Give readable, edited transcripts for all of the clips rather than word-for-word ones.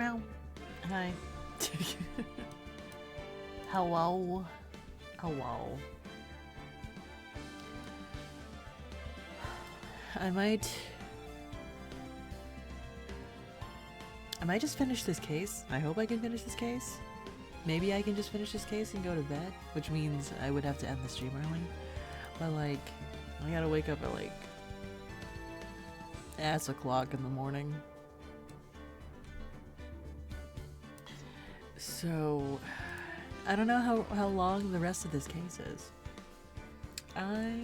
Meow. Hi. Hello. Hello. I might just finish this case. I hope I can finish this case. Maybe I can just finish this case and go to bed, which means I would have to end the stream early. But like, I gotta wake up at like ass o'clock in the morning. So I don't know how long the rest of this case is. I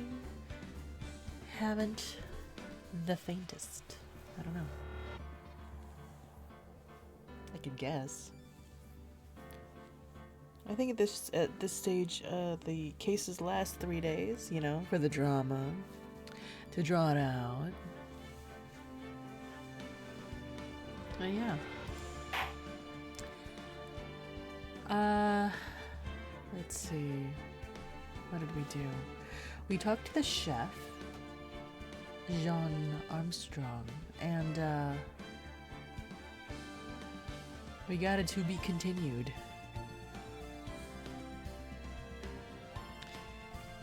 haven't the faintest. I don't know. I could guess. I think at this stage, the cases last 3 days, you know, for the drama, to draw it out. But yeah. Let's see. What did we do? We talked to the chef, Jean Armstrong, and we got it to be continued.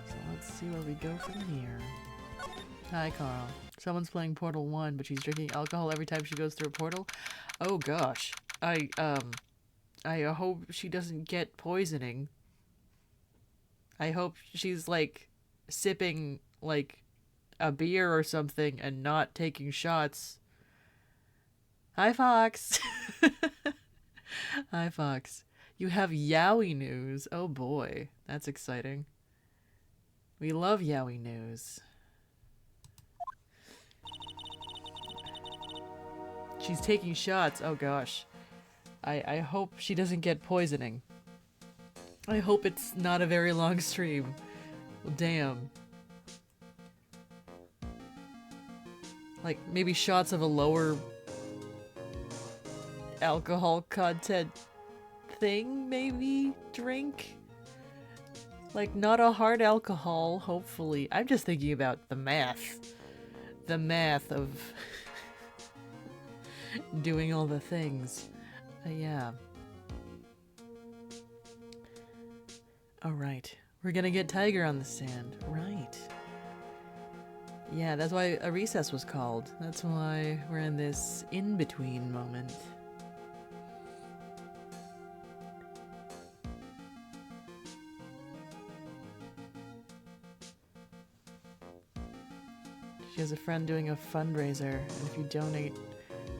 So let's see where we go from here. Hi, Carl. Someone's playing Portal 1, but she's drinking alcohol every time she goes through a portal. Oh gosh. I hope she doesn't get poisoning. I hope she's like sipping like a beer or something and not taking shots. Hi, Fox. Hi, Fox. You have Yowie news. Oh boy, that's exciting. We love Yowie news. She's taking shots. Oh gosh. I hope she doesn't get poisoning. I hope it's not a very long stream. Well, damn. Like, maybe shots of a lower alcohol content thing, maybe? Drink? Like, not a hard alcohol, hopefully. I'm just thinking about the math. The math of doing all the things. Yeah. Alright. We're gonna get Tiger on the stand. Right. Yeah, that's why a recess was called. That's why we're in this in-between moment. She has a friend doing a fundraiser, and if you donate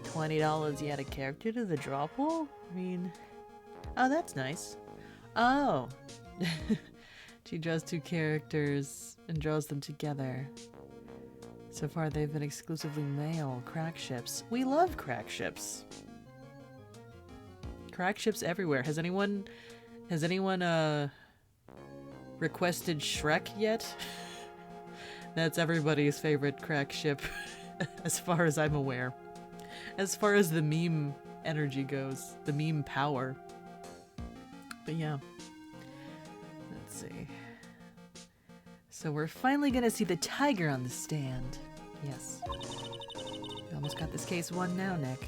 $20, you add a character to the draw pool? I mean... Oh, that's nice. Oh! She draws 2 characters and draws them together. So far, they've been exclusively male crack ships. We love crack ships. Crack ships everywhere. Has anyone requested Shrek yet? That's everybody's favorite crack ship, as far as I'm aware. As far as the meme energy goes, the meme power. But yeah. Let's see. So we're finally gonna see the Tiger on the stand. Yes. We almost got this case won now, Nick.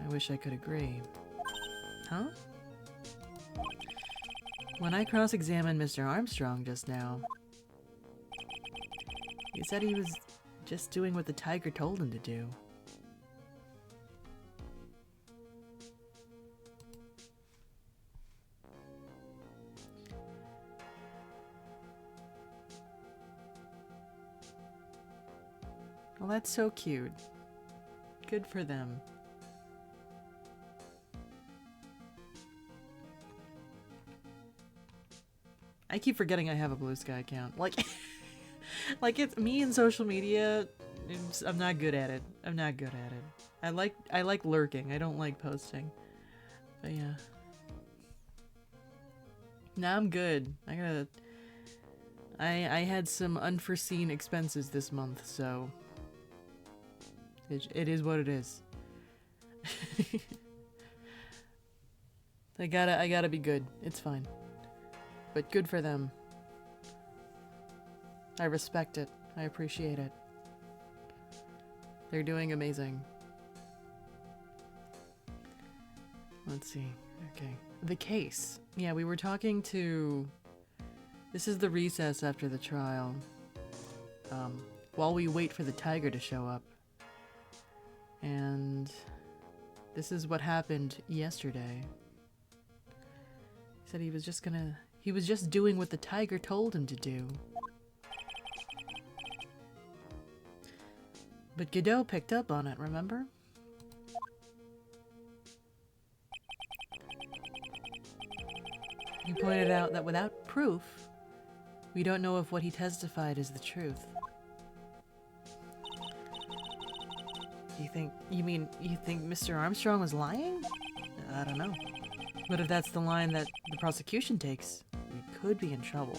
I wish I could agree. Huh? When I cross-examined Mr. Armstrong just now, he said he was just doing what the Tiger told him to do. Well, that's so cute. Good for them. I keep forgetting I have a Blue Sky account. Like, like it's me in social media. I'm not good at it. I'm not good at it. I like lurking. I don't like posting. But yeah. Now I'm good. I had some unforeseen expenses this month, so it is what it is. I gotta be good. It's fine. But good for them. I respect it. I appreciate it. They're doing amazing. Let's see. Okay. The case. Yeah, we were talking to... This is the recess after the trial. While we wait for the tiger to show up. And... This is what happened yesterday. He said he was just gonna... He was just doing what the tiger told him to do. But Godot picked up on it, remember? He pointed out that without proof, we don't know if what he testified is the truth. You think Mr. Armstrong was lying? I don't know. But if that's the line that the prosecution takes, we could be in trouble.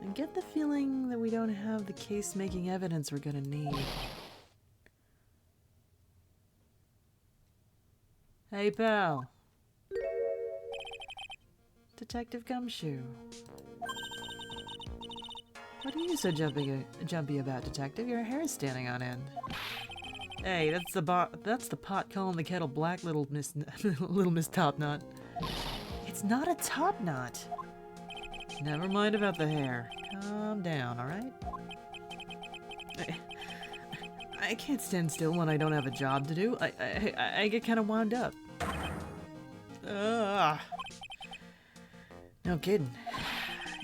I get the feeling that we don't have the case-making evidence we're gonna need. Hey, pal. Detective Gumshoe. What are you so jumpy about, Detective? Your hair is standing on end. Hey, that's the pot calling the kettle black, little Miss Topknot. It's not a top knot. Never mind about the hair. Calm down, alright? I can't stand still when I don't have a job to do. I get kind of wound up. Ugh. No kidding.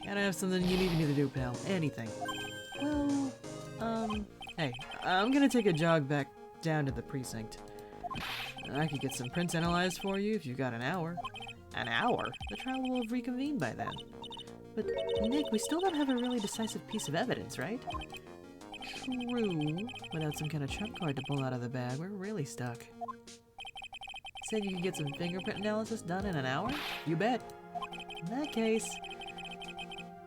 Gotta have something you need me to do, pal. Anything. Well, hey, I'm gonna take a jog back down to the precinct. I could get some prints analyzed for you if you've got an hour. An hour? The trial will have reconvened by then. But, Nick, we still don't have a really decisive piece of evidence, right? True. Without some kind of trump card to pull out of the bag, we're really stuck. Said you could get some fingerprint analysis done in an hour? You bet. In that case,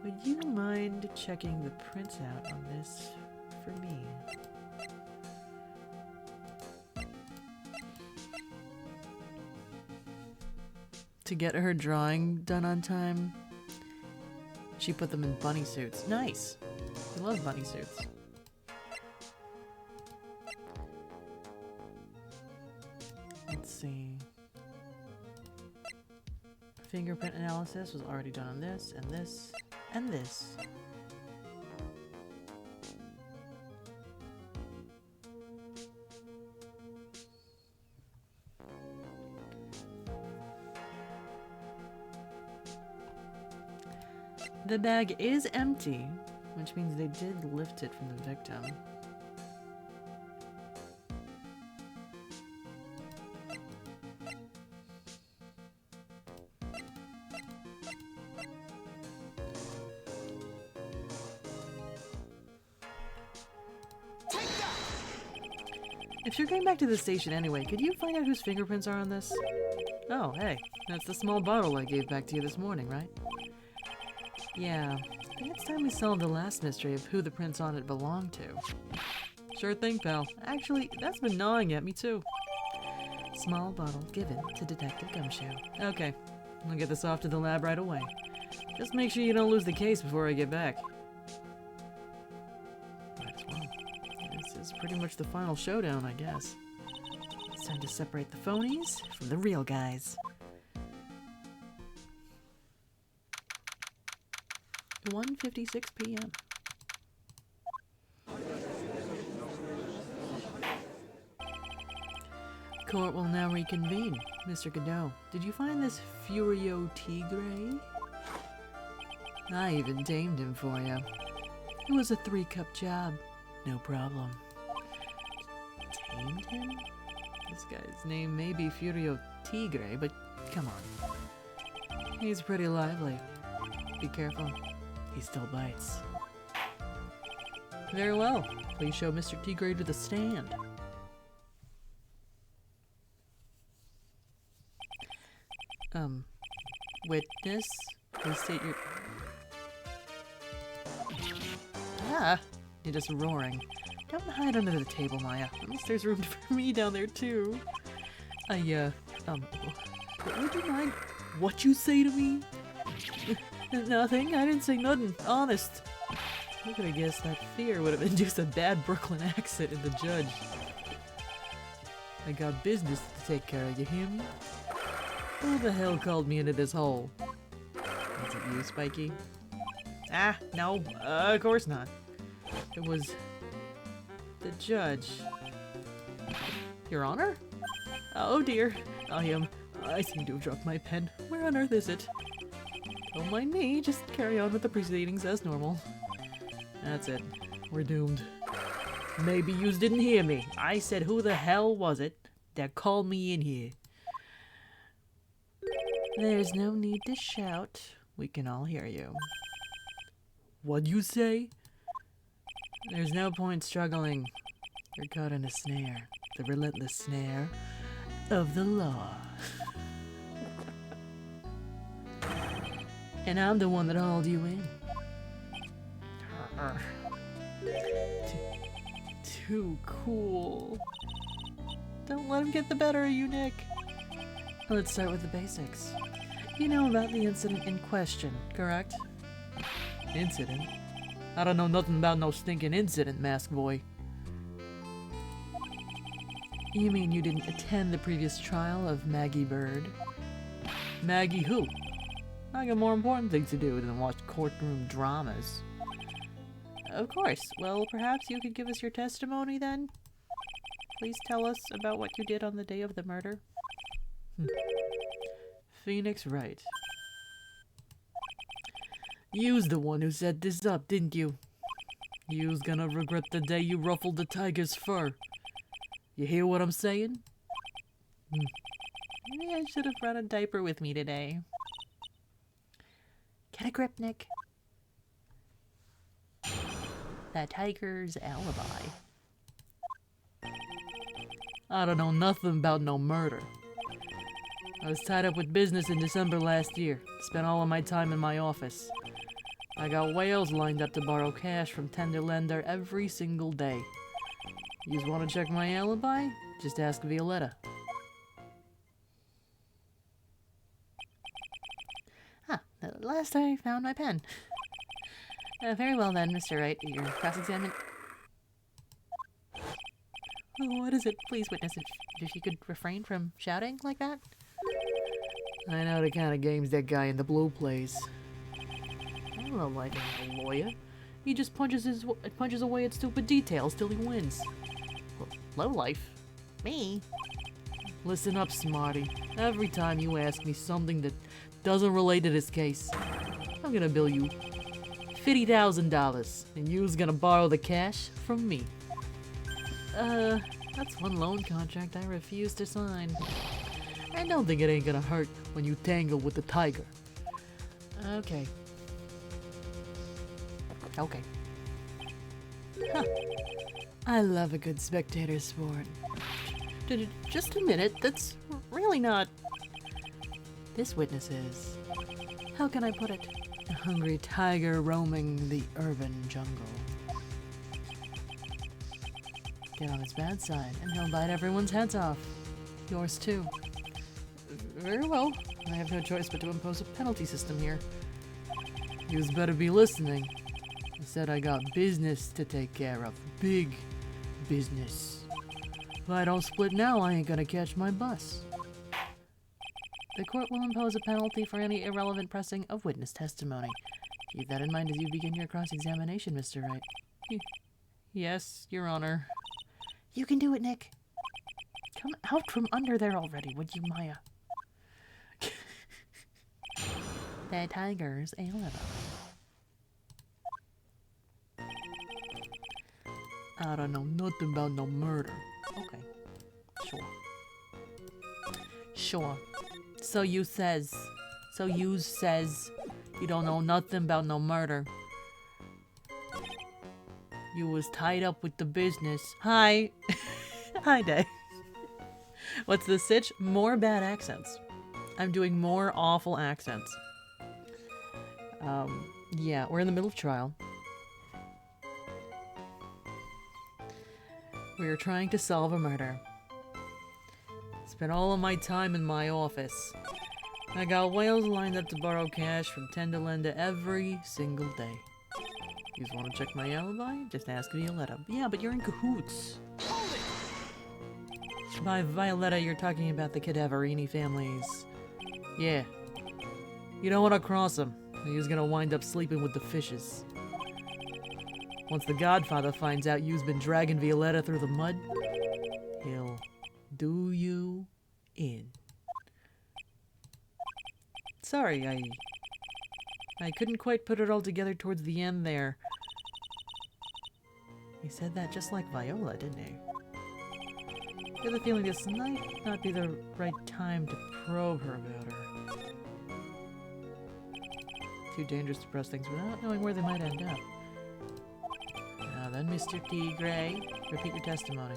would you mind checking the prints out on this for me? To get her drawing done on time, she put them in bunny suits. Nice! I love bunny suits. Let's see. Fingerprint analysis was already done on this, and this, and this. The bag is empty, which means they did lift it from the victim. If you're going back to the station anyway, could you find out whose fingerprints are on this? Oh, hey, that's the small bottle I gave back to you this morning, right? Yeah, I think it's time we solved the last mystery of who the prints on it belong to. Sure thing, pal. Actually, that's been gnawing at me too. Small bottle given to Detective Gumshoe. Okay, I'll get this off to the lab right away. Just make sure you don't lose the case before I get back. Might as well. This is pretty much the final showdown, I guess. It's time to separate the phonies from the real guys. 1:56 p.m. Court will now reconvene. Mr. Godot, did you find this Furio Tigre? I even tamed him for you. It was a 3-cup job. No problem. Tamed him? This guy's name may be Furio Tigre, but come on. He's pretty lively. Be careful. He still bites. Very well. Please show Mr. Tigre to the stand. Witness, please state your... Ah! You're just roaring. Don't hide under the table, Maya. Unless there's room for me down there, too. Would you mind what you say to me? Nothing. I didn't say nothing. Honest. Who could have guessed that fear would have induced a bad Brooklyn accent in the judge. I got business to take care of, you hear me? Who the hell called me into this hole? Was it you, Spiky? Ah, no, of course not. It was the judge. Your Honor? Oh dear, I seem to have dropped my pen. Where on earth is it? Don't mind me, just carry on with the proceedings as normal. That's it. We're doomed. Maybe yous didn't hear me. I said who the hell was it that called me in here? There's no need to shout. We can all hear you. What'd you say? There's no point struggling. You're caught in a snare. The relentless snare of the law. And I'm the one that hauled you in. Too cool. Don't let him get the better of you, Nick. Let's start with the basics. You know about the incident in question, correct? Incident? I don't know nothing about no stinking incident, Mask Boy. You mean you didn't attend the previous trial of Maggie Bird? Maggie who? I got more important things to do than watch courtroom dramas. Of course. Well, perhaps you could give us your testimony then? Please tell us about what you did on the day of the murder. Phoenix Wright. You's the one who set this up, didn't you? You's gonna regret the day you ruffled the tiger's fur. You hear what I'm saying? Maybe I should have brought a diaper with me today. Get a grip, Nick. That tiger's alibi. I don't know nothing about no murder. I was tied up with business in December last year. Spent all of my time in my office. I got whales lined up to borrow cash from tender lender every single day. Yous want to check my alibi? Just ask Violetta. At last I found my pen. Very well then, Mr. Wright. Your cross-examine... What is it? Please, witness, if you could refrain from shouting like that. I know the kind of games that guy in the blue plays. I don't like a lawyer. He just punches away at stupid details till he wins. Low life. Me? Listen up, Smarty. Every time you ask me something that doesn't relate to this case, I'm gonna bill you $50,000, and you's gonna borrow the cash from me. That's one loan contract I refuse to sign. I don't think it ain't gonna hurt when you tangle with the tiger. Okay. Okay. Huh. I love a good spectator sport. Just a minute, that's really not... This witness is... How can I put it? A hungry tiger roaming the urban jungle. Get on his bad side, and he'll bite everyone's heads off. Yours too. Very well. I have no choice but to impose a penalty system here. You's better be listening. I said I got business to take care of. Big business. If I don't split now, I ain't gonna catch my bus. The court will impose a penalty for any irrelevant pressing of witness testimony. Keep that in mind as you begin your cross-examination, Mr. Wright. Yes, Your Honor. You can do it, Nick. Come out from under there already, would you, Maya? The tiger's alibi. I don't know nothing about no murder. Okay. Sure. Sure. So you says you don't know nothing about no murder. You was tied up with the business. Hi. Hi, Day. What's the sitch? More bad accents. I'm doing more awful accents. Yeah, we're in the middle of trial. We are trying to solve a murder. Spent all of my time in my office. I got whales lined up to borrow cash from tender lender every single day. You just want to check my alibi? Just ask Violetta. Yeah, but you're in cahoots. By Violetta, you're talking about the Cadaverini families. Yeah. You don't want to cross him. He's gonna wind up sleeping with the fishes. Once the Godfather finds out you've been dragging Violetta through the mud, he'll do you in. Sorry, I couldn't quite put it all together towards the end there. He said that just like Viola, didn't he? I get the feeling this might not be the right time to probe her about her. Too dangerous to press things without knowing where they might end up. Now then, Mr. T. Gray, repeat your testimony.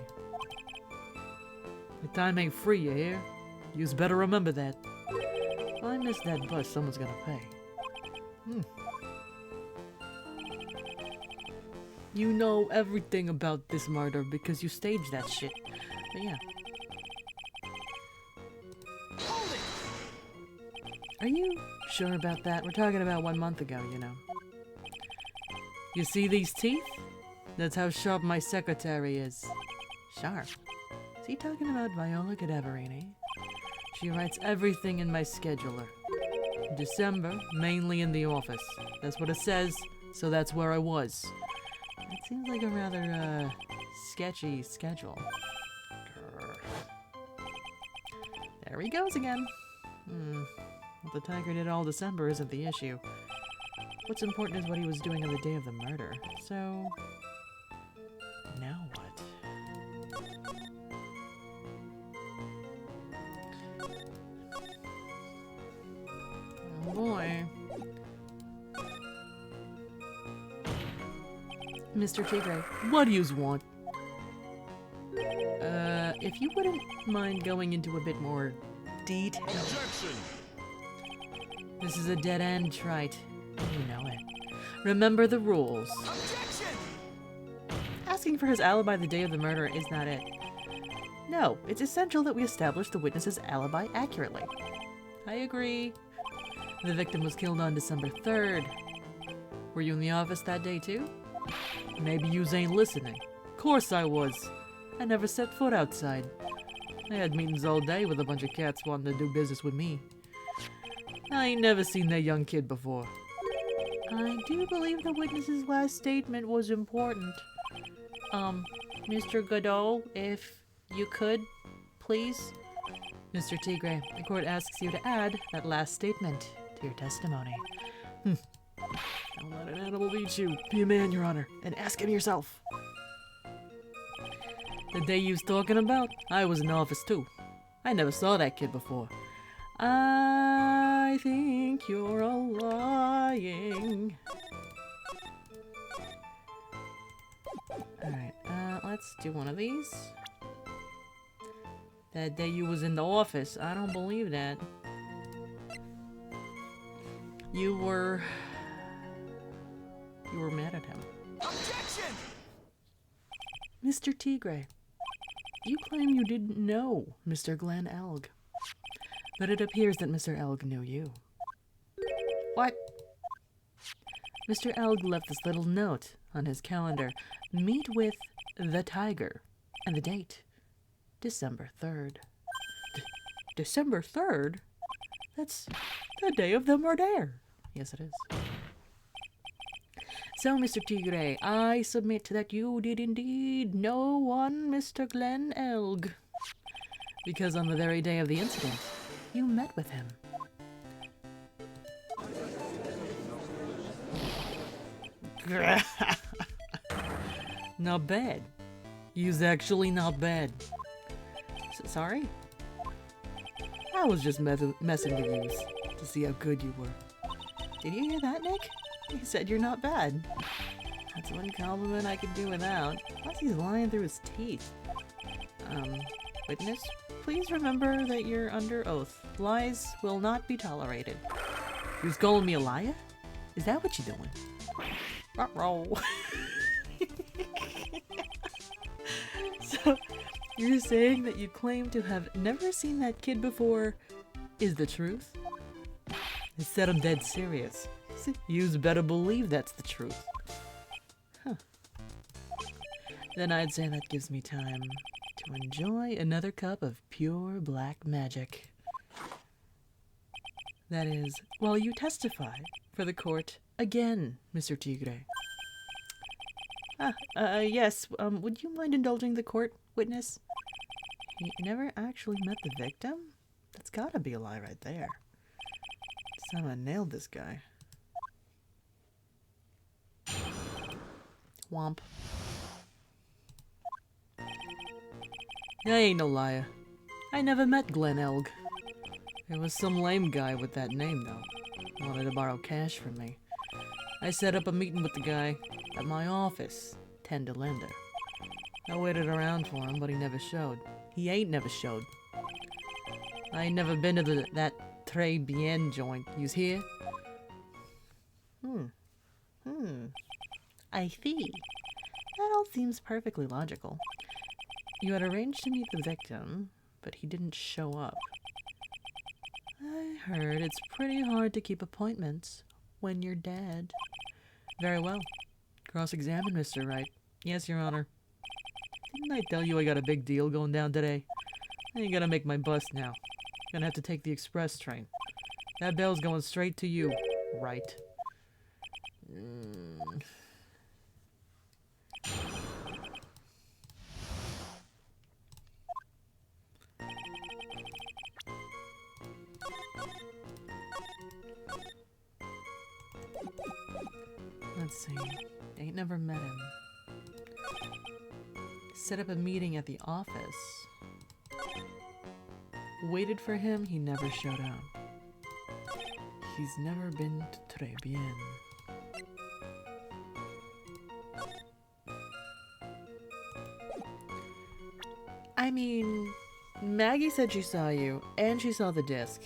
Your time ain't free, you hear? You's better remember that. If I miss that bus, someone's gonna pay. You know everything about this murder because you staged that shit. But yeah. Are you sure about that? We're talking about 1 month ago, you know. You see these teeth? That's how sharp my secretary is. Sharp? Is he talking about Viola Cadaverini? She writes everything in my scheduler. December, mainly in the office. That's what it says, so that's where I was. It seems like a rather, sketchy schedule. There he goes again. What the tiger did all December isn't the issue. What's important is what he was doing on the day of the murder. So... now what? Oh boy. Mr. Tigray, what do yous want? If you wouldn't mind going into a bit more detail. Objection! This is a dead end, Wright. You know it. Remember the rules. Objection! Asking for his alibi the day of the murder is not it. No, it's essential that we establish the witness's alibi accurately. I agree. The victim was killed on December 3rd. Were you in the office that day too? Maybe yous ain't listening. Course I was. I never set foot outside. I had meetings all day with a bunch of cats wanting to do business with me. I ain't never seen that young kid before. I do believe the witness's last statement was important. Mr. Godot, if you could, please? Mr. Tigray, the court asks you to add that last statement to your testimony. Don't let an animal beat you. Be a man, Your Honor, and ask him yourself. The day you was talking about, I was in the office too. I never saw that kid before. I think you're lying. Alright, let's do one of these. That day you was in the office. I don't believe that. You were mad at him. Objection! Mr. Tigray, you claim you didn't know Mr. Glenn Elg. But it appears that Mr. Elg knew you. What? Mr. Elg left this little note on his calendar. Meet with the tiger. And the date. December 3rd. December 3rd? That's the day of the murder. Yes, it is. So, Mr. Tigray, I submit that you did indeed know one Mr. Glenn Elg. Because on the very day of the incident, you met with him. Not bad. He's actually not bad. Sorry? I was just messing with you to see how good you were. Did you hear that, Nick? He said you're not bad. That's one compliment I could do without. Plus he's lying through his teeth. Witness, please remember that you're under oath. Lies will not be tolerated. You're calling me a liar? Is that what you're doing? Ruh-roh. So, you're saying that you claim to have never seen that kid before is the truth? I said I'm dead serious. You'd better believe that's the truth. Huh. Then I'd say that gives me time to enjoy another cup of pure black magic. That is, while you testify for the court again, Mr. Tigre. Yes, would you mind indulging the court, witness? He never actually met the victim? That's gotta be a lie right there. Someone nailed this guy. Womp. I ain't no liar. I never met Glen Elg. It was some lame guy with that name, though. Wanted to borrow cash from me. I set up a meeting with the guy at my office, 10 to lender. I waited around for him, but he never showed. He ain't never showed. I ain't never been to that Très Bien joint. You's here? I see. That all seems perfectly logical. You had arranged to meet the victim, but he didn't show up. I heard it's pretty hard to keep appointments when you're dead. Very well. Cross-examine, Mr. Wright. Yes, Your Honor. Didn't I tell you I got a big deal going down today? I ain't gonna make my bus now. Gonna have to take the express train. That bell's going straight to you, Wright. Let's see. Ain't never met him. Set up a meeting at the office. Waited for him, he never showed up. He's never been to Très Bien. I mean, Maggie said she saw you, and she saw the disc.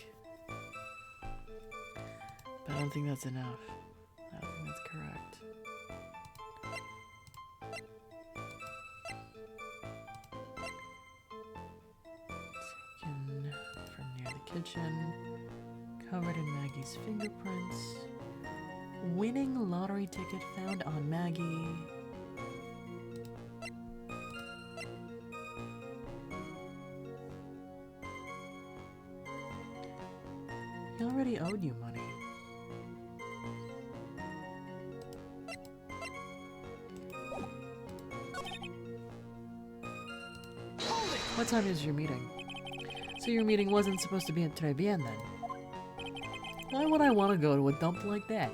But I don't think that's enough. I don't think that's correct. Taken from near the kitchen, covered in Maggie's fingerprints. Winning lottery ticket found on Maggie. He already owed you money. What time is your meeting? So your meeting wasn't supposed to be at Très Bien then? Why would I want to go to a dump like that?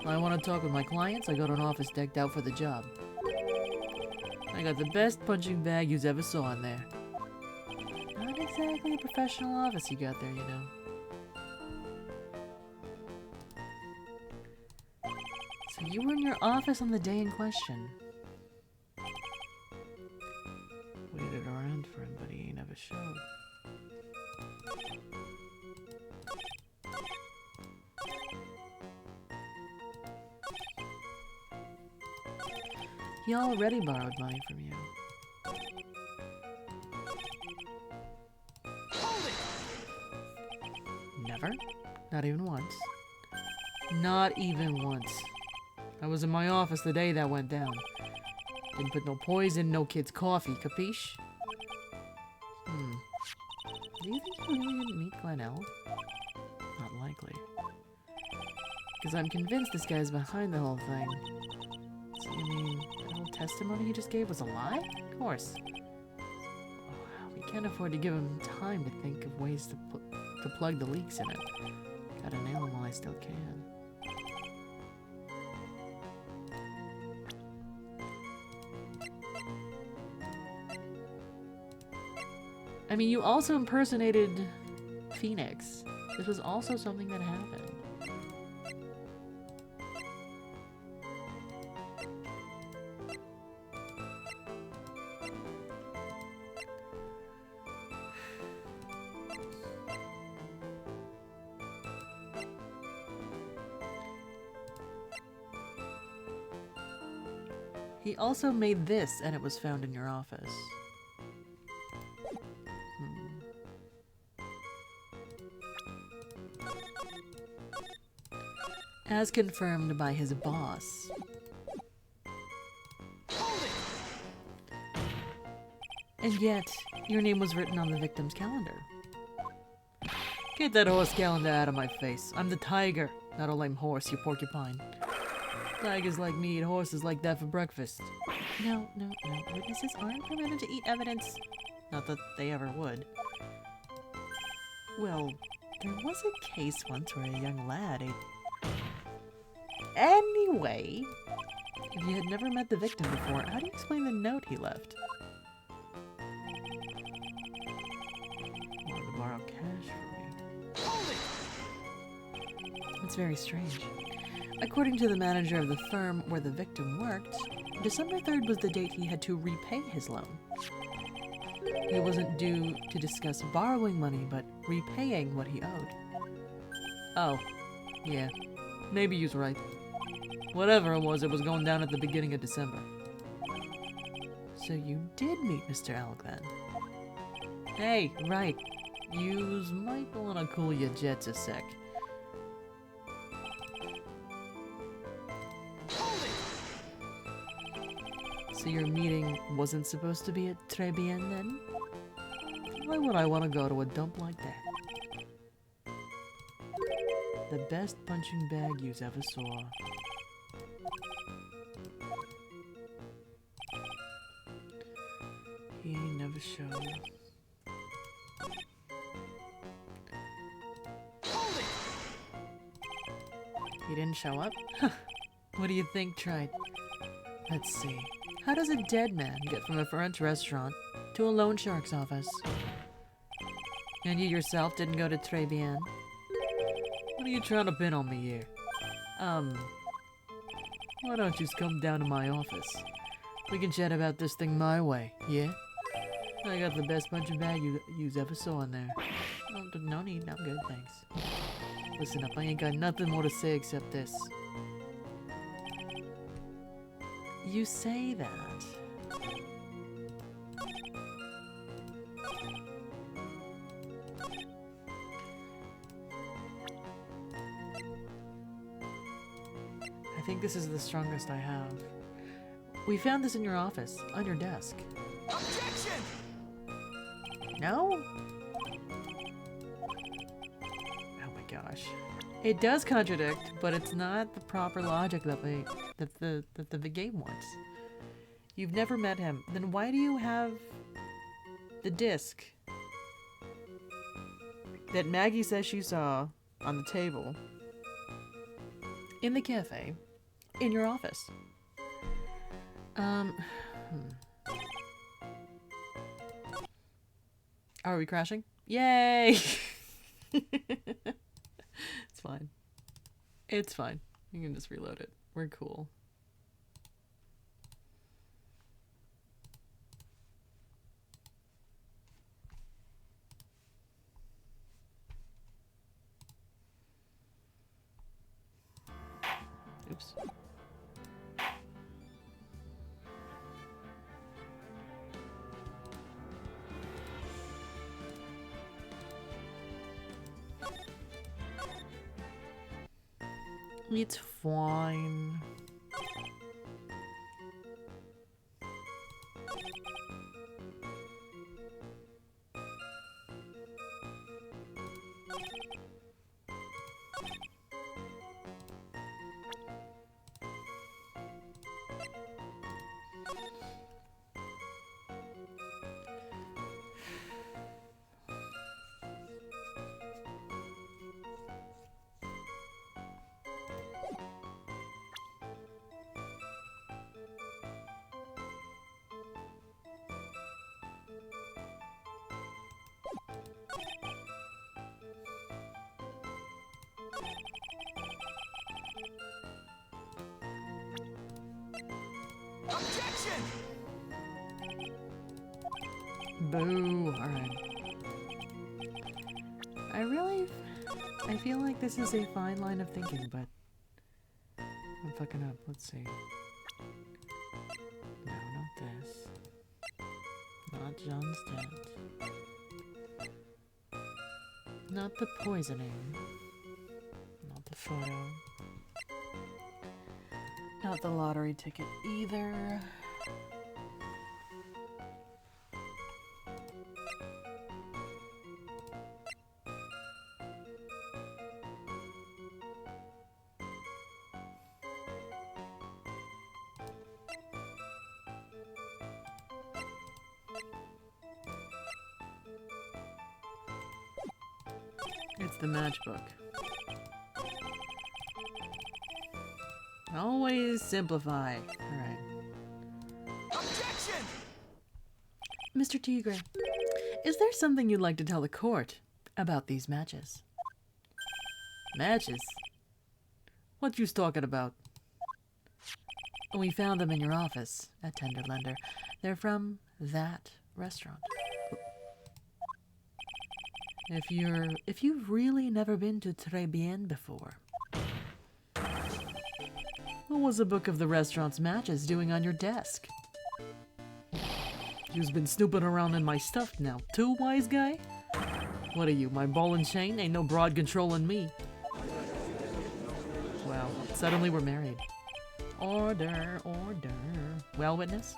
When I want to talk with my clients, I go to an office decked out for the job. I got the best punching bag you ever saw in there. Not exactly a professional office you got there, you know. So you were in your office on the day in question. Waited around for him, but he ain't never showed. He already borrowed money from you. Never? Not even once. Not even once. I was in my office the day that went down. Didn't put no poison, no kid's coffee, capiche? Do you think you really didn't meet Glen Elg? Not likely. Because I'm convinced this guy's behind the whole thing. So you mean that whole testimony he just gave was a lie? Of course. Oh, we can't afford to give him time to think of ways to plug the leaks in it. Gotta nail him while I still can. I mean, you also impersonated Phoenix. This was also something that happened. He also made this, and it was found in your office. As confirmed by his boss. And yet, your name was written on the victim's calendar. Get that horse calendar out of my face. I'm the tiger, not a lame horse, you porcupine. Tigers like me eat horses like that for breakfast. No. Witnesses aren't permitted to eat evidence. Not that they ever would. Well, there was a case once where a young lad ate... Anyway, if you had never met the victim before, how do you explain the note he left? Wanted to borrow cash from me. That's very strange. According to the manager of the firm where the victim worked, December 3rd was the date he had to repay his loan. He wasn't due to discuss borrowing money, but repaying what he owed. Oh, yeah. Maybe he's right. Whatever it was going down at the beginning of December. So you did meet Mr. Alec then? Hey, Wright. Yous might wanna cool your jets a sec. So your meeting wasn't supposed to be at Très Bien then? Why would I want to go to a dump like that? The best punching bag yous ever saw. He ain't never showed. He didn't show up? What do you think, Tried? Let's see. How does a dead man get from a French restaurant to a loan shark's office? And you yourself didn't go to Très Bien? What are you trying to pin on me here? Why don't you just come down to my office? We can chat about this thing my way, yeah? I got the best punching bag you's ever saw in there. Oh, no need, I'm good, thanks. Listen up, I ain't got nothing more to say except this. You say that. I think this is the strongest I have. We found this in your office, on your desk. Objection! No? Oh my gosh. It does contradict, but it's not the proper logic that the game wants. You've never met him. Then why do you have the disc that Maggie says she saw on the table in the cafe in your office? Are we crashing? Yay! It's fine. It's fine. You can just reload it. We're cool. Oops. It's fine. Objection! Boo. Alright. I feel like this is a fine line of thinking, but I'm fucking up. Let's see. No, not this. Not John's dead. Not the poisoning. Not the photo. Not the lottery ticket either. It's the matchbook. Always simplify. Alright. Objection! Mr. Tigre, is there something you'd like to tell the court about these matches? Matches? What you's talking about? We found them in your office at Tenderlender. They're from that restaurant. If you've really never been to Très Bien before, what was the book of the restaurant's matches doing on your desk? You've been snooping around in my stuff now, too, wise guy? What are you, my ball and chain? Ain't no broad controlling me. Well, suddenly we're married. Order, order. Well, witness?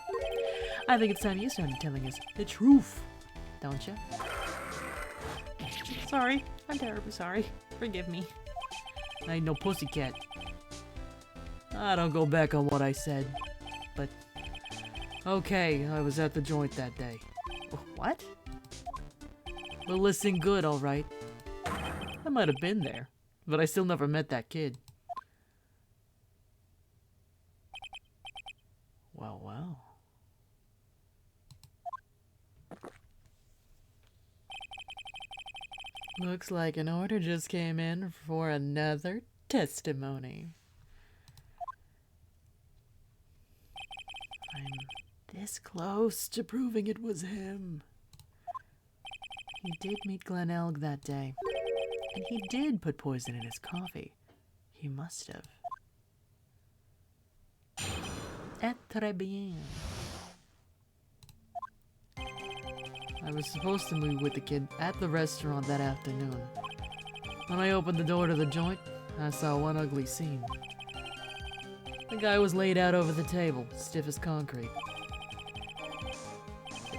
I think it's time you started telling us the truth, don't you? Sorry, I'm terribly sorry. Forgive me. I ain't no pussycat. I don't go back on what I said, but... Okay, I was at the joint that day. What? But listen good, alright. I might have been there, but I still never met that kid. Well, well. Looks like an order just came in for another testimony. I'm this close to proving it was him. He did meet Glen Elg that day, and he did put poison in his coffee. He must have. Et très bien. I was supposed to meet with the kid at the restaurant that afternoon. When I opened the door to the joint, I saw one ugly scene. The guy was laid out over the table, stiff as concrete.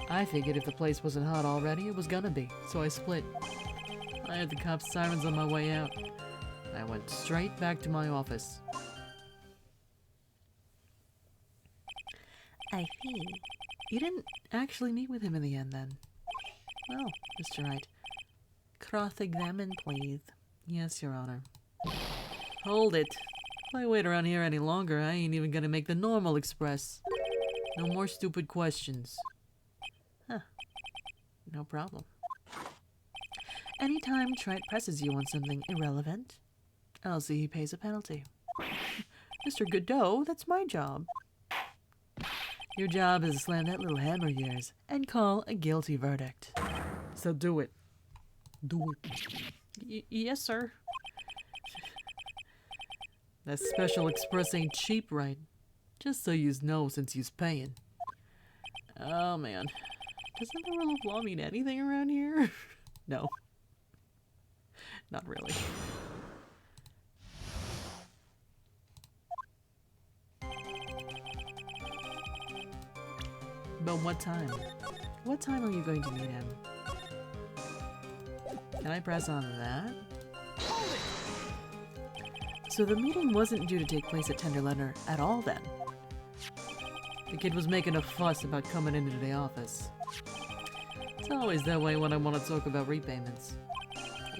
I figured if the place wasn't hot already, it was gonna be, so I split. I heard the cops' sirens on my way out. I went straight back to my office. I see. You didn't actually meet with him in the end, then? Well, Mr. Wright, cross-examine, please. Yes, Your Honor. Hold it. If I wait around here any longer, I ain't even gonna make the normal express. No more stupid questions. Huh. No problem. Anytime Trent presses you on something irrelevant, I'll see he pays a penalty. Mr. Godot, that's my job. Your job is to slam that little hammer of yours and call a guilty verdict. So do it. Do it. Yes, sir. That special express ain't cheap, right? Just so yous know, since yous paying. Oh, man. Doesn't the rule of law mean anything around here? No. Not really. But what time? What time are you going to meet him? Can I press on that? So the meeting wasn't due to take place at Tenderlender at all then? The kid was making a fuss about coming into the office. It's always that way when I want to talk about repayments.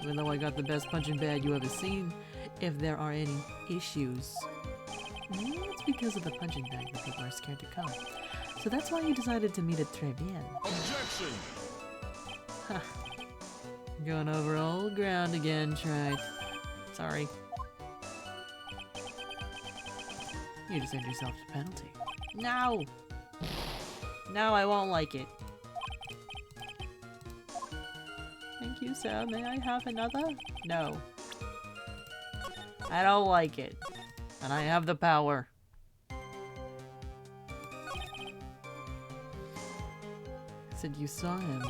Even though I got the best punching bag you ever seen, if there are any issues. Maybe it's because of the punching bag that people are scared to come. So that's why you decided to meet at Très Bien. Objection! Huh. Going over old ground again, Tried. Sorry. You just earned yourself a penalty. No! No, I won't like it. Thank you, sir. May I have another? No. I don't like it. And I have the power. Said you saw him.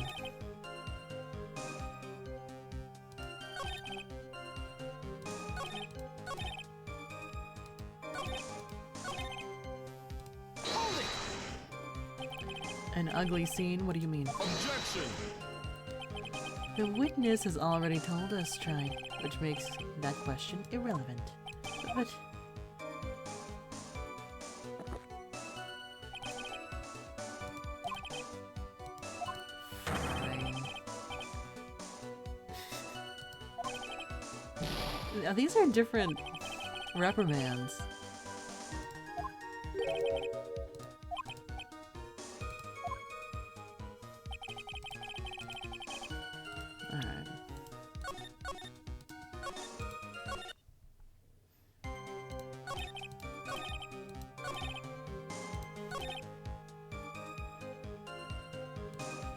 An ugly scene? What do you mean? Objection! The witness has already told us, Tried, which makes that question irrelevant. But... Fine. Oh, these are different reprimands. Alright.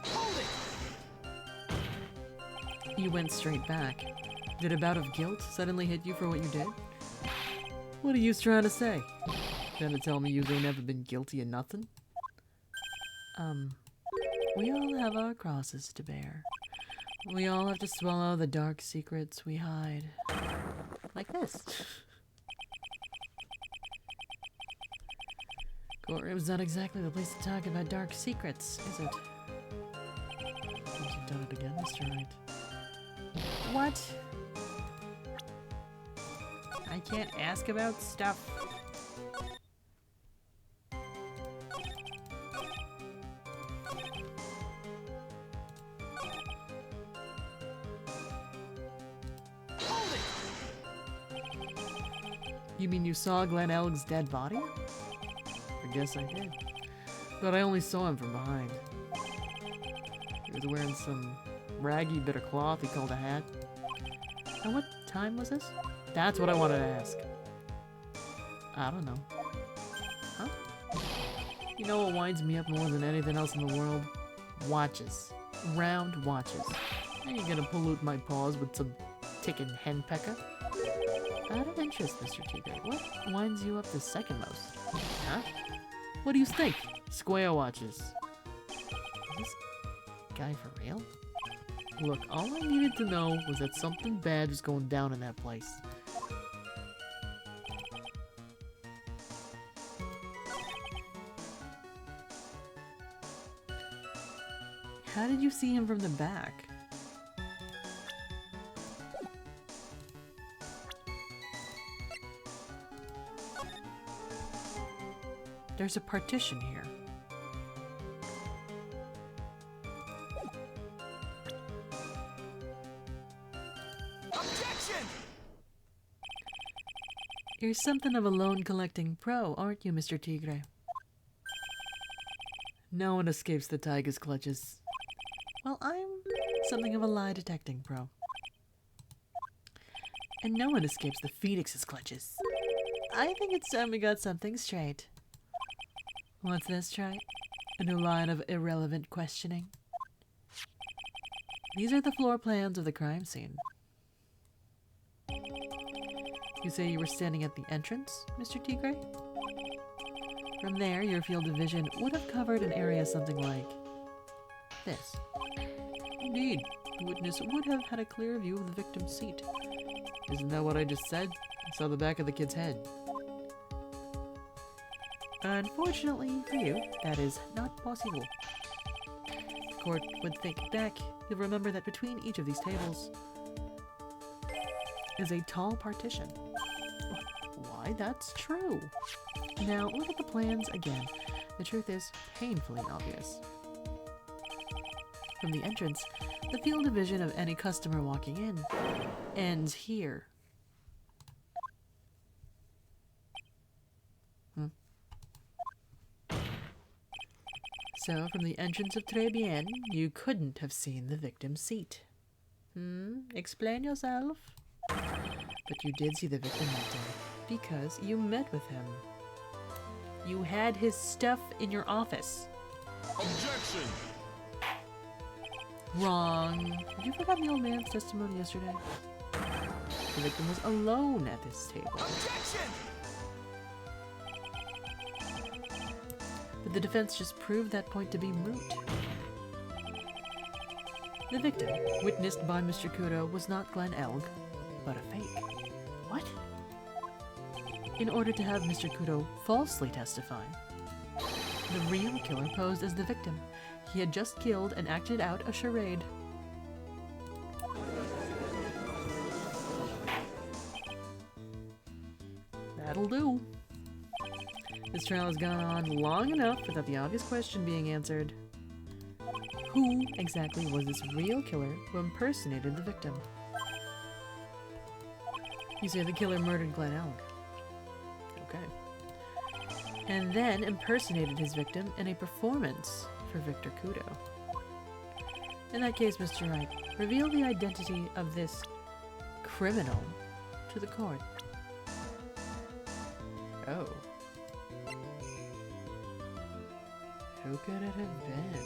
Hold it! You went straight back. Did a bout of guilt suddenly hit you for what you did? What are you trying to say? Trying to tell me you ain't never been guilty of nothing? We all have our crosses to bear. We all have to swallow the dark secrets we hide. Like this. Courtroom's not exactly the place to talk about dark secrets, is it? Think you've done it again, Mr. Wright. What? I can't ask about stuff. Hold it! You mean you saw Glenn Elg's dead body? I guess I did. But I only saw him from behind. He was wearing some raggy bit of cloth he called a hat. And what time was this? That's what I wanted to ask. I don't know. Huh? You know what winds me up more than anything else in the world? Watches. Round watches. I ain't gonna pollute my paws with some ticking henpecker. Out of interest, Mr. Tigre, what winds you up the second most? Huh? What do you think? Square watches. Is this guy for real? Look, all I needed to know was that something bad was going down in that place. How did you see him from the back? There's a partition here. Objection! You're something of a loan-collecting pro, aren't you, Mr. Tigre? No one escapes the tiger's clutches. Well, I'm something of a lie-detecting pro. And no one escapes the phoenix's clutches. I think it's time we got something straight. What's this, Wright? A new line of irrelevant questioning? These are the floor plans of the crime scene. You say you were standing at the entrance, Mr. Tigre? From there, your field of vision would have covered an area something like this. Indeed, the witness would have had a clear view of the victim's seat. Isn't that what I just said? I saw the back of the kid's head. Unfortunately for you, that is not possible. The court would think back. You'll remember that between each of these tables is a tall partition. Why, that's true. Now, look at the plans again. The truth is painfully obvious. From the entrance, the field of vision of any customer walking in ends here. So, from the entrance of Très Bien, you couldn't have seen the victim's seat. Explain yourself. But you did see the victim that day, because you met with him. You had his stuff in your office. Objection! Wrong. Did you forget the old man's testimony yesterday? The victim was alone at this table. Objection! But the defense just proved that point to be moot. The victim, witnessed by Mr. Kudo, was not Glenn Elg, but a fake. What? In order to have Mr. Kudo falsely testify, the real killer posed as the victim. He had just killed and acted out a charade. That'll do. This trial has gone on long enough without the obvious question being answered. Who exactly was this real killer who impersonated the victim? You say the killer murdered Glen Elk. Okay. And then impersonated his victim in a performance for Victor Kudo. In that case, Mr. Wright, reveal the identity of this criminal to the court. Oh. Who could it have been?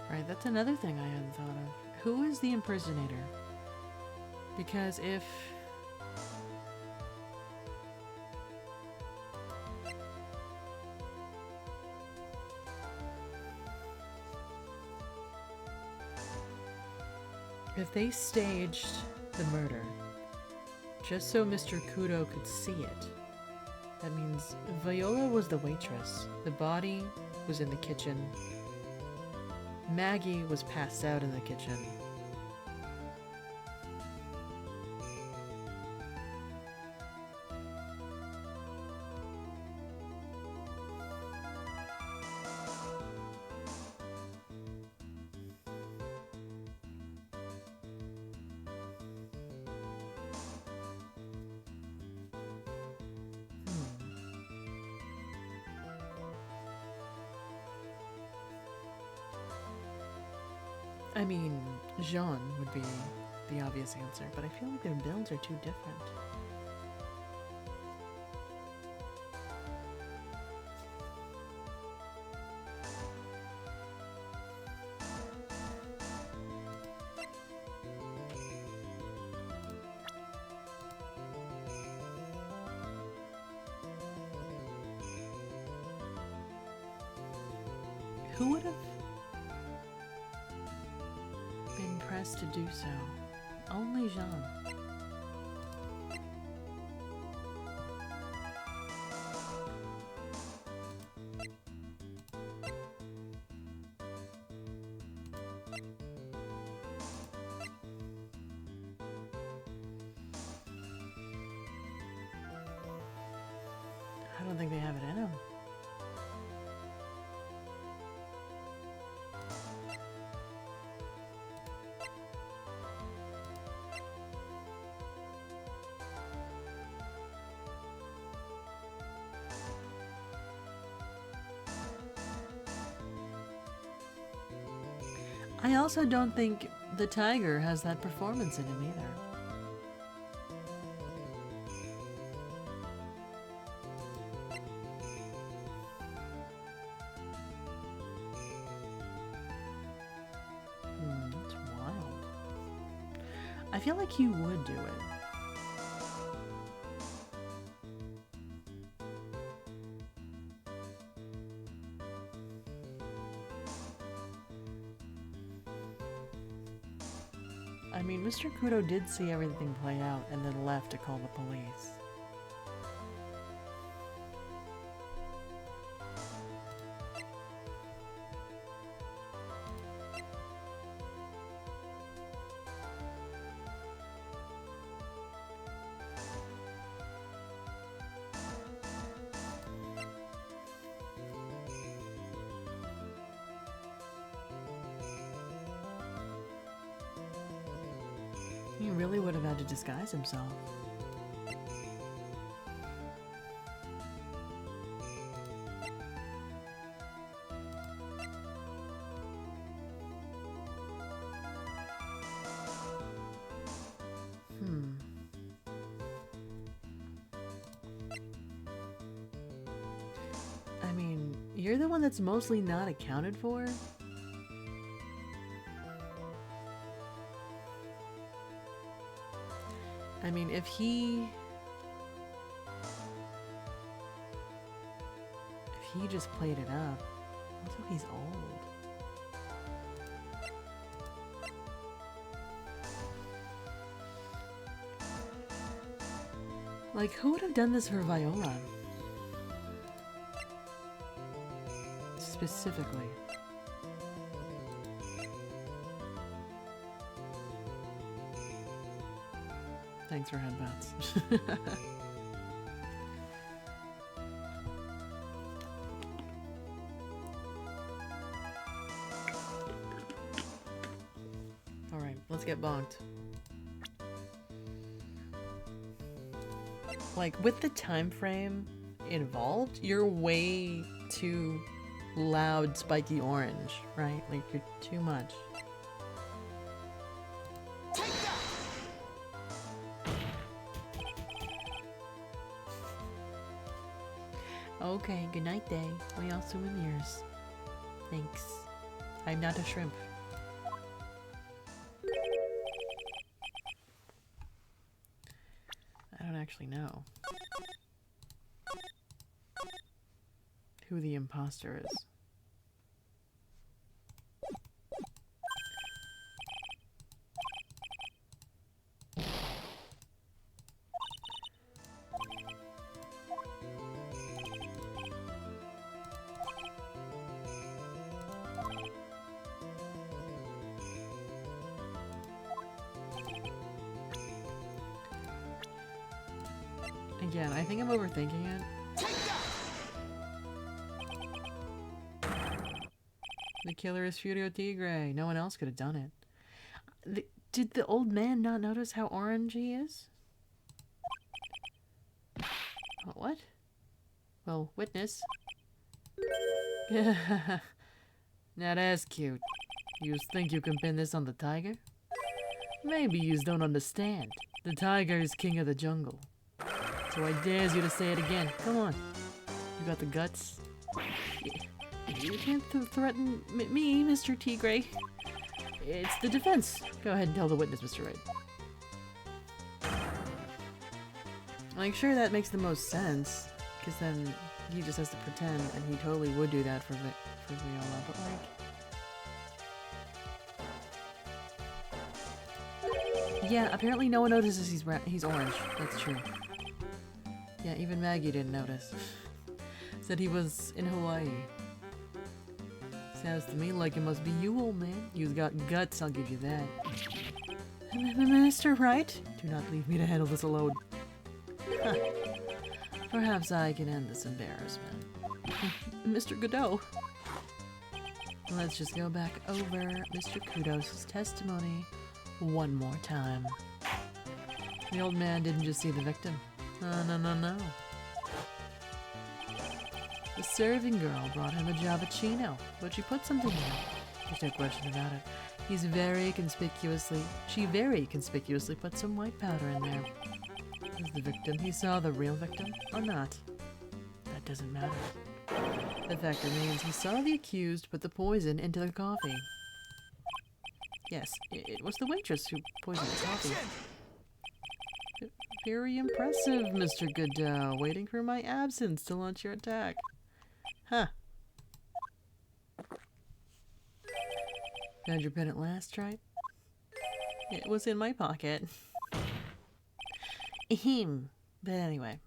Right, that's another thing I hadn't thought of. Who is the impersonator? Because if they staged the murder just so Mr. Kudo could see it, that means Viola was the waitress. The body was in the kitchen. Maggie was passed out in the kitchen. I mean, Jean would be the obvious answer, but I feel like their builds are too different. Who would have been pressed to do so? Only Jean. I don't think they have it in them. I also don't think the tiger has that performance in him either. That's wild. I feel like he would do it. I mean, Mr. Kudo did see everything play out and then left to call the police. He really would have had to disguise himself. I mean, you're the one that's mostly not accounted for. I mean, if he just played it up, also he's old. Like, who would have done this for Viola? Specifically. Thanks for headbats. Alright, let's get bonked. Like, with the time frame involved, you're way too loud, spiky orange, right? Like, you're too much. Okay, good night, day. We all swim in yours. Thanks. I'm not a shrimp. I don't actually know who the imposter is. Again, I think I'm overthinking it. The killer is Furio Tigre. No one else could have done it. Did the old man not notice how orange he is? What? Well, witness. Now that's cute. You think you can pin this on the tiger? Maybe you don't understand. The tiger is king of the jungle. So I dares you to say it again. Come on. You got the guts. You can't threaten me, Mr. Tigre. It's the defense. Go ahead and tell the witness, Mr. Wright. Like, sure, that makes the most sense. Because then he just has to pretend, and he totally would do that for Viola. But, like... Yeah, apparently no one notices he's orange. That's true. Yeah, even Maggie didn't notice. Said he was in Hawaii. Sounds to me like it must be you, old man. You've got guts, I'll give you that. Mr. Wright? Do not leave me to handle this alone. Huh. Perhaps I can end this embarrassment. Mr. Godot. Let's just go back over Mr. Kudos' testimony one more time. The old man didn't just see the victim. No. The serving girl brought him a Javachino, but she put something in it. There's no question about it. She very conspicuously put some white powder in there. Was the victim he saw the real victim or not? That doesn't matter. The fact remains he saw the accused put the poison into the coffee. Yes, it was the waitress who poisoned the coffee. Very impressive, Mr. Godot. Waiting for my absence to launch your attack. Huh. Found your pen at last, right? It was in my pocket. Ahem. But anyway.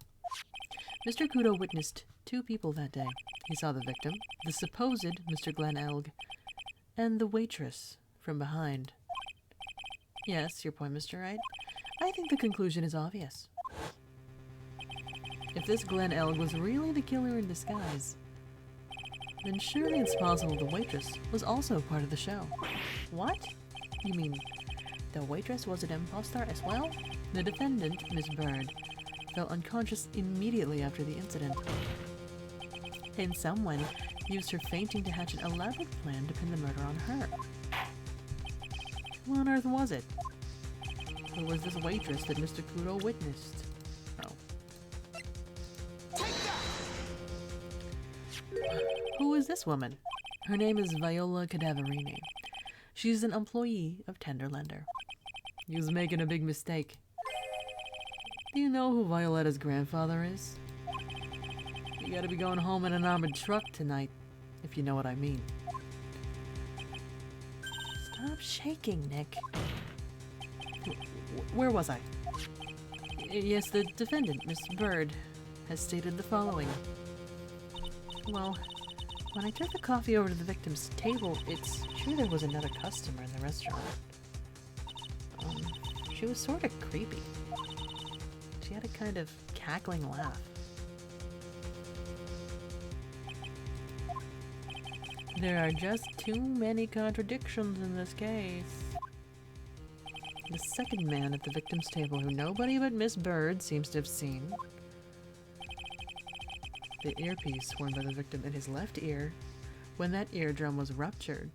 Mr. Kudo witnessed two people that day. He saw the victim, the supposed Mr. Glen Elg, and the waitress from behind. Yes, your point, Mr. Wright. I think the conclusion is obvious. If this Glen Elg was really the killer in disguise, then surely it's possible the waitress was also part of the show. What? You mean the waitress was an imposter as well? The defendant, Miss Bird, fell unconscious immediately after the incident. And someone used her fainting to hatch an elaborate plan to pin the murder on her. Who on earth was it? Who was this waitress that Mr. Kudo witnessed? Oh. Who is this woman? Her name is Viola Cadaverini. She's an employee of Tenderlander. He was making a big mistake. Do you know who Violetta's grandfather is? You gotta be going home in an armored truck tonight, if you know what I mean. Stop shaking, Nick. Where was I? Yes, the defendant, Miss Bird, has stated the following. Well, when I took the coffee over to the victim's table, it's true there was another customer in the restaurant. She was sort of creepy. She had a kind of cackling laugh. There are just too many contradictions in this case. The second man at the victim's table, who nobody but Miss Bird seems to have seen. The earpiece worn by the victim in his left ear when that eardrum was ruptured.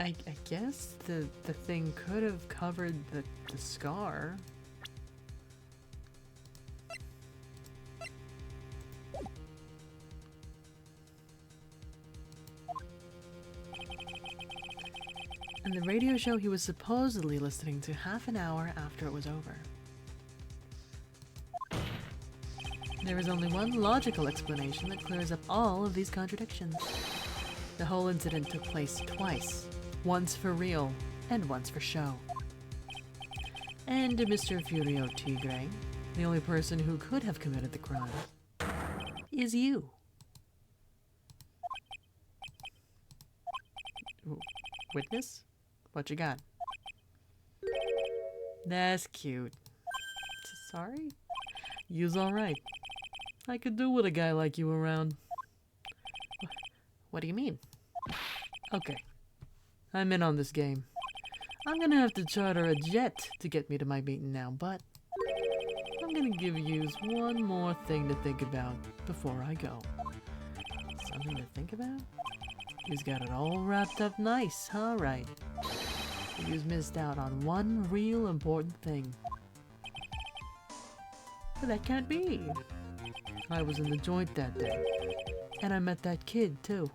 I guess the thing could have covered the scar. And the radio show he was supposedly listening to half an hour after it was over. There is only one logical explanation that clears up all of these contradictions. The whole incident took place twice. Once for real, and once for show. And Mr. Furio Tigre, the only person who could have committed the crime, is you. Witness? What you got? That's cute. Sorry? You's alright. I could do with a guy like you around. What do you mean? Okay. I'm in on this game. I'm gonna have to charter a jet to get me to my meeting now, but I'm gonna give yous one more thing to think about before I go. Something to think about? You's got it all wrapped up nice, huh, Wright? You's missed out on one real important thing. But that can't be. I was in the joint that day, and I met that kid, too.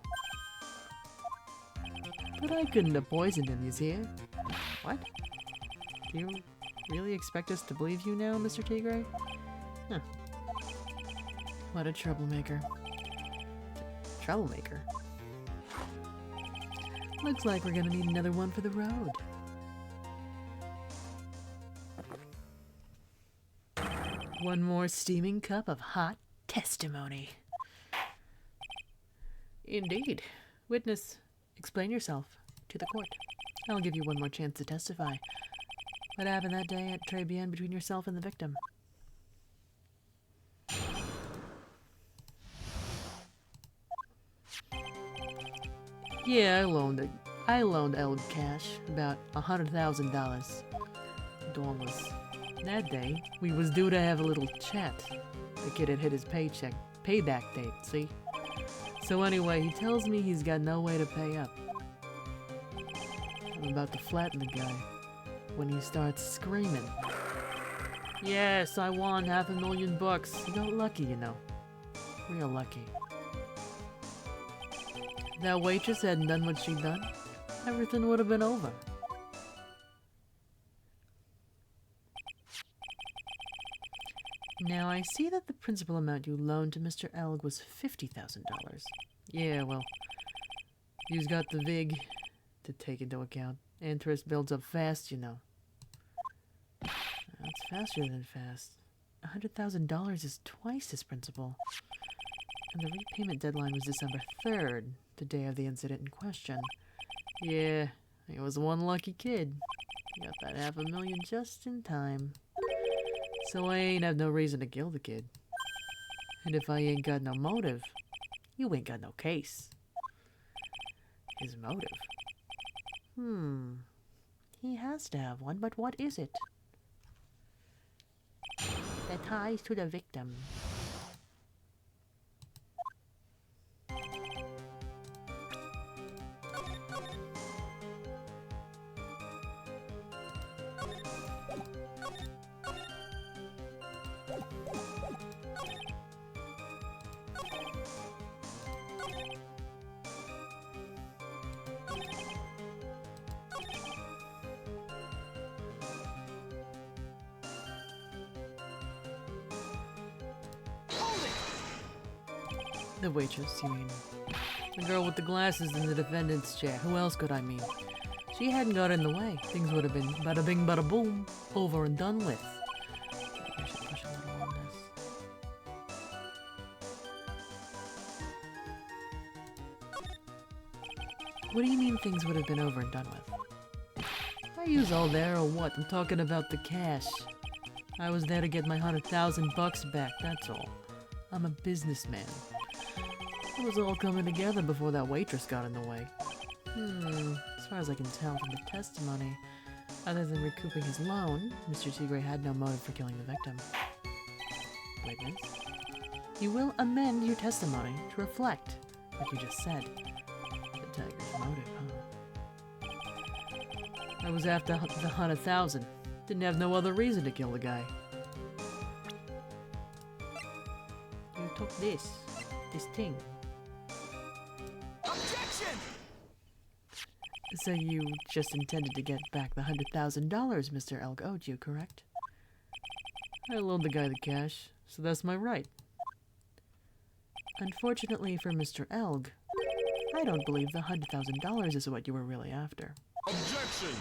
But I couldn't have poisoned him, you see? What? Do you really expect us to believe you now, Mr. Tigre? Huh. What a troublemaker. Troublemaker? Looks like we're gonna need another one for the road. One more steaming cup of hot testimony. Indeed. Witness, explain yourself to the court. I'll give you one more chance to testify. What happened that day at Très Bien between yourself and the victim? Yeah, I loaned Elg cash, about $100,000. Dollars. That day, we was due to have a little chat. The kid had hit his payback date, see? So anyway, he tells me he's got no way to pay up. I'm about to flatten the guy when he starts screaming. Yes, I won $500,000. He got lucky, you know. Real lucky. That waitress hadn't done what she'd done, everything would have been over. Now, I see that the principal amount you loaned to Mr. Elg was $50,000. Yeah, well, you've got the VIG to take into account. Interest builds up fast, you know. That's faster than fast. $100,000 is twice his principal. And the repayment deadline was December 3rd, the day of the incident in question. Yeah, he was one lucky kid. He got that $500,000 just in time. So I ain't have no reason to kill the kid. And if I ain't got no motive, you ain't got no case. His motive? He has to have one, but what is it? The ties to the victim. The waitress, you mean? The girl with the glasses in the defendant's chair. Who else could I mean? she hadn't got in the way, things would have been bada bing bada boom, over and done with. Maybe I should push a little on this. What do you mean things would have been over and done with? Are yous all there or what? I'm talking about the cash. I was there to get my $100,000 back, that's all. I'm a businessman. It was all coming together before that waitress got in the way. As far as I can tell from the testimony, other than recouping his loan, Mr. Tigre had no motive for killing the victim. Witness, you will amend your testimony to reflect what you just said. The tiger's motive, huh? I was after the 100,000. Didn't have no other reason to kill the guy. You took this thing. Objection! So you just intended to get back the $100,000 Mr. Elg owed you, correct? I loaned the guy the cash, so that's my right. Unfortunately for Mr. Elg, I don't believe the $100,000 is what you were really after. Objection!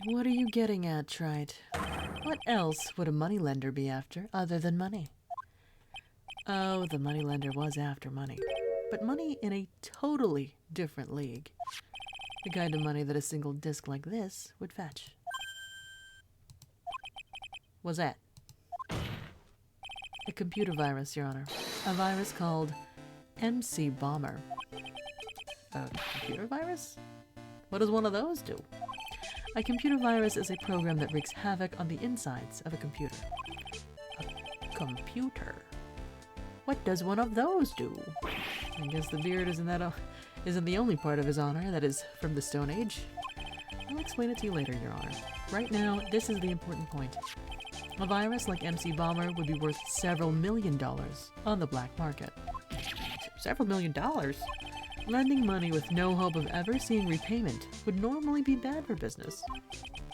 What are you getting at, Wright? What else would a moneylender be after other than money? Oh, the moneylender was after money. But money in a totally different league. The kind of money that a single disc like this would fetch. What's that? A computer virus, Your Honor. A virus called MC Bomber. A computer virus? What does one of those do? A computer virus is a program that wreaks havoc on the insides of a computer. A computer? What does one of those do? I guess the beard isn't the only part of his honor that is from the Stone Age. I'll explain it to you later, Your Honor. Right now, this is the important point. A virus like MC Bomber would be worth several $1 million on the black market. Several $1 million? Lending money with no hope of ever seeing repayment would normally be bad for business.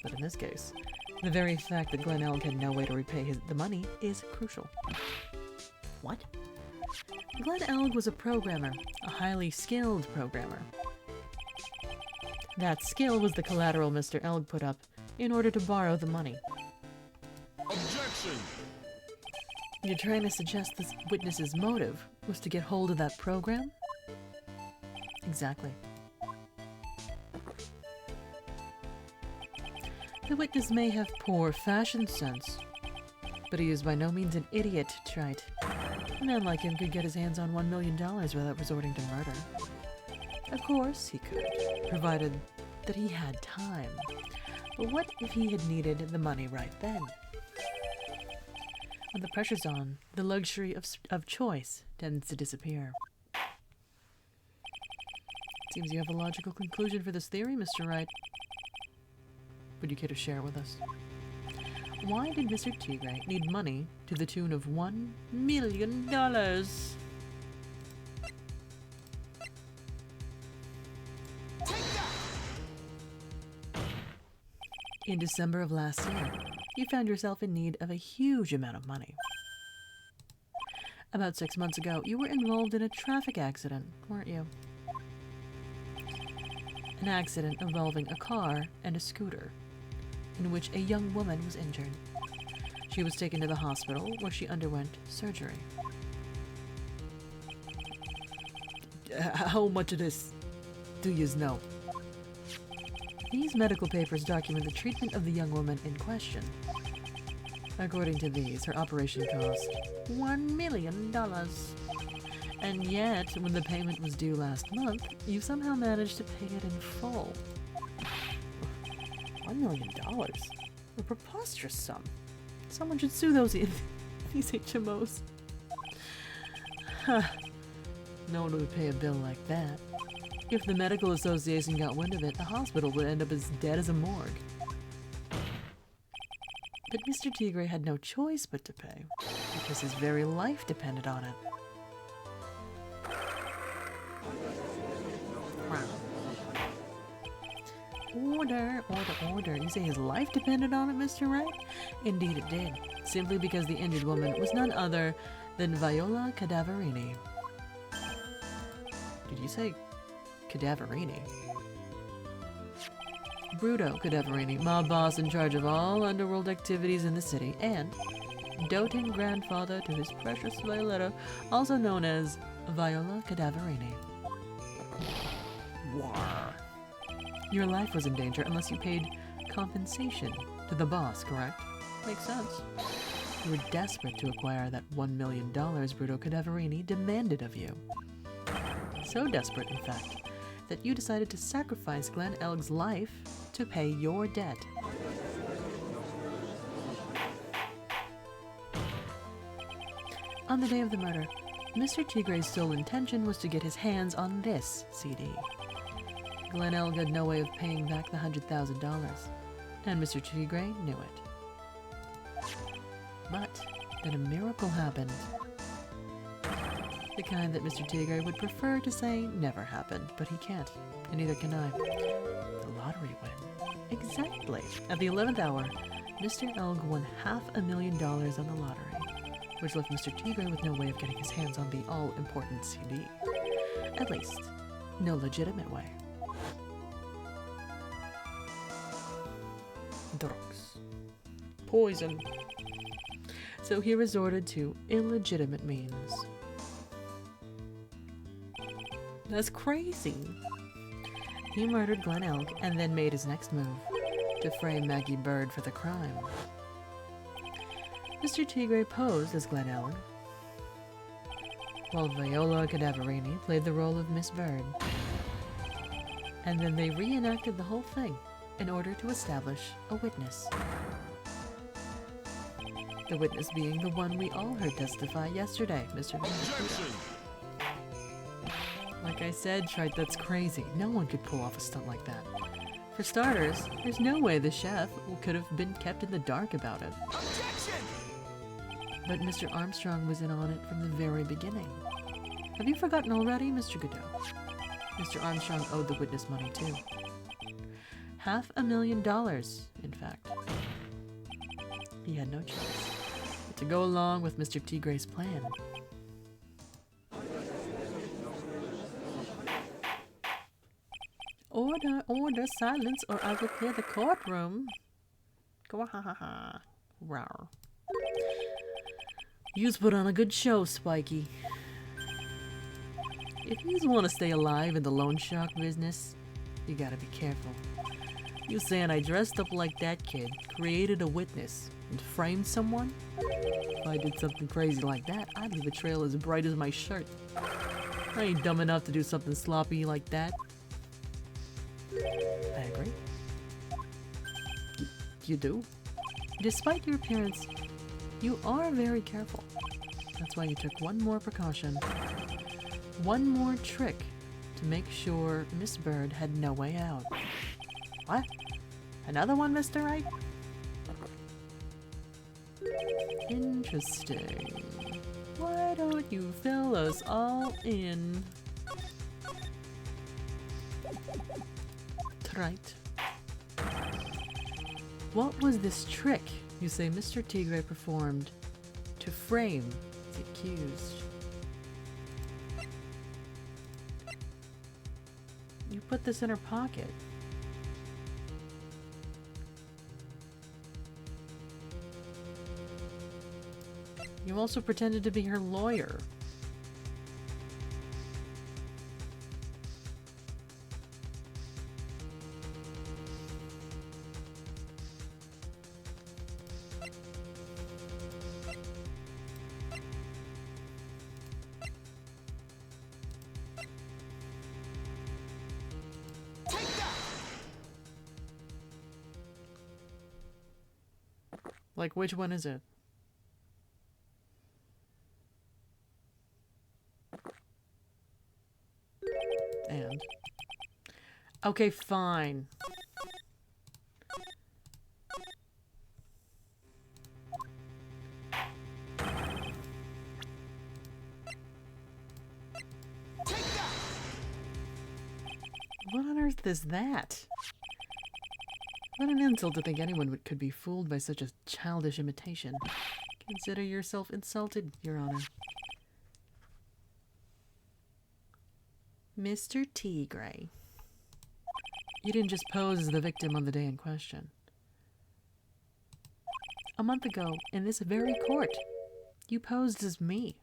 But in this case, the very fact that Glenn Elg had no way to repay the money is crucial. What? Glenn Elg was a programmer, a highly skilled programmer. That skill was the collateral Mr. Elg put up in order to borrow the money. Objection! You're trying to suggest this witness's motive was to get hold of that program? Exactly. The witness may have poor fashion sense, but he is by no means an idiot, Trite. A man like him could get his hands on $1 million without resorting to murder. Of course he could, provided that he had time. But what if he had needed the money right then? When the pressure's on, the luxury of choice tends to disappear. Seems you have a logical conclusion for this theory, Mr. Wright. Would you care to share with us? Why did Mr. Tigre need money to the tune of $1 million? Take that! In December of last year, you found yourself in need of a huge amount of money. About 6 months ago, you were involved in a traffic accident, weren't you? An accident involving a car and a scooter, in which a young woman was injured. She was taken to the hospital where she underwent surgery. How much of this do you know? These medical papers document the treatment of the young woman in question. According to these, her operation cost $1 million. And yet, when the payment was due last month, you somehow managed to pay it in full. $1 million? A preposterous sum. Someone should sue these HMOs. Huh. No one would pay a bill like that. If the medical association got wind of it, the hospital would end up as dead as a morgue. But Mr. Tigre had no choice but to pay, because his very life depended on it. Order, order, order. You say his life depended on it, Mr. Wright? Indeed it did, simply because the injured woman was none other than Viola Cadaverini. Did you say Cadaverini. Bruto Cadaverini, mob boss in charge of all underworld activities in the city, and doting grandfather to his precious Violetta, also known as Viola Cadaverini. War. Your life was in danger unless you paid compensation to the boss, correct? Makes sense. You were desperate to acquire that $1 million Bruto Cadaverini demanded of you. So desperate, in fact, that you decided to sacrifice Glen Elg's life to pay your debt. On the day of the murder, Mr. Tigre's sole intention was to get his hands on this CD. Glen Elg had no way of paying back the $100,000, and Mr. Tigre knew it. But then a miracle happened. The kind that Mr. Tigre would prefer to say never happened, but he can't, and neither can I. The lottery win. Exactly. At the 11th hour, Mr. Elg won $500,000 on the lottery, which left Mr. Tigre with no way of getting his hands on the all-important CD. At least, no legitimate way. Drugs. Poison. So he resorted to illegitimate means. That's crazy. He murdered Glen Elg and then made his next move, to frame Maggie Bird for the crime. Mr. Tigre posed as Glen Elg, while Viola Cadaverini played the role of Miss Bird. And then they reenacted the whole thing in order to establish a witness. The witness being the one we all heard testify yesterday, Mr. Objection! Like I said, Wright, that's crazy. No one could pull off a stunt like that. For starters, there's no way the chef could have been kept in the dark about it. Objection! But Mr. Armstrong was in on it from the very beginning. Have you forgotten already, Mr. Godot? Mr. Armstrong owed the witness money too. $500,000, in fact. He had no choice but to go along with Mr. Tigre's plan. Order, order, silence, or I will clear the courtroom. Gwahaha. Rawr. Yous put on a good show, Spiky. If yous want to stay alive in the loan shark business, you gotta be careful. You saying I dressed up like that kid, created a witness, and framed someone? If I did something crazy like that, I'd leave a trail as bright as my shirt. I ain't dumb enough to do something sloppy like that. I agree. You do? Despite your appearance, you are very careful. That's why you took one more precaution. One more trick to make sure Miss Bird had no way out. What? Another one, Mr. Wright? Interesting. Why don't you fill us all in? Right. What was this trick you say Mr. Tigre performed to frame the accused? You put this in her pocket. You also pretended to be her lawyer. Like, which one is it? And? Okay, fine. What on earth is that? What an insult to think anyone could be fooled by such a childish imitation. Consider yourself insulted, Your Honor. Mr. Tigre. You didn't just pose as the victim on the day in question. A month ago, in this very court, you posed as me.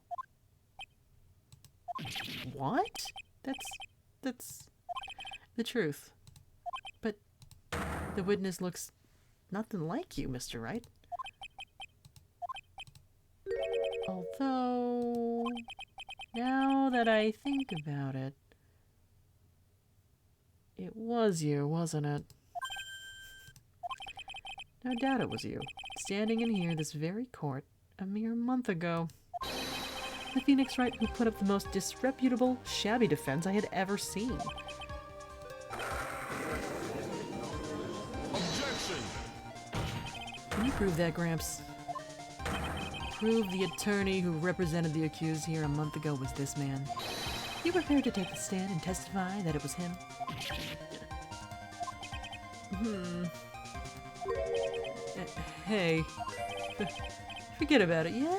What? That's the truth. But the witness looks nothing like you, Mr. Wright. Although, now that I think about it, it was you, wasn't it? No doubt it was you, standing in here this very court a mere month ago. The Phoenix Wright who put up the most disreputable, shabby defense I had ever seen. Objection! Can you prove that, Gramps? Prove the attorney who represented the accused here a month ago was this man. You prepared to take the stand and testify that it was him? Hey. Forget about it, yeah?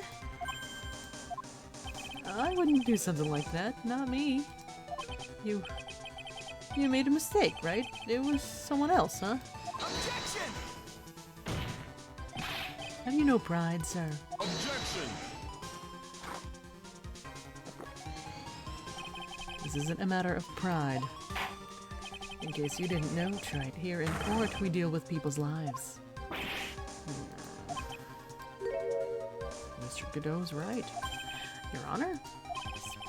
I wouldn't do something like that. Not me. You made a mistake, right? It was someone else, huh? Objection! Have you no pride, sir? Objection! This isn't a matter of pride. In case you didn't know, Trite, here in court we deal with people's lives. Mr. Godot's right. Your Honor?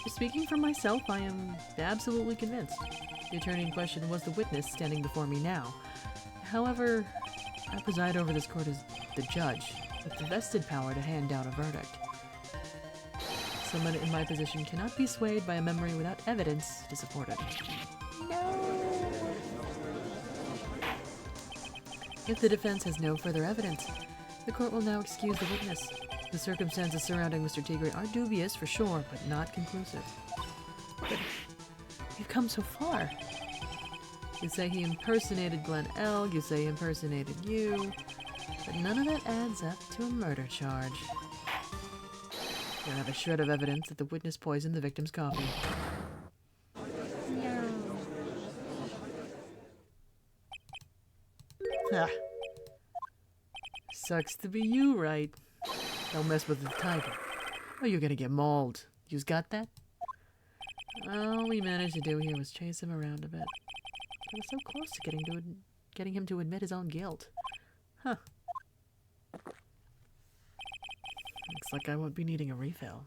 Speaking for myself, I am absolutely convinced. The attorney in question was the witness standing before me now. However, I preside over this court as the judge, with the vested power to hand down a verdict. Someone in my position cannot be swayed by a memory without evidence to support it. No. If the defense has no further evidence, the court will now excuse the witness. The circumstances surrounding Mr. Tigre are dubious for sure, but not conclusive. But we've come so far. You say he impersonated Glenn L., you say he impersonated you, but none of that adds up to a murder charge. You don't have a shred of evidence that the witness poisoned the victim's coffee. Ha. Sucks to be you, right? Don't mess with the tiger. Oh, you're gonna get mauled. You's got that? All we managed to do here was chase him around a bit. We were so close to getting him to admit his own guilt. Huh. Looks like I won't be needing a refill.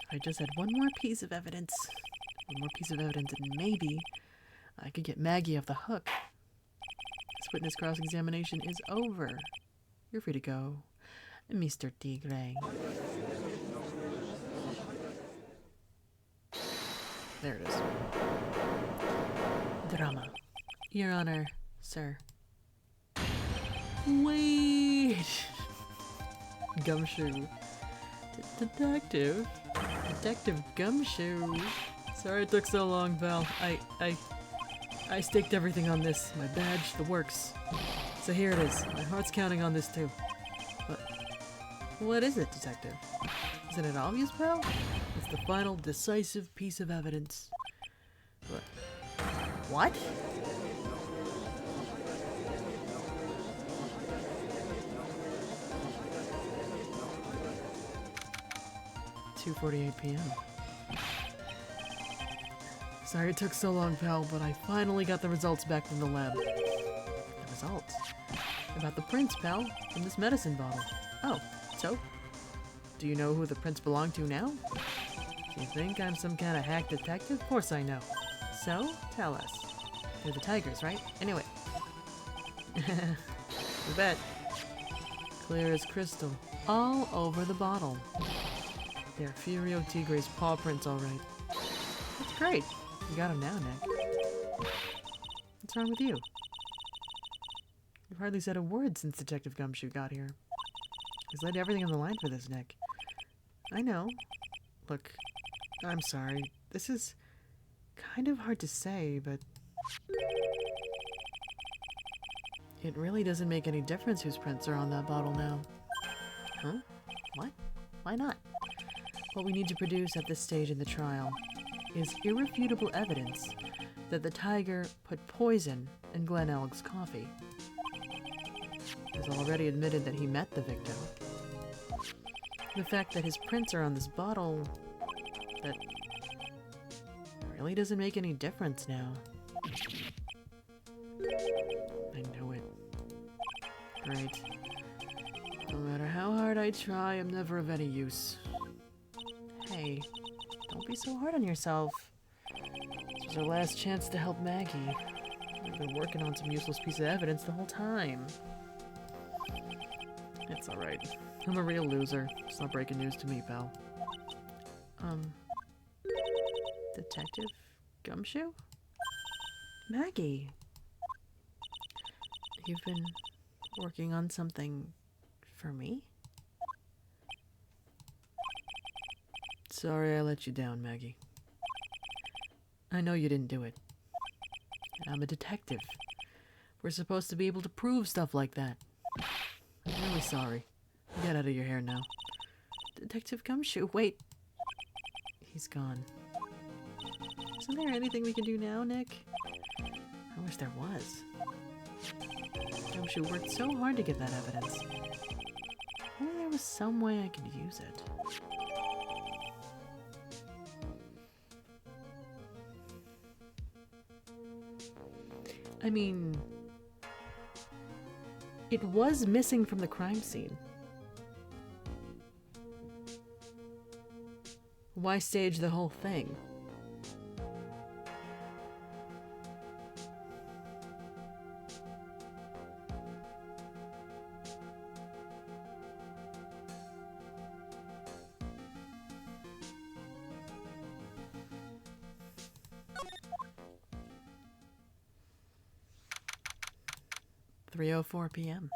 If I just had one more piece of evidence, and maybe I could get Maggie off the hook. This witness cross-examination is over. You're free to go, Mr. Tigre. There it is. Drama. Your Honor, sir. Wait! Gumshoe. Detective? Detective Gumshoe. Sorry it took so long, Val. I staked everything on this. My badge, the works. So here it is. My heart's counting on this too. What is it, Detective? Isn't it obvious, pal? It's the final decisive piece of evidence. What? (2:48 p.m.) Sorry it took so long, pal, but I finally got the results back from the lab. The results? About the prints, pal, from this medicine bottle. Oh, so? Do you know who the prints belong to now? Do you think I'm some kind of hack detective? Of course I know. So, tell us. They're the tigers, right? Anyway. You bet. Clear as crystal. All over the bottle. They're Furio Tigre's paw prints, all right. That's great. You got him now, Nick. What's wrong with you? You've hardly said a word since Detective Gumshoe got here. He's laid everything on the line for this, Nick. I know. Look, I'm sorry. This is kind of hard to say, but it really doesn't make any difference whose prints are on that bottle now. Huh? What? Why not? What we need to produce at this stage in the trial is irrefutable evidence that the tiger put poison in Glen Elg's coffee. He's already admitted that he met the victim. The fact that his prints are on this bottle, that really doesn't make any difference now. I know it. Great. No matter how hard I try, I'm never of any use. Hey, don't be so hard on yourself. This was our last chance to help Maggie. We've been working on some useless piece of evidence the whole time. It's alright. I'm a real loser. It's not breaking news to me, pal. Detective Gumshoe? Maggie! You've been working on something for me? Sorry I let you down, Maggie. I know you didn't do it. I'm a detective. We're supposed to be able to prove stuff like that. I'm really sorry. Get out of your hair now. Detective Gumshoe, wait. He's gone. Isn't there anything we can do now, Nick? I wish there was. Gumshoe worked so hard to get that evidence. Only there was some way I could use it. I mean, it was missing from the crime scene. Why stage the whole thing? "3:04 p.m.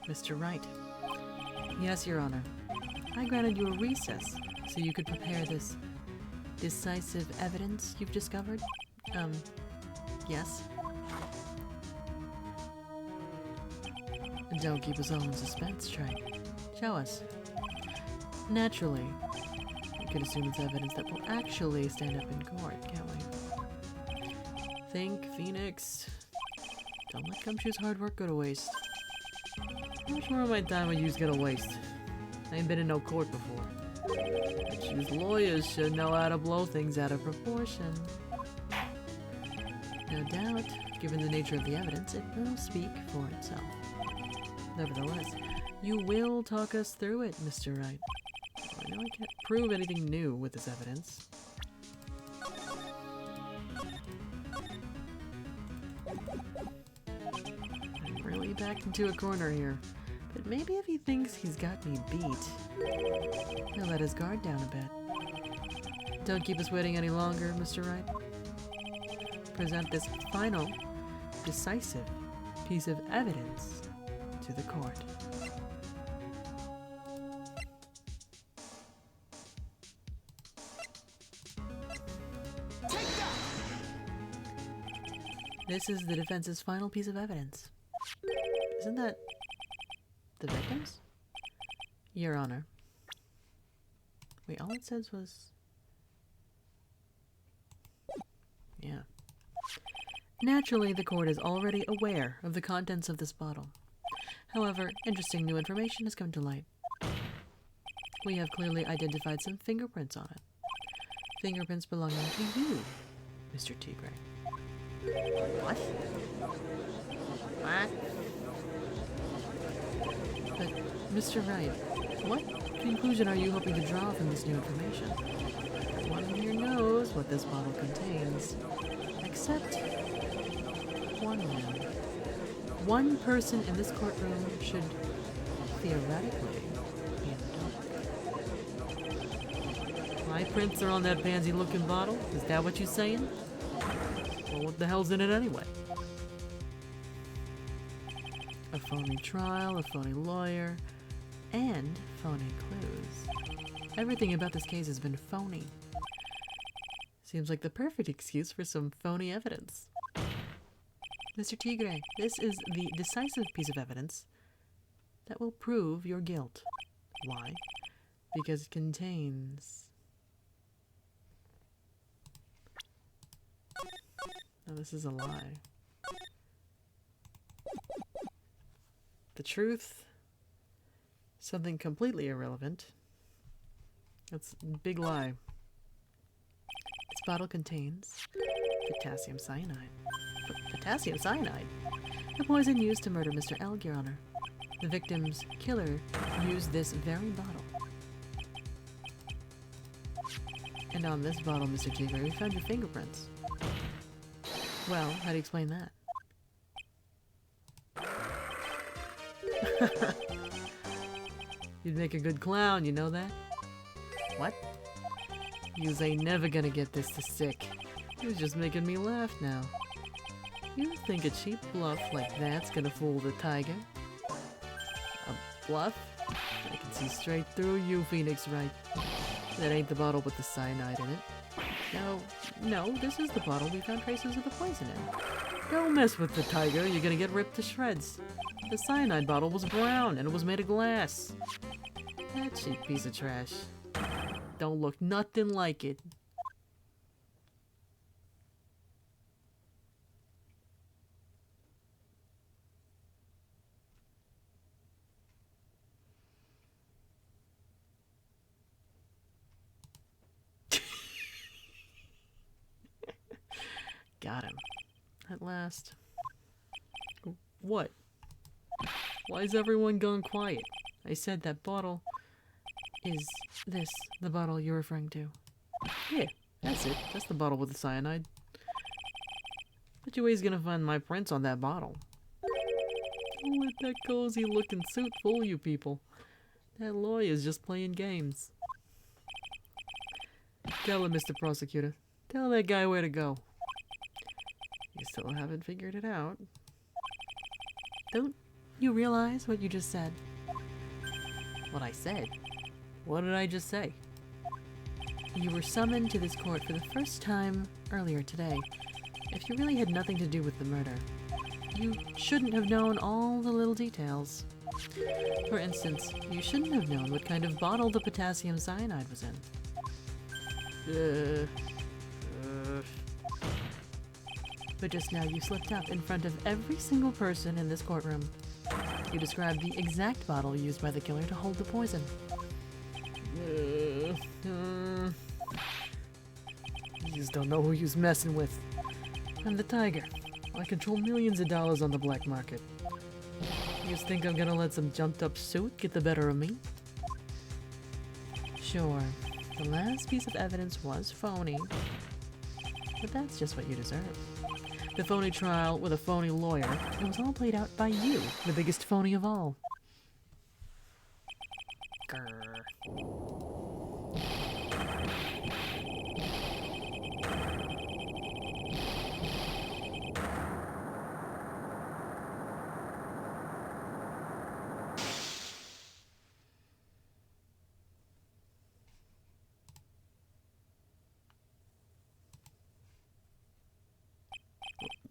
Mr. Wright. Yes, Your Honor. I granted you a recess so you could prepare this decisive evidence you've discovered. Yes. Don't keep us all in suspense, Trey. Show us. Naturally, we could assume it's evidence that will actually stand up in court, can't we? Think, Phoenix. Don't let Gumshoe's hard work go to waste. How much more of my time are you's gonna waste? I ain't been in no court before. Gumshoe's lawyers should know how to blow things out of proportion. No doubt, given the nature of the evidence, it will speak for itself. Nevertheless, you will talk us through it, Mr. Wright. I know I can't prove anything new with this evidence. I'm really backed into a corner here, but maybe if he thinks he's got me beat, he'll let his guard down a bit. Don't keep us waiting any longer, Mr. Wright. Present this final, decisive piece of evidence to the court. This is the defense's final piece of evidence. Isn't that the victims? Your Honor. Wait, all it says was... Yeah. Naturally, the court is already aware of the contents of this bottle. However, interesting new information has come to light. We have clearly identified some fingerprints on it. Fingerprints belonging to you, Mr. Tigre. What? What? But, Mr. Wright, what conclusion are you hoping to draw from this new information? One here knows what this bottle contains, except one man. One person in this courtroom should theoretically be in the dark. My prints are on that pansy-looking bottle? Is that what you're saying? Well, what the hell's in it anyway? A phony trial, a phony lawyer, and phony clues. Everything about this case has been phony. Seems like the perfect excuse for some phony evidence. Mr. Tigre, this is the decisive piece of evidence that will prove your guilt. Why? Because it contains... No, this is a lie. The truth, something completely irrelevant. That's a big lie. This bottle contains potassium cyanide. Potassium cyanide? The poison used to murder Mr. Elg, Your Honor. The victim's killer used this very bottle. And on this bottle, Mr. Tigre, we found your fingerprints. Well, how do you explain that? You'd make a good clown, you know that? What? Yous ain't never gonna get this to stick. He was just making me laugh now. You think a cheap bluff like that's gonna fool the tiger? A bluff? I can see straight through you, Phoenix Wright. That ain't the bottle with the cyanide in it. No, this is the bottle we found traces of the poison in. Don't mess with the tiger, you're gonna get ripped to shreds. The cyanide bottle was brown and it was made of glass. That cheap piece of trash. Don't look nothing like it. Got him. At last. What? Why is everyone gone quiet? I said that bottle. Is this the bottle you're referring to? Yeah, that's it. That's the bottle with the cyanide. Bet you he's gonna find my prints on that bottle. Don't let that cozy looking suit fool you people. That lawyer's just playing games. Tell him, Mr. Prosecutor. Tell that guy where to go. You still haven't figured it out. Don't you realize what you just said? What I said? What did I just say? You were summoned to this court for the first time earlier today. If you really had nothing to do with the murder, you shouldn't have known all the little details. For instance, you shouldn't have known what kind of bottle the potassium cyanide was in. But just now you slipped up in front of every single person in this courtroom. You described the exact bottle used by the killer to hold the poison. You just don't know who you's messing with. I'm the tiger. I control millions of dollars on the black market. You just think I'm gonna let some jumped up suit get the better of me? Sure, the last piece of evidence was phony. But that's just what you deserve. The phony trial with a phony lawyer. It was all played out by you, the biggest phony of all. Grr.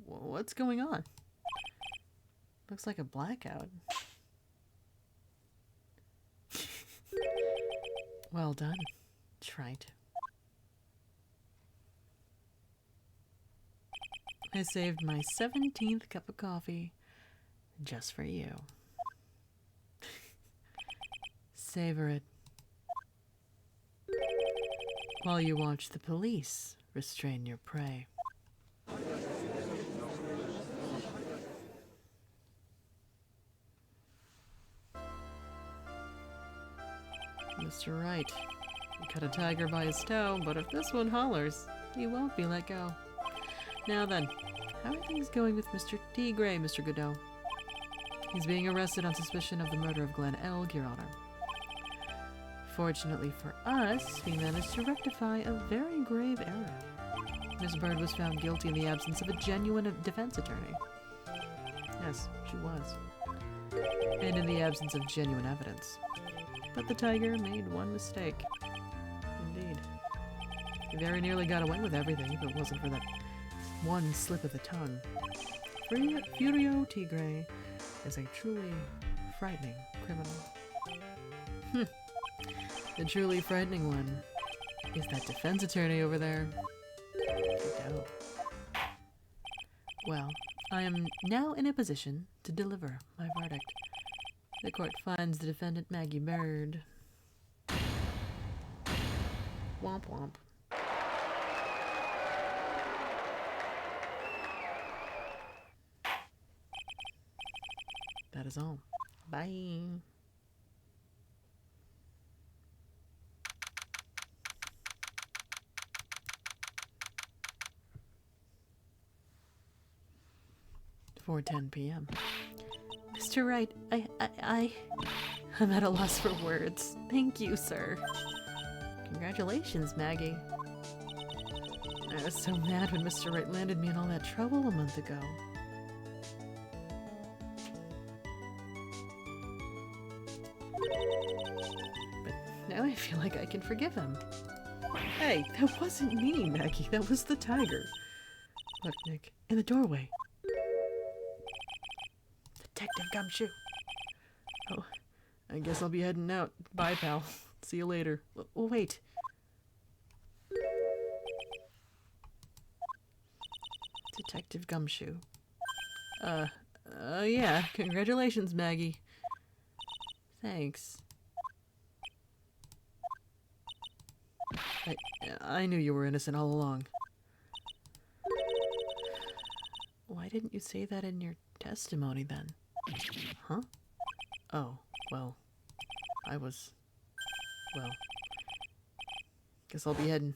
What's going on? Looks like a blackout. Well done, Wright. I saved my 17th cup of coffee just for you. Savor it while you watch the police restrain your prey. Mr. Wright, you cut a tiger by his toe, but if this one hollers, he won't be let go. Now then, how are things going with Mr. Tigre, Mr. Godot? He's being arrested on suspicion of the murder of Glenn Elg, Your Honor. Fortunately for us, we managed to rectify a very grave error. Miss Bird was found guilty in the absence of a genuine defense attorney. Yes, she was. And in the absence of genuine evidence. But the tiger made one mistake. Indeed. He very nearly got away with everything if it wasn't for that one slip of the tongue. Furio Tigre is a truly frightening criminal. The truly frightening one is that defense attorney over there. Go. Well, I am now in a position to deliver my verdict. The court finds the defendant Maggie Bird. Womp womp. That is all. Bye. (4:10 p.m.) Mr. Wright, I'm at a loss for words. Thank you, sir. Congratulations, Maggie. I was so mad when Mr. Wright landed me in all that trouble a month ago. But now I feel like I can forgive him. Hey, that wasn't me, Maggie. That was the tiger. Look, Nick, in the doorway. Detective Gumshoe. Oh, I guess I'll be heading out. Bye, pal. See you later. Oh, wait. Detective Gumshoe. Yeah. Congratulations, Maggie. Thanks. I knew you were innocent all along. Why didn't you say that in your testimony then? Huh? Oh, well, well, guess I'll be heading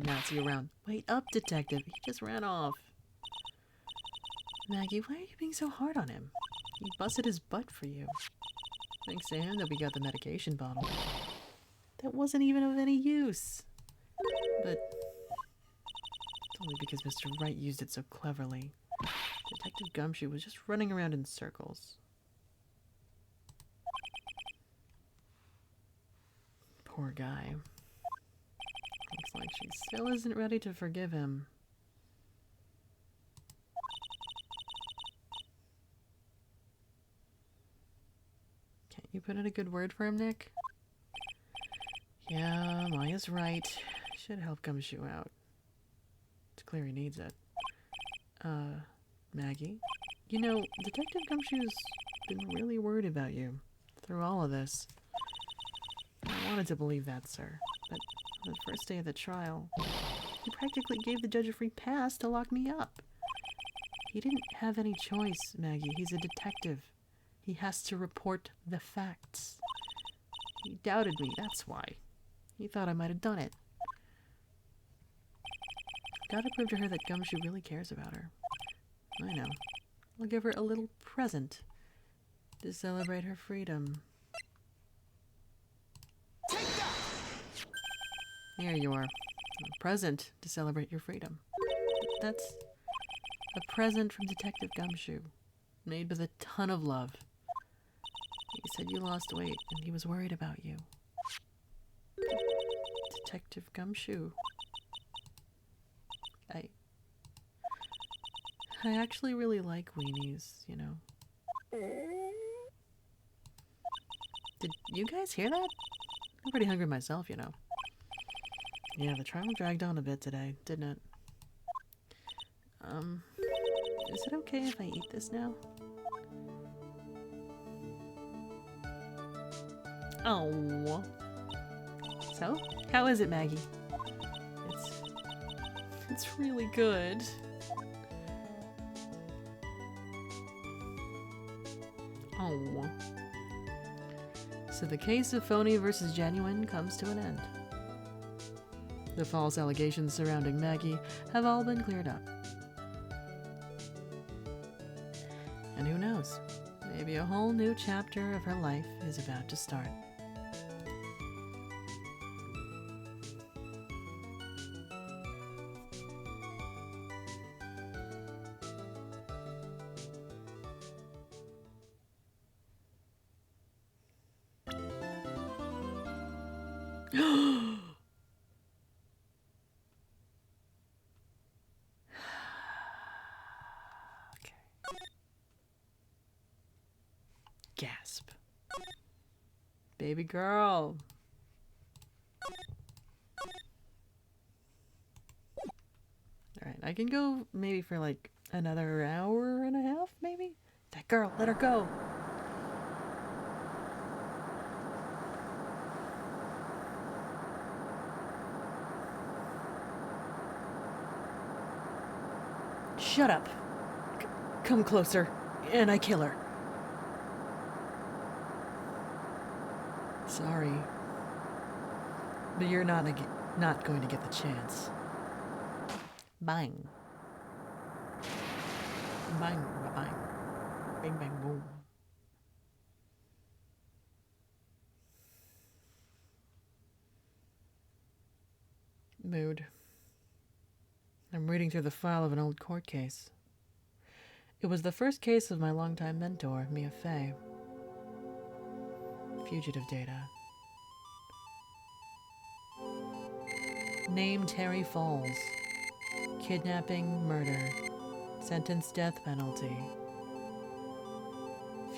out. See you around. Wait up, detective. He just ran off. Maggie, why are you being so hard on him? He busted his butt for you. Thanks to him that we got the medication bottle. That wasn't even of any use. But it's only because Mr. Wright used it so cleverly. Detective Gumshoe was just running around in circles. Poor guy. Looks like she still isn't ready to forgive him. Can't you put in a good word for him, Nick? Yeah, Maya's right. Should help Gumshoe out. It's clear he needs it. Maggie? You know, Detective Gumshoe's been really worried about you through all of this. I wanted to believe that, sir, but on the first day of the trial, he practically gave the judge a free pass to lock me up. He didn't have any choice, Maggie. He's a detective. He has to report the facts. He doubted me, that's why. He thought I might have done it. Gotta prove to her that Gumshoe really cares about her. I know. I'll give her a little present to celebrate her freedom. Here you are. A present to celebrate your freedom. That's a present from Detective Gumshoe, made with a ton of love. He said you lost weight and he was worried about you. Detective Gumshoe. I actually really like weenies, you know. Did you guys hear that? I'm pretty hungry myself, you know. Yeah, the trial dragged on a bit today, didn't it? Is it okay if I eat this now? Oh. So, how is it, Maggie? It's really good. Oh. So the case of phony versus genuine comes to an end. The false allegations surrounding Maggie have all been cleared up. And who knows, maybe a whole new chapter of her life is about to start. Gasp. Baby girl. Alright, I can go maybe for like another hour and a half, maybe? That girl, let her go. Shut up. Come closer, and I kill her. Sorry. But you're not going to get the chance. Bang. Bang, bang. Bang, bang, boom. Mood. I'm reading through the file of an old court case. It was the first case of my longtime mentor, Mia Fey. Fugitive data. Name Terry Falls. Kidnapping, murder. Sentence death penalty.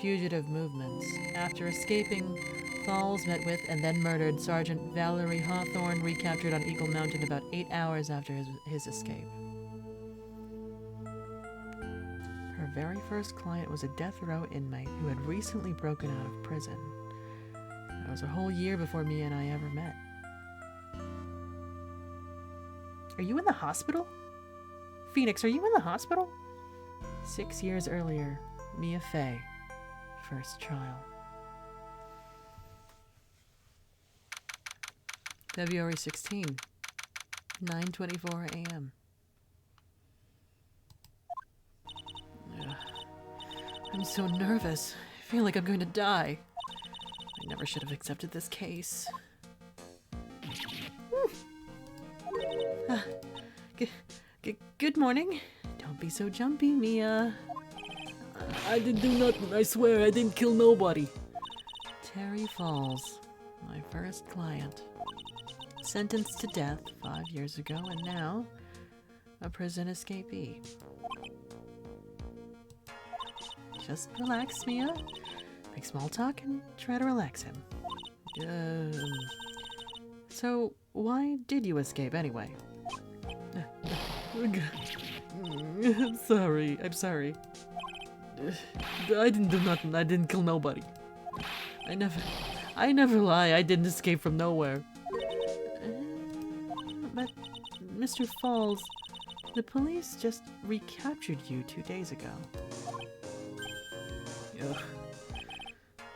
Fugitive movements. After escaping, Falls met with and then murdered Sergeant Valerie Hawthorne, recaptured on Eagle Mountain about 8 hours after his escape. Her very first client was a death row inmate who had recently broken out of prison. It was a whole year before Mia and I ever met. Are you in the hospital? Phoenix, are you in the hospital? 6 years earlier, Mia Fey. First trial. February 16, 9:24 a.m. I'm so nervous. I feel like I'm going to die. I never should have accepted this case. Good morning. Don't be so jumpy, Mia. I didn't do nothing. I swear I didn't kill nobody. Terry Falls, my first client. Sentenced to death 5 years ago, and now a prison escapee. Just relax, Mia. Make small talk and try to relax him. So, why did you escape anyway? I'm sorry. I didn't do nothing. I didn't kill nobody. I never lie. I didn't escape from nowhere. But, Mr. Falls, the police just recaptured you 2 days ago. Ugh.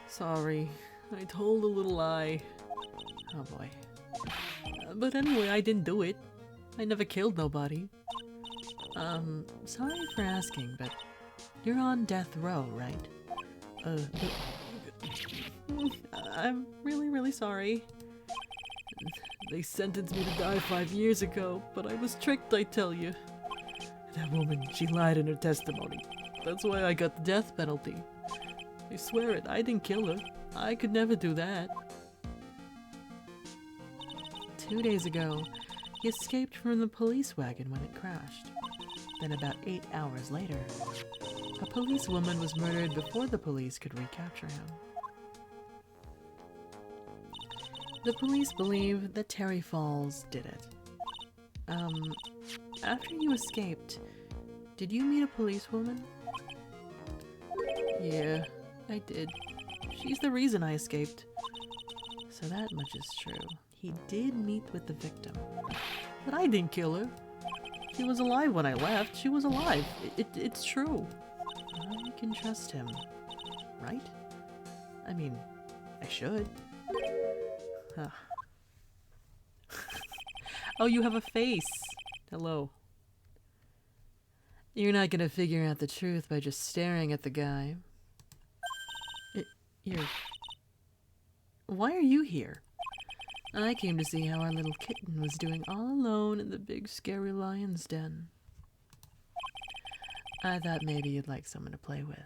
Sorry, I told a little lie. Oh boy. But anyway, I didn't do it. I never killed nobody. Sorry for asking, but you're on death row, right? I'm really sorry. They sentenced me to die 5 years ago, but I was tricked, I tell you. That woman, she lied in her testimony. That's why I got the death penalty. I swear it, I didn't kill her. I could never do that. 2 days ago, he escaped from the police wagon when it crashed. Then about 8 hours later, a policewoman was murdered before the police could recapture him. The police believe that Terry Falls did it. After you escaped, did you meet a policewoman? Yeah, I did. She's the reason I escaped. So that much is true. He did meet with the victim. But I didn't kill her. She was alive when I left. She was alive. It's true. I can trust him. Right? I mean, I should. Huh. Oh, you have a face. Hello. You're not gonna figure out the truth by just staring at the guy. Why are you here? I came to see how our little kitten was doing all alone in the big scary lion's den. I thought maybe you'd like someone to play with.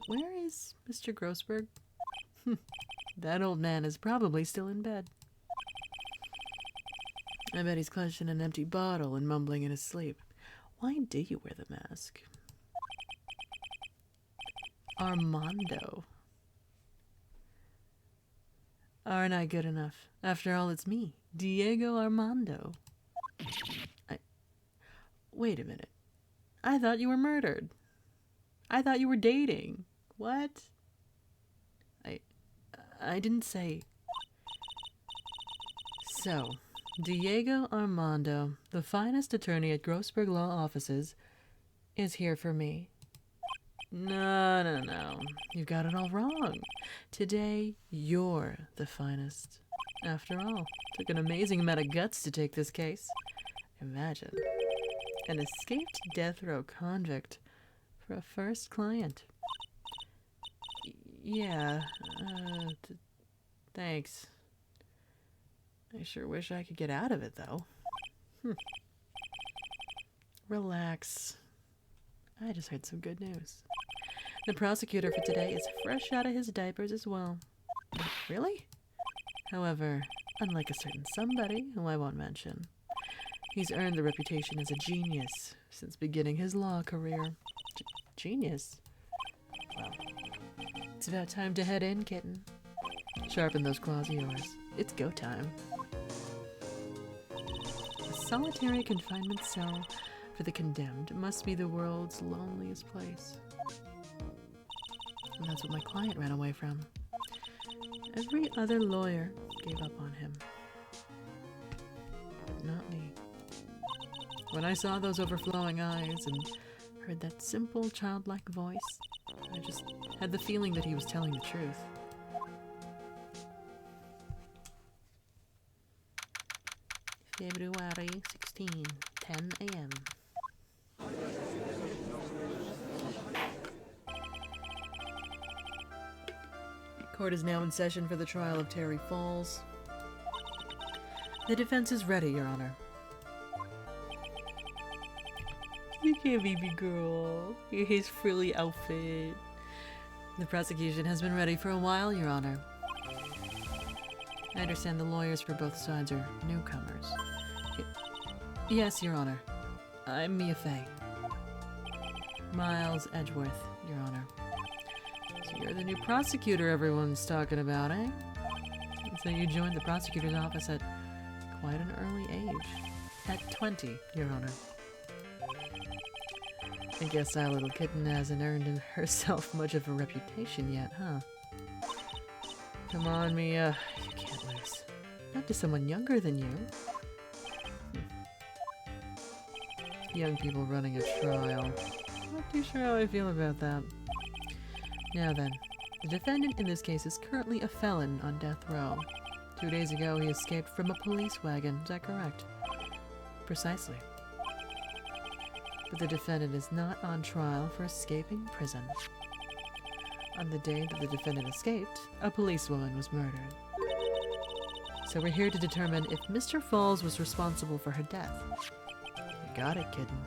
Where is Mr. Grossberg? That old man is probably still in bed. I bet he's clutching an empty bottle and mumbling in his sleep. Why do you wear the mask? Armando. Aren't I good enough? After all, it's me, Diego Armando. Wait a minute. I thought you were murdered. I thought you were dating. What? I didn't say. So, Diego Armando, the finest attorney at Grossberg Law Offices, is here for me. No. You've got it all wrong. Today, you're the finest. After all, took an amazing amount of guts to take this case. Imagine. An escaped death row convict for a first client. Yeah, thanks. I sure wish I could get out of it, though. Relax. I just heard some good news. The prosecutor for today is fresh out of his diapers as well. Really? However, unlike a certain somebody who I won't mention, he's earned the reputation as a genius since beginning his law career. Genius? Well, it's about time to head in, kitten. Sharpen those claws of yours. It's go time. A solitary confinement cell for the condemned must be the world's loneliest place. And that's what my client ran away from. Every other lawyer gave up on him. Not me. When I saw those overflowing eyes and heard that simple, childlike voice, I just had the feeling that he was telling the truth. February 16, 10 a.m. Court is now in session for the trial of Terry Falls. The defense is ready, Your Honor. Look at baby girl. His frilly outfit. The prosecution has been ready for a while, Your Honor. I understand the lawyers for both sides are newcomers. Yes, Your Honor. I'm Mia Fey. Miles Edgeworth, Your Honor. So you're the new prosecutor everyone's talking about, eh? So you joined the prosecutor's office at quite an early age. At 20, Your Honor. I guess our little kitten hasn't earned herself much of a reputation yet, huh? Come on, Mia. You can't lose. Not to someone younger than you. Young people running a trial. Not too sure how I feel about that. Now then, the defendant in this case is currently a felon on death row. 2 days ago, he escaped from a police wagon. Is that correct? Precisely. But the defendant is not on trial for escaping prison. On the day that the defendant escaped, a policewoman was murdered. So we're here to determine if Mr. Falls was responsible for her death. You got it, kitten.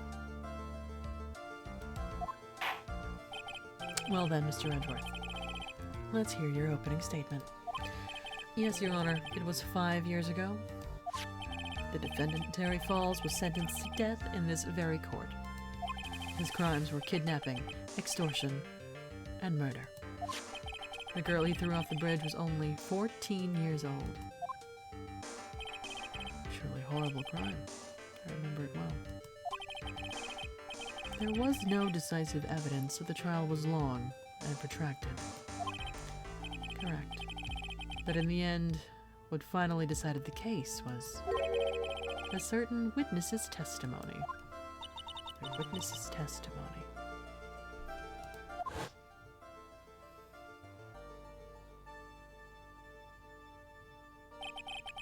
Well then, Mr. Edgeworth, let's hear your opening statement. Yes, Your Honor, it was 5 years ago. The defendant, Terry Falls, was sentenced to death in this very court. His crimes were kidnapping, extortion, and murder. The girl he threw off the bridge was only 14 years old. Surely horrible crime. I remember it well. There was no decisive evidence, so the trial was long and protracted. Correct. But in the end, what finally decided the case was a certain witness's testimony. A witness's testimony.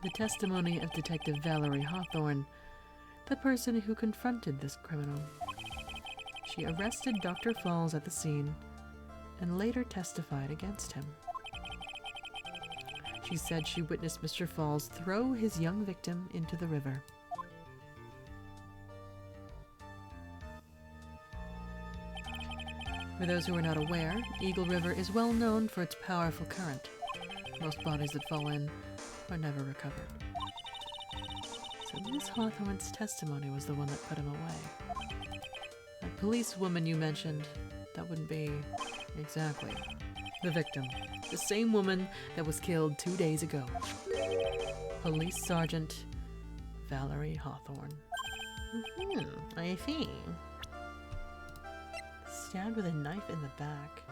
The testimony of Detective Valerie Hawthorne, the person who confronted this criminal. She arrested Dr. Falls at the scene and later testified against him. She said she witnessed Mr. Falls throw his young victim into the river. For those who are not aware, Eagle River is well known for its powerful current. Most bodies that fall in are never recovered. So Miss Hawthorne's testimony was the one that put him away. That policewoman you mentioned, that wouldn't be Exactly. The victim. The same woman that was killed 2 days ago. Police Sergeant Valerie Hawthorne. I see. Stabbed with a knife in the back.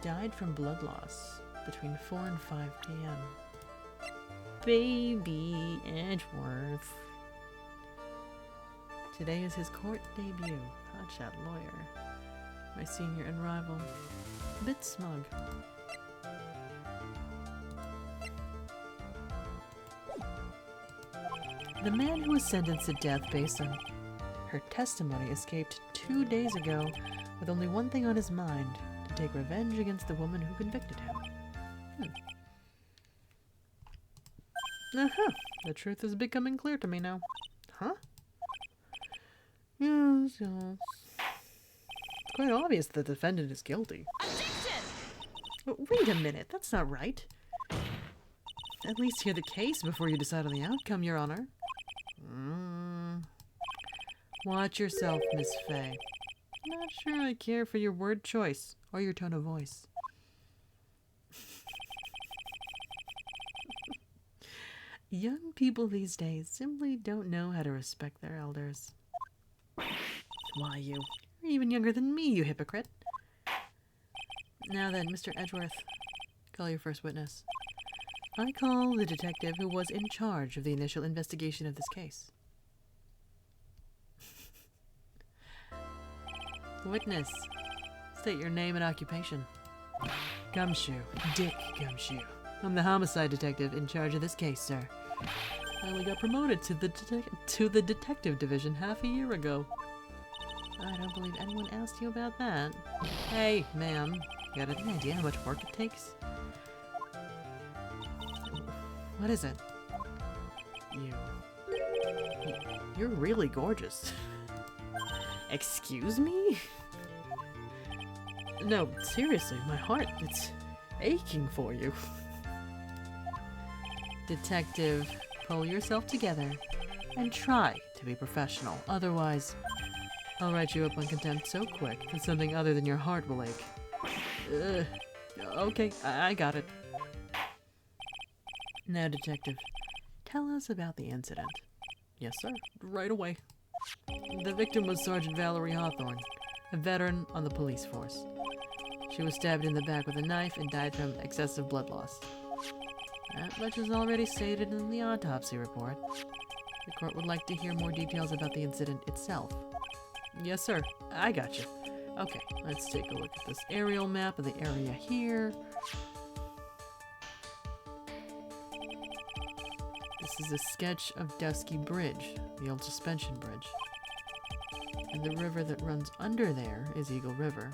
Died from blood loss between 4 and 5 p.m. Baby Edgeworth. Today is his court debut. Hotshot lawyer. My senior and rival. A bit smug. The man who was sentenced to death based on her testimony escaped 2 days ago with only one thing on his mind, to take revenge against the woman who convicted him. The truth is becoming clear to me now. Huh? Yes. It's quite obvious the defendant is guilty. But wait a minute, that's not right. At least hear the case before you decide on the outcome, Your Honor. Watch yourself, Miss Fay. Not sure I care for your word choice or your tone of voice. Young people these days simply don't know how to respect their elders. Why, you're even younger than me, you hypocrite. Now then, Mr. Edgeworth, call your first witness. I call the detective who was in charge of the initial investigation of this case. Witness, state your name and occupation. Gumshoe, Dick Gumshoe. I'm the homicide detective in charge of this case, sir. I only got promoted to the detective division half a year ago. I don't believe anyone asked you about that. Hey, ma'am, you got any idea how much work it takes? What is it? You're really gorgeous. Excuse me? No, seriously, my heart, it's aching for you. Detective, pull yourself together and try to be professional. Otherwise, I'll write you up on contempt so quick that something other than your heart will ache. Okay, I got it. Now, detective, tell us about the incident. Yes, sir. Right away. The victim was Sergeant Valerie Hawthorne, a veteran on the police force. She was stabbed in the back with a knife and died from excessive blood loss. That much is already stated in the autopsy report. The court would like to hear more details about the incident itself. Yes, sir. I got you. Okay, let's take a look at this aerial map of the area here. This is a sketch of Dusky Bridge, the old suspension bridge. And the river that runs under there is Eagle River.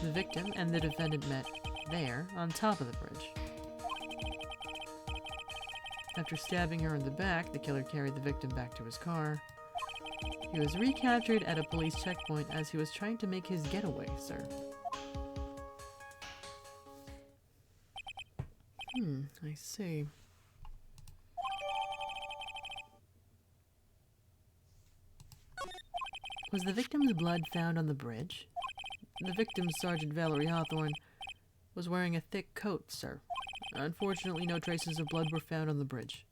The victim and the defendant met there, on top of the bridge. After stabbing her in the back, the killer carried the victim back to his car. He was recaptured at a police checkpoint as he was trying to make his getaway, sir. I see. Was the victim's blood found on the bridge? The victim, Sergeant Valerie Hawthorne, was wearing a thick coat, sir. Unfortunately, no traces of blood were found on the bridge.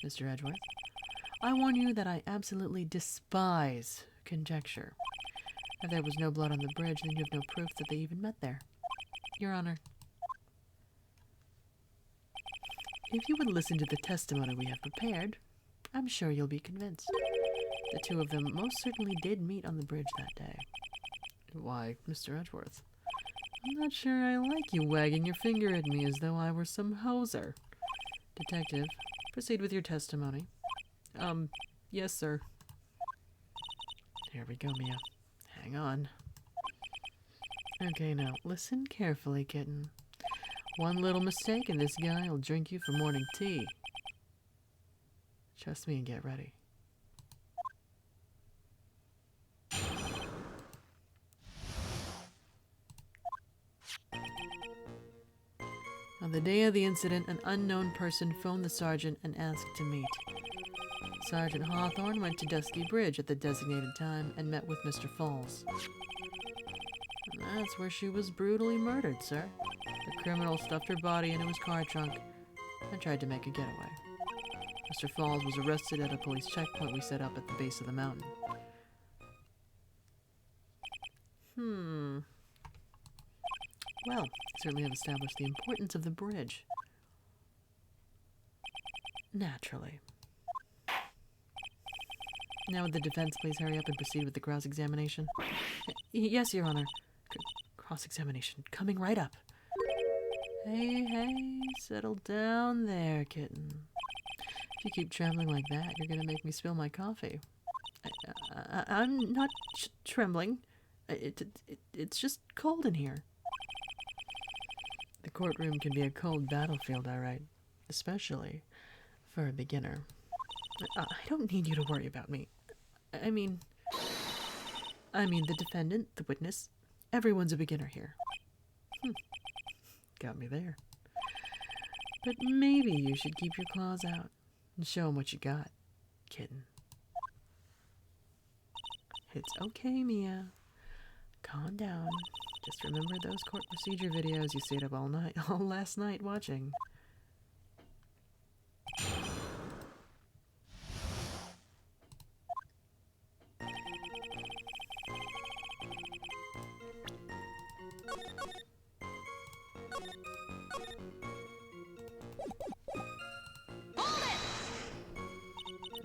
Mr. Edgeworth, I warn you that I absolutely despise conjecture. If there was no blood on the bridge, then you have no proof that they even met there. Your Honor, if you would listen to the testimony we have prepared, I'm sure you'll be convinced. The two of them most certainly did meet on the bridge that day. Why, Mr. Edgeworth, I'm not sure I like you wagging your finger at me as though I were some hoser. Detective, proceed with your testimony. Yes, sir. Here we go, Mia. Hang on. Okay, now, listen carefully, kitten. One little mistake and this guy will drink you for morning tea. Trust me and get ready. On the day of the incident, an unknown person phoned the sergeant and asked to meet. Sergeant Hawthorne went to Dusky Bridge at the designated time and met with Mr. Falls. That's where she was brutally murdered, sir. The criminal stuffed her body into his car trunk and tried to make a getaway. Mr. Falls was arrested at a police checkpoint we set up at the base of the mountain. Well, certainly have established the importance of the bridge. Naturally. Now would the defense please hurry up and proceed with the cross-examination? Yes, Your Honor. Cross-examination coming right up. Hey, settle down there, kitten. If you keep trembling like that, you're gonna make me spill my coffee. I'm not trembling. It's just cold in here. The courtroom can be a cold battlefield, all right. Especially for a beginner. I don't need you to worry about me. I mean the defendant, the witness. Everyone's a beginner here. Got me there. But maybe you should keep your claws out and show them what you got, kitten. It's okay, Mia. Calm down. Just remember those court procedure videos you stayed up all last night watching.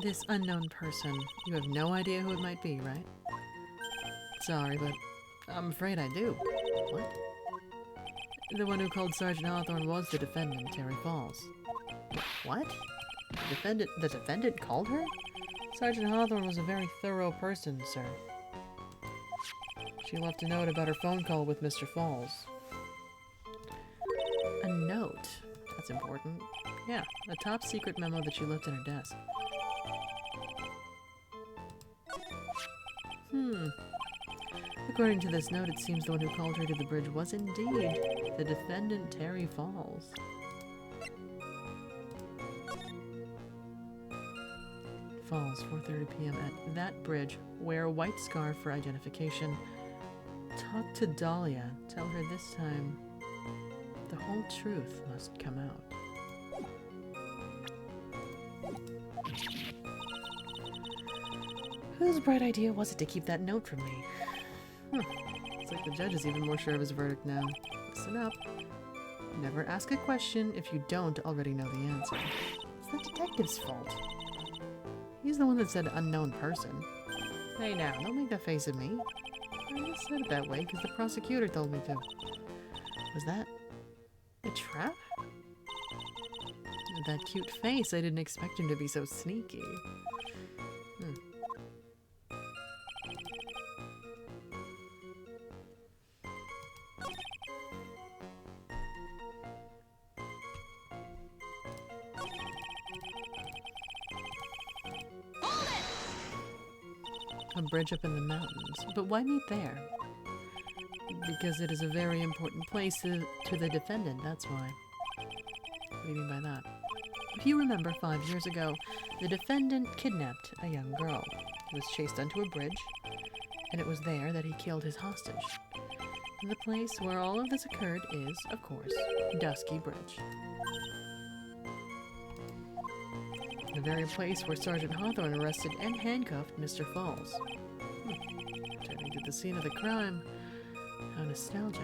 This unknown person, you have no idea who it might be, right? Sorry, but I'm afraid I do. What? The one who called Sergeant Hawthorne was the defendant, Terry Falls. What? The defendant called her? Sergeant Hawthorne was a very thorough person, sir. She left a note about her phone call with Mr. Falls. A note? That's important. Yeah, a top secret memo that she left in her desk. According to this note, it seems the one who called her to the bridge was indeed the defendant, Terry Falls. Falls, 4:30 p.m. at that bridge. Wear a white scarf for identification. Talk to Dahlia. Tell her this time the whole truth must come out. Whose bright idea was it to keep that note from me? It's like the judge is even more sure of his verdict now. Listen up. Never ask a question if you don't already know the answer. It's the detective's fault. He's the one that said unknown person. Hey now, don't make that face at me. I just said it that way because the prosecutor told me to. Was that a trap? With that cute face, I didn't expect him to be so sneaky. A bridge up in the mountains. But why meet there? Because it is a very important place to the defendant, that's why. What do you mean by that? If you remember, 5 years ago, the defendant kidnapped a young girl. He was chased onto a bridge, and it was there that he killed his hostage. And the place where all of this occurred is, of course, Dusky Bridge. The very place where Sergeant Hawthorne arrested and handcuffed Mr. Falls. Turning to the scene of the crime. How nostalgic.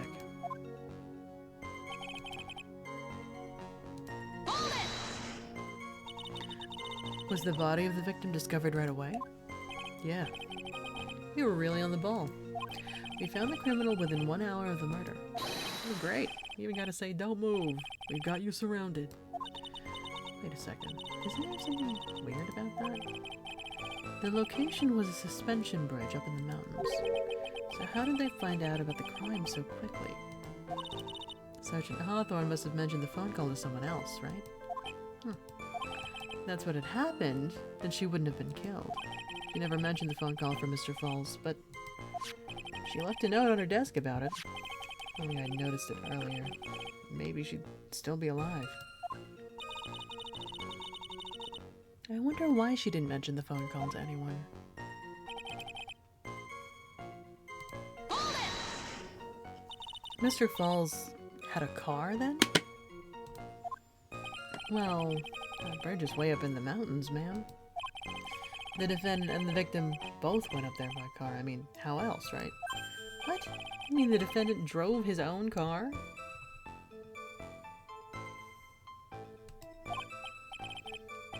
Was the body of the victim discovered right away? Yeah. We were really on the ball. We found the criminal within 1 hour of the murder. Oh, great. You even gotta say, don't move. We've got you surrounded. Wait a second. Isn't there something weird about that? The location was a suspension bridge up in the mountains. So how did they find out about the crime so quickly? Sergeant Hawthorne must have mentioned the phone call to someone else, right? If that's what had happened, then she wouldn't have been killed. She never mentioned the phone call from Mr. Falls, but she left a note on her desk about it. Only I'd noticed it earlier. Maybe she'd still be alive. I wonder why she didn't mention the phone call to anyone. Mr. Falls had a car then? Well, that bridge is way up in the mountains, ma'am. The defendant and the victim both went up there by car. I mean, how else, right? What? You mean the defendant drove his own car?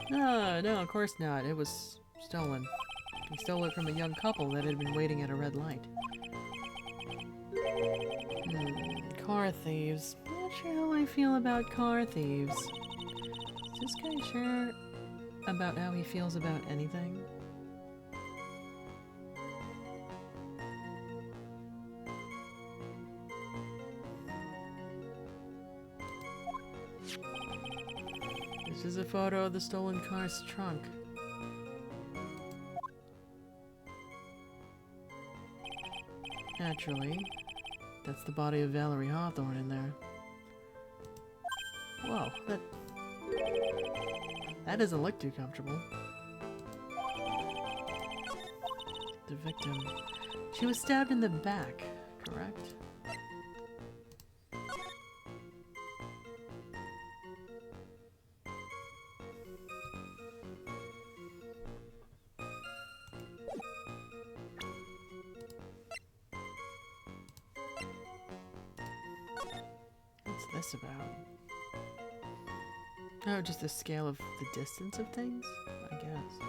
No, of course not. It was stolen. He stole it from a young couple that had been waiting at a red light. Car thieves. Not sure how I feel about car thieves. Is this guy sure about how he feels about anything? This is a photo of the stolen car's trunk. Naturally, that's the body of Valerie Hawthorne in there. Whoa, that doesn't look too comfortable. The victim. She was stabbed in the back, correct? What's this about? Oh, just the scale of the distance of things? I guess.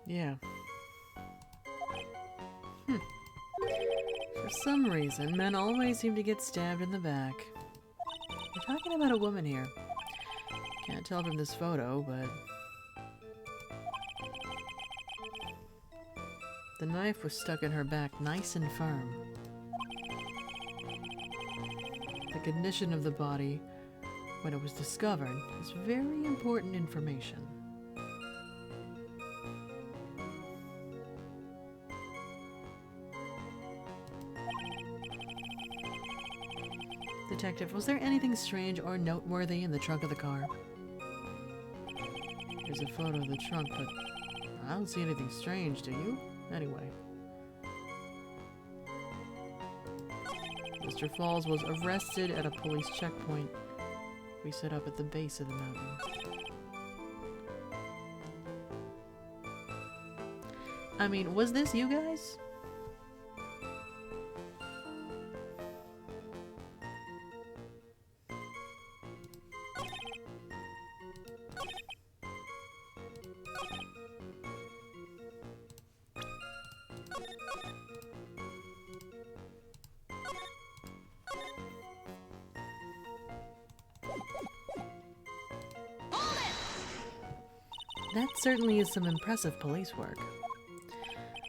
Yeah. For some reason, men always seem to get stabbed in the back. We're talking about a woman here. Can't tell from this photo, but... the knife was stuck in her back nice and firm. The condition of the body when it was discovered is very important information. Detective, was there anything strange or noteworthy in the trunk of the car? Here's a photo of the trunk, but I don't see anything strange, do you? Anyway. Mr. Falls was arrested at a police checkpoint we set up at the base of the mountain. I mean, was this you guys? That certainly is some impressive police work.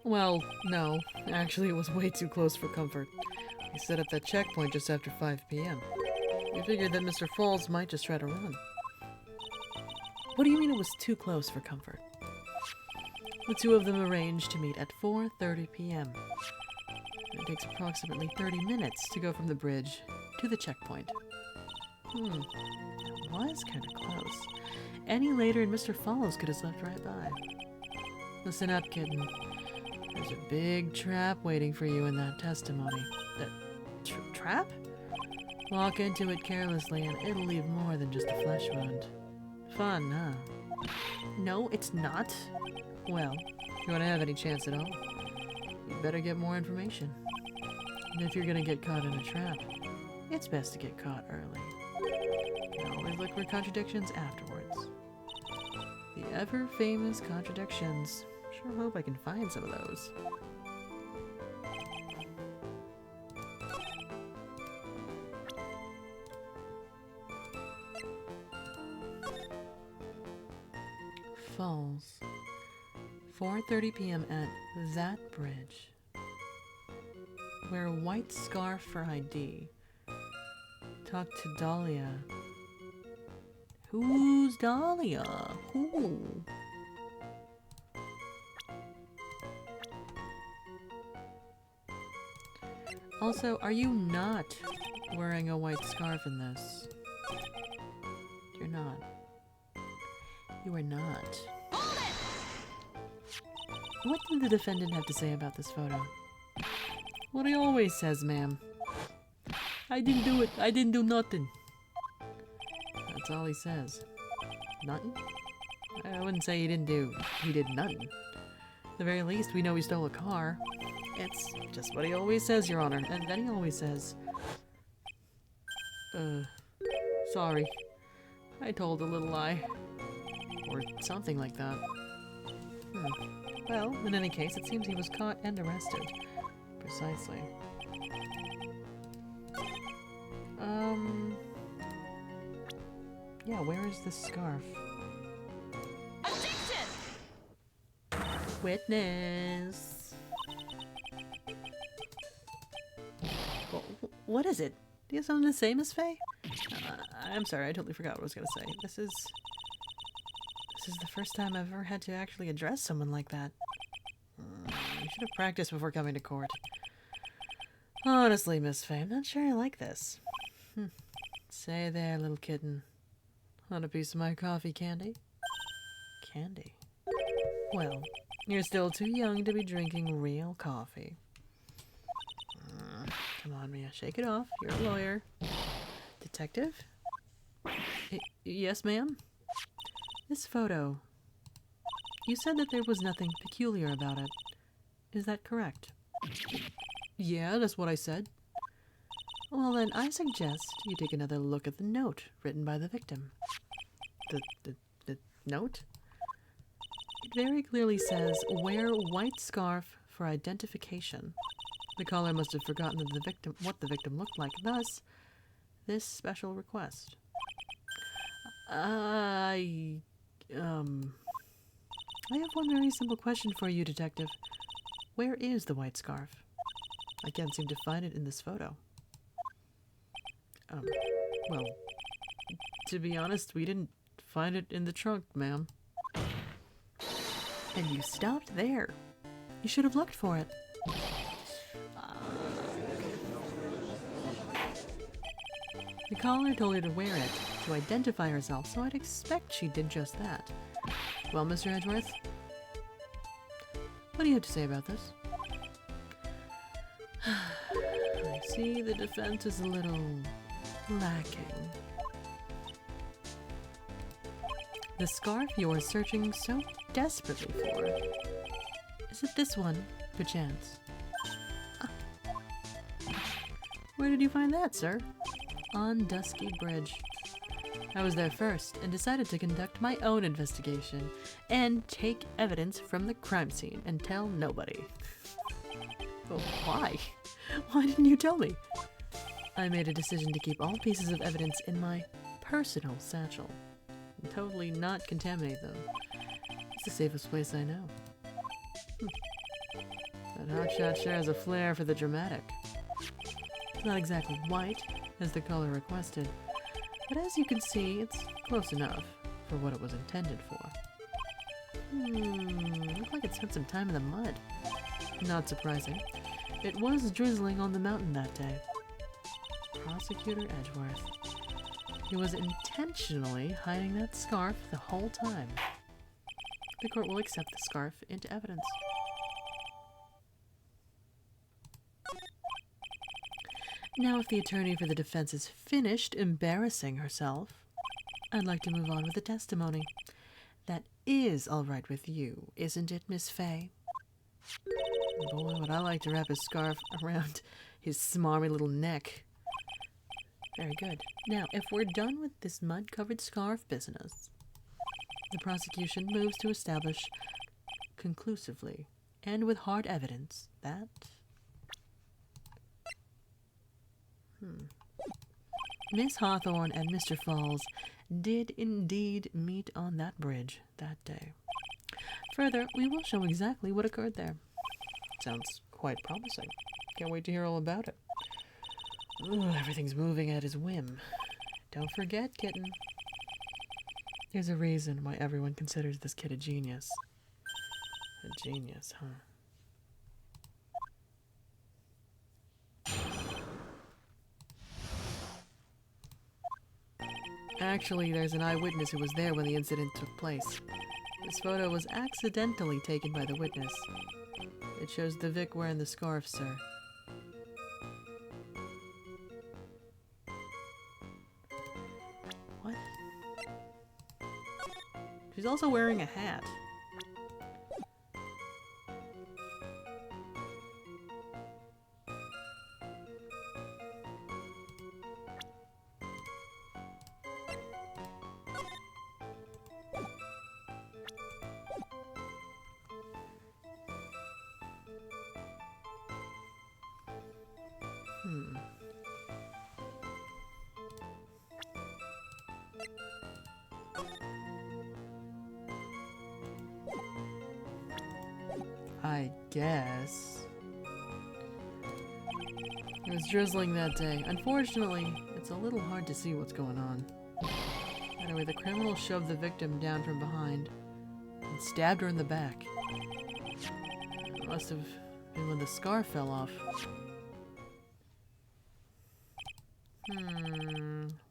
Well, no. Actually, it was way too close for comfort. We set up that checkpoint just after 5 p.m. We figured that Mr. Falls might just try to run. What do you mean it was too close for comfort? The two of them arranged to meet at 4:30 p.m. It takes approximately 30 minutes to go from the bridge to the checkpoint. That was kind of close. Any later and Mr. Falls could have slipped right by. Listen up, kitten. There's a big trap waiting for you in that testimony. Trap? Walk into it carelessly and it'll leave more than just a flesh wound. Fun, huh? No, it's not. Well, if you want to have any chance at all, you better get more information. And if you're gonna get caught in a trap, it's best to get caught early. You can always look for contradictions afterwards. The ever-famous contradictions. Sure hope I can find some of those. Falls. 4:30 p.m. at that bridge. Wear a white scarf for ID. Talk to Dahlia. Who's Dahlia? Who? Also, are you not wearing a white scarf in this? You're not. You are not. What did the defendant have to say about this photo? What he always says, ma'am. I didn't do it. I didn't do nothing. That's all he says. Nothing? I wouldn't say he did nothing. At the very least, we know he stole a car. It's just what he always says, Your Honor. And then he always says, sorry. I told a little lie. Or something like that. Well, in any case, it seems he was caught and arrested. Precisely. Yeah, where is this scarf? Objection! Witness! What is it? Do you have something to say, Miss Faye? I'm sorry, I totally forgot what I was gonna say. This is the first time I've ever had to actually address someone like that. You should have practiced before coming to court. Honestly, Miss Faye, I'm not sure I like this. Say there, little kitten. Want a piece of my coffee candy? Candy? Well, you're still too young to be drinking real coffee. Come on, Mia, shake it off. You're a lawyer. Detective? Yes, ma'am? This photo. You said that there was nothing peculiar about it. Is that correct? Yeah, that's what I said. Well, then, I suggest you take another look at the note written by the victim. The note? It very clearly says, wear white scarf for identification. The caller must have forgotten that what the victim looked like, thus, this special request. I have one very simple question for you, Detective. Where is the white scarf? I can't seem to find it in this photo. Well, to be honest, we didn't find it in the trunk, ma'am. And you stopped there. You should have looked for it. The caller told her to wear it to identify herself, so I'd expect she did just that. Well, Mr. Edgeworth, what do you have to say about this? I see the defense is a little lacking. The scarf you're searching so desperately for. Is it this one, perchance? Where did you find that, sir? On Dusky Bridge. I was there first and decided to conduct my own investigation and take evidence from the crime scene and tell nobody. Well, why? Why didn't you tell me? I made a decision to keep all pieces of evidence in my personal satchel and totally not contaminate them. It's the safest place I know. That hotshot sure has a flair for the dramatic. It's not exactly white, as the caller requested, but as you can see, it's close enough for what it was intended for. Looks like it spent some time in the mud. Not surprising. It was drizzling on the mountain that day. Prosecutor Edgeworth. He was intentionally hiding that scarf the whole time. The court will accept the scarf into evidence. Now, if the attorney for the defense is finished embarrassing herself, I'd like to move on with the testimony. That is all right with you, isn't it, Miss Faye? Boy, would I like to wrap his scarf around his smarmy little neck. Very good. Now, if we're done with this mud-covered scarf business, the prosecution moves to establish conclusively and with hard evidence that Miss Hawthorne and Mr. Falls did indeed meet on that bridge that day. Further, we will show exactly what occurred there. Sounds quite promising. Can't wait to hear all about it. Ooh, everything's moving at his whim. Don't forget, kitten. There's a reason why everyone considers this kid a genius. A genius, huh? Actually, there's an eyewitness who was there when the incident took place. This photo was accidentally taken by the witness. It shows the Vic wearing the scarf, sir. What? She's also wearing a hat. I guess. It was drizzling that day. Unfortunately, it's a little hard to see what's going on. Anyway, the criminal shoved the victim down from behind and stabbed her in the back. It must have been when the scarf fell off.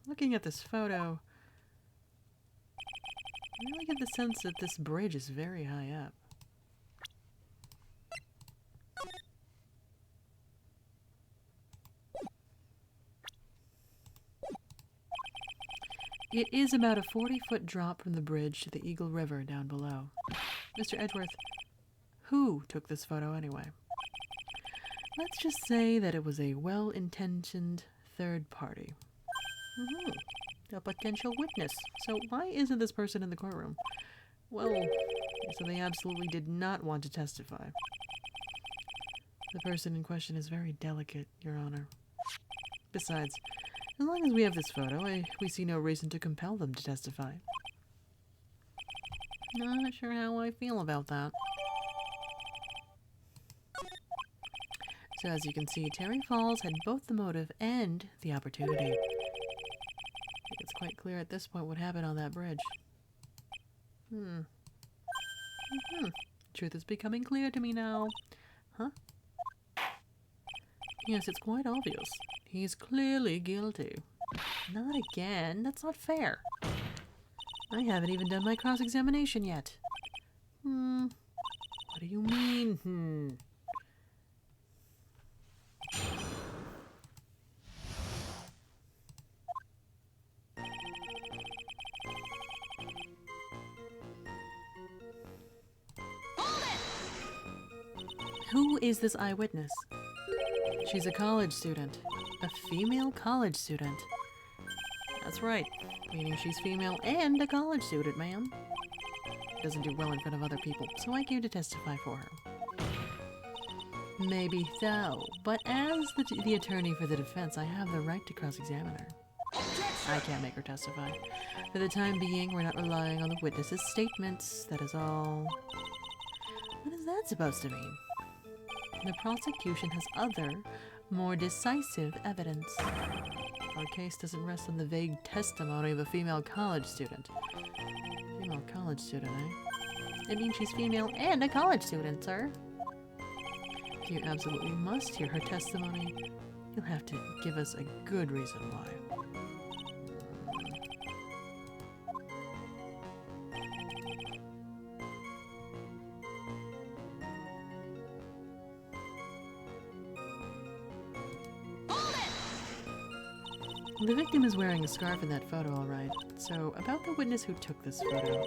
Looking at this photo, I really get the sense that this bridge is very high up. It is about a 40-foot drop from the bridge to the Eagle River down below. Mr. Edgeworth, who took this photo anyway? Let's just say that it was a well-intentioned third party. A potential witness. So why isn't this person in the courtroom? Well, so they absolutely did not want to testify. The person in question is very delicate, Your Honor. Besides, as long as we have this photo, we see no reason to compel them to testify. Not sure how I feel about that. So as you can see, Terry Falls had both the motive and the opportunity. It's quite clear at this point what happened on that bridge. Truth is becoming clear to me now. Huh? Yes, it's quite obvious. He's clearly guilty. Not again. That's not fair. I haven't even done my cross-examination yet. What do you mean, Who is this eyewitness? She's a college student. A female college student. That's right. Meaning she's female and a college student, ma'am. Doesn't do well in front of other people, so I came to testify for her. Maybe so, but as the attorney for the defense, I have the right to cross-examine her. I can't make her testify. For the time being, we're not relying on the witness's statements, that is all. What is that supposed to mean? The prosecution has other, more decisive evidence. Our case doesn't rest on the vague testimony of a female college student. Female college student, eh? It means she's female and a college student, sir. If you absolutely must hear her testimony, you'll have to give us a good reason why. The victim is wearing a scarf in that photo, all right. So, about the witness who took this photo.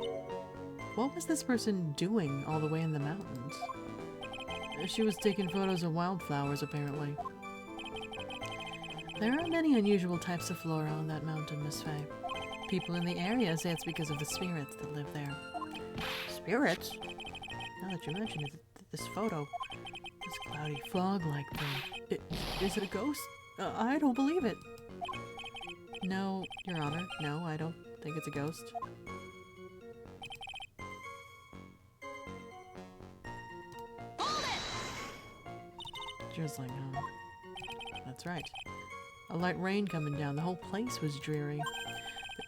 What was this person doing all the way in the mountains? She was taking photos of wildflowers, apparently. There are many unusual types of flora on that mountain, Miss Faye. People in the area say it's because of the spirits that live there. Spirits? Now that you mention it, this photo, this cloudy fog-like thing, is it a ghost? I don't believe it. No, Your Honor. No, I don't think it's a ghost. Drizzling, huh? That's right. A light rain coming down. The whole place was dreary.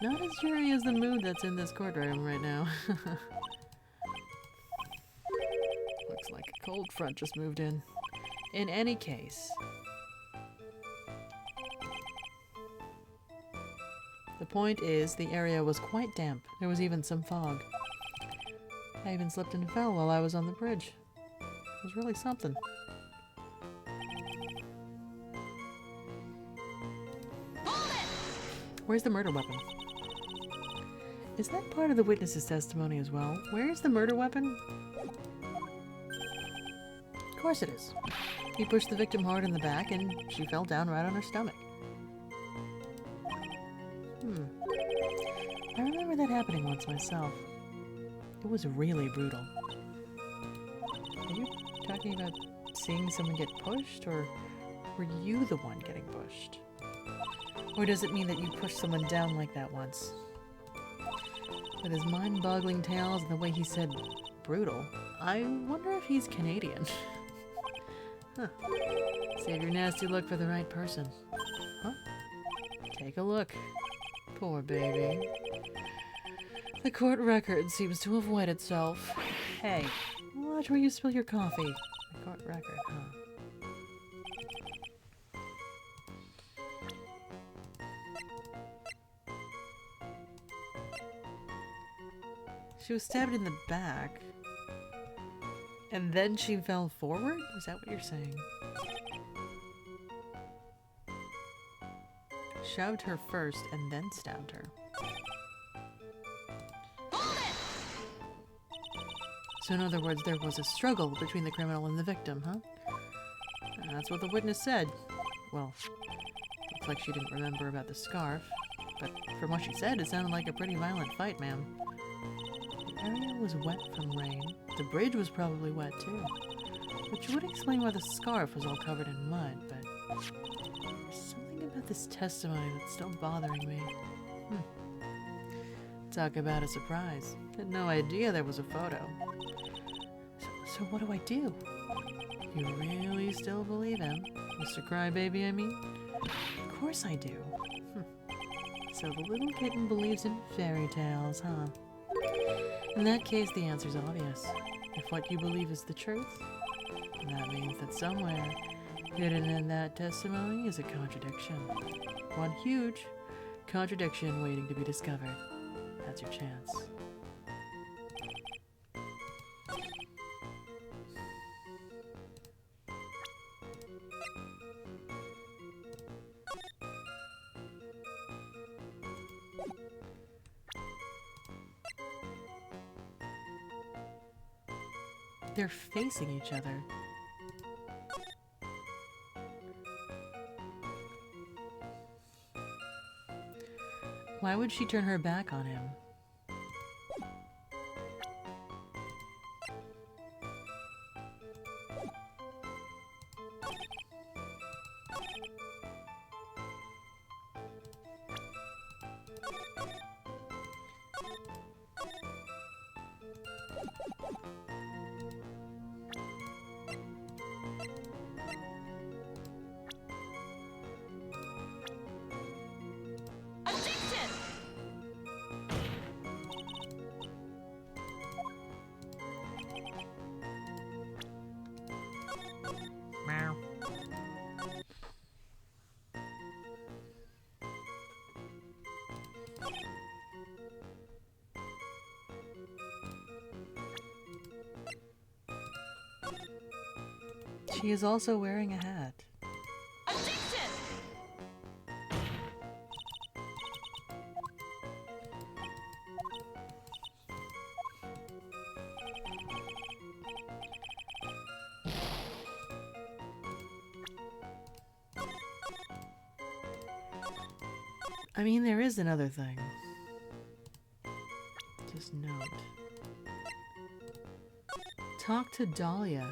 But not as dreary as the mood that's in this courtroom right now. Looks like a cold front just moved in. In any case, the point is, the area was quite damp. There was even some fog. I even slipped and fell while I was on the bridge. It was really something. Where's the murder weapon? Is that part of the witness's testimony as well? Where is the murder weapon? Of course it is. He pushed the victim hard in the back and she fell down right on her stomach. I remember that happening once myself. It was really brutal. Are you talking about seeing someone get pushed, or were you the one getting pushed? Or does it mean that you pushed someone down like that once? With his mind-boggling tales and the way he said brutal, I wonder if he's Canadian. Huh. Save your nasty look for the right person. Huh? Take a look. Poor baby. The court record seems to have wet itself. Hey, watch where you spill your coffee. The court record, huh? She was stabbed in the back. And then she fell forward? Is that what you're saying? Shoved her first and then stabbed her. So in other words, there was a struggle between the criminal and the victim, huh? And that's what the witness said. Well, looks like she didn't remember about the scarf, but from what she said, it sounded like a pretty violent fight, ma'am. The area was wet from rain. The bridge was probably wet too, which would explain why the scarf was all covered in mud, but there's something about this testimony that's still bothering me. Talk about a surprise. Had no idea there was a photo. So what do I do? You really still believe him? Mr. Crybaby, I mean? Of course I do. So the little kitten believes in fairy tales, huh? In that case, the answer's obvious. If what you believe is the truth, that means that somewhere, hidden in that testimony, is a contradiction. One huge contradiction waiting to be discovered. That's your chance. They're facing each other. Why would she turn her back on him? Meow. She is also wearing a hat. I mean, there is another thing. Just note. Talk to Dahlia.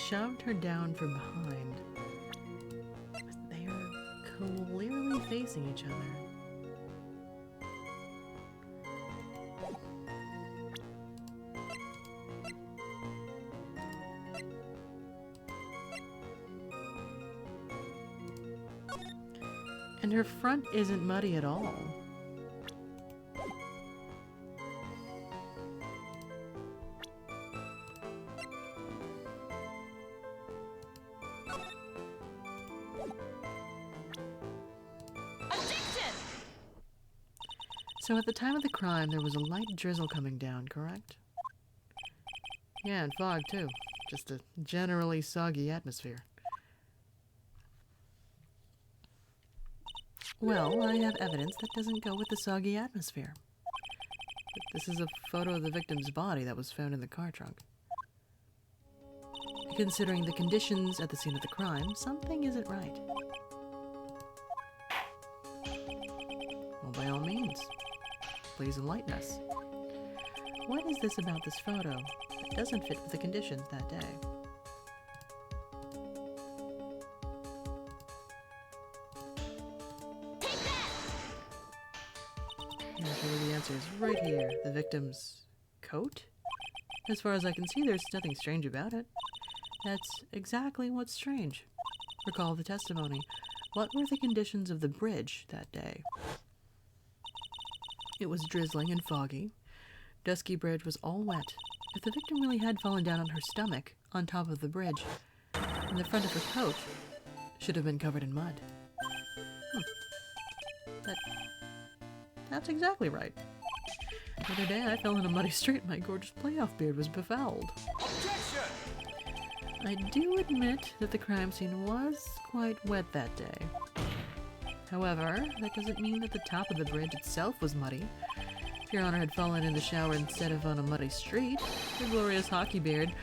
shoved her down from behind. They are clearly facing each other. And her front isn't muddy at all. So at the time of the crime, there was a light drizzle coming down, correct? Yeah, and fog too. Just a generally soggy atmosphere. Well, I have evidence that doesn't go with the soggy atmosphere. This is a photo of the victim's body that was found in the car trunk. Considering the conditions at the scene of the crime, something isn't right. Well, by all means, please enlighten us. What is this about this photo that doesn't fit with the conditions that day? Usually the answer is right here. The victim's coat? As far as I can see, there's nothing strange about it. That's exactly what's strange. Recall the testimony. What were the conditions of the bridge that day? It was drizzling and foggy. Dusky bridge was all wet. If the victim really had fallen down on her stomach on top of the bridge, then the front of her coat should have been covered in mud. That's exactly right. The other day I fell in a muddy street and my gorgeous playoff beard was befouled. Objection! I do admit that the crime scene was quite wet that day. However, that doesn't mean that the top of the bridge itself was muddy. If Your Honor had fallen in the shower instead of on a muddy street, your glorious hockey beard,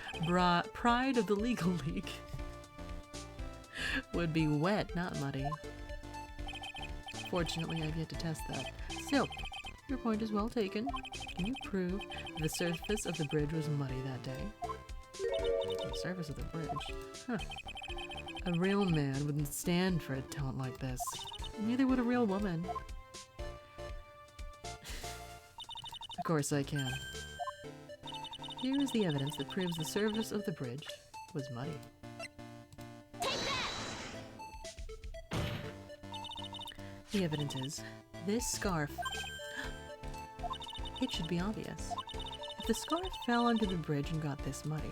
pride of the legal league, would be wet, not muddy. Fortunately, I've yet to test that. Still, your point is well taken. Can you prove the surface of the bridge was muddy that day? The surface of the bridge? Huh. A real man wouldn't stand for a taunt like this. Neither would a real woman. Of course I can. Here is the evidence that proves the surface of the bridge was muddy. The evidence is this scarf. It should be obvious. If the scarf fell onto the bridge and got this muddy,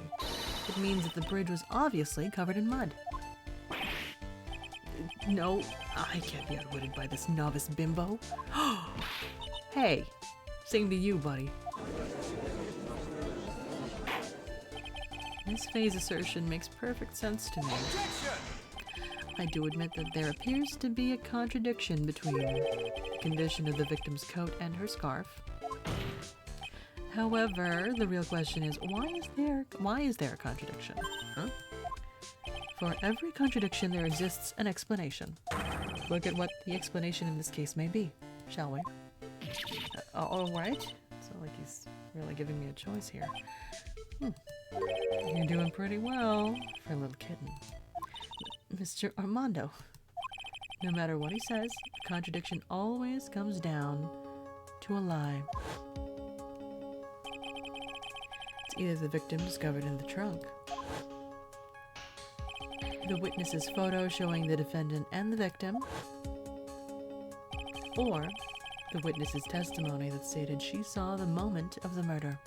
it means that the bridge was obviously covered in mud. No, I can't be outwitted by this novice bimbo. Hey, same to you, buddy. Miss Faye's assertion makes perfect sense to me. Objection! I do admit that there appears to be a contradiction between the condition of the victim's coat and her scarf. However, the real question is, why is there a contradiction? Huh? For every contradiction, there exists an explanation. Look at what the explanation in this case may be, shall we? All right. So, like, he's really giving me a choice here. You're doing pretty well for a little kitten. Mr. Armando. No matter what he says, a contradiction always comes down to a lie. It's either the victim discovered in the trunk, the witness's photo showing the defendant and the victim, or the witness's testimony that stated she saw the moment of the murder.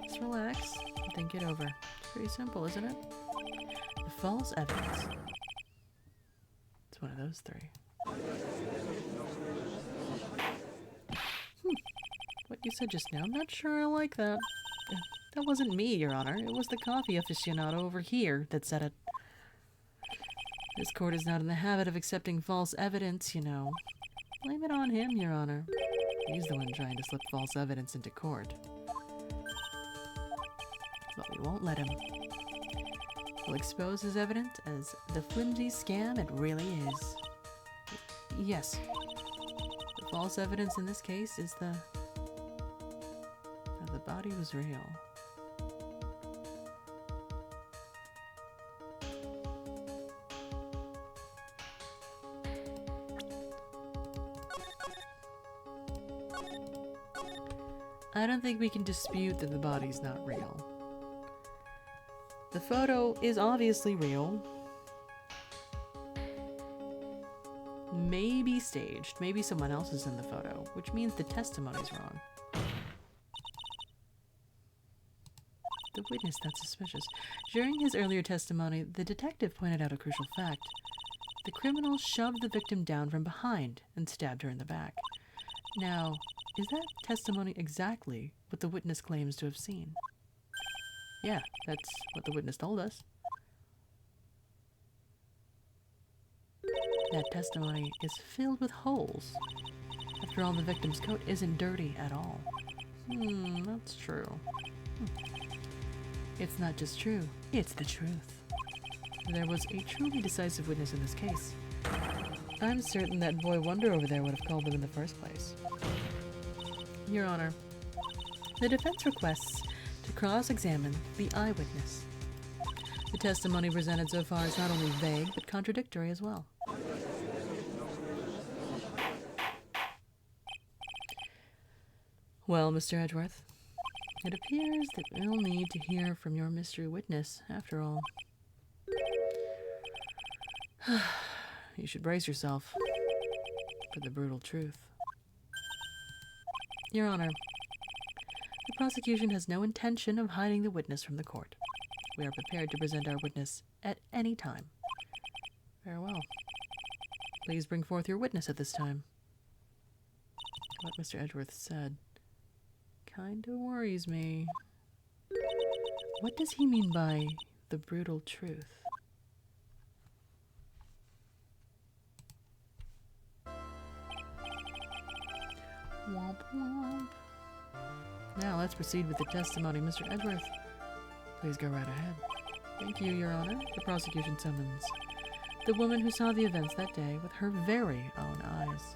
Just relax and think it over. It's pretty simple, isn't it? The false evidence. It's one of those three. What you said just now, I'm not sure I like that. That wasn't me, Your Honor. It was the coffee aficionado over here that said it. This court is not in the habit of accepting false evidence, you know. Blame it on him, Your Honor. He's the one trying to slip false evidence into court. But we won't let him. We'll expose his evidence as the flimsy scam it really is. Yes. The false evidence in this case is that the body was real. I don't think we can dispute that the body's not real. The photo is obviously real. Maybe staged. Maybe someone else is in the photo, which means the testimony's wrong. The witness, that's suspicious. During his earlier testimony, the detective pointed out a crucial fact. The criminal shoved the victim down from behind and stabbed her in the back. Now, is that testimony exactly what the witness claims to have seen? Yeah, that's what the witness told us. That testimony is filled with holes. After all, the victim's coat isn't dirty at all. That's true. It's not just true, it's the truth. There was a truly decisive witness in this case. I'm certain that boy Wonder over there would have called them in the first place. Your Honor, the defense requests to cross-examine the eyewitness. The testimony presented so far is not only vague, but contradictory as well. Well, Mr. Edgeworth, it appears that we'll need to hear from your mystery witness, after all. You should brace yourself for the brutal truth. Your Honor, the prosecution has no intention of hiding the witness from the court. We are prepared to present our witness at any time. Very well. Please bring forth your witness at this time. What Mr. Edgeworth said kinda worries me. What does he mean by the brutal truth? Womp womp. Now let's proceed with the testimony. Mr. Edgeworth, please go right ahead. Thank you, Your Honor. The prosecution summons the woman who saw the events that day with her very own eyes.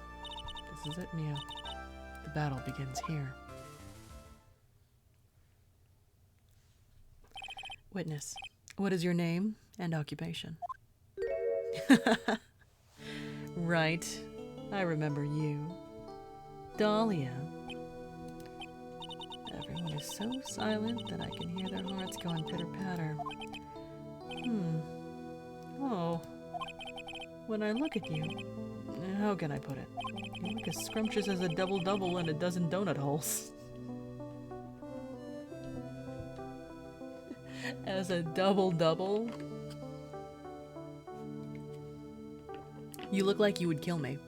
This is it, Mia. The battle begins here. Witness, what is your name and occupation? Right. I remember you. Dahlia. Everyone is so silent that I can hear their hearts going pitter-patter. Oh. When I look at you, how can I put it? You look as scrumptious as a double-double and a dozen donut holes. As a double-double? You look like you would kill me.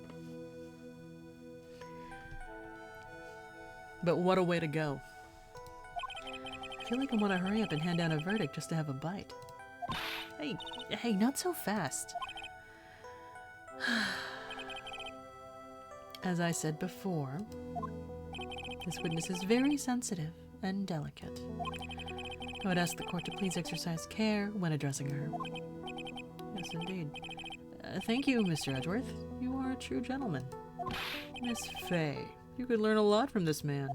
But what a way to go. I feel like I want to hurry up and hand down a verdict just to have a bite. Hey, not so fast. As I said before, this witness is very sensitive and delicate. I would ask the court to please exercise care when addressing her. Yes, indeed. Thank you, Mr. Edgeworth. You are a true gentleman. Miss Fay, you could learn a lot from this man.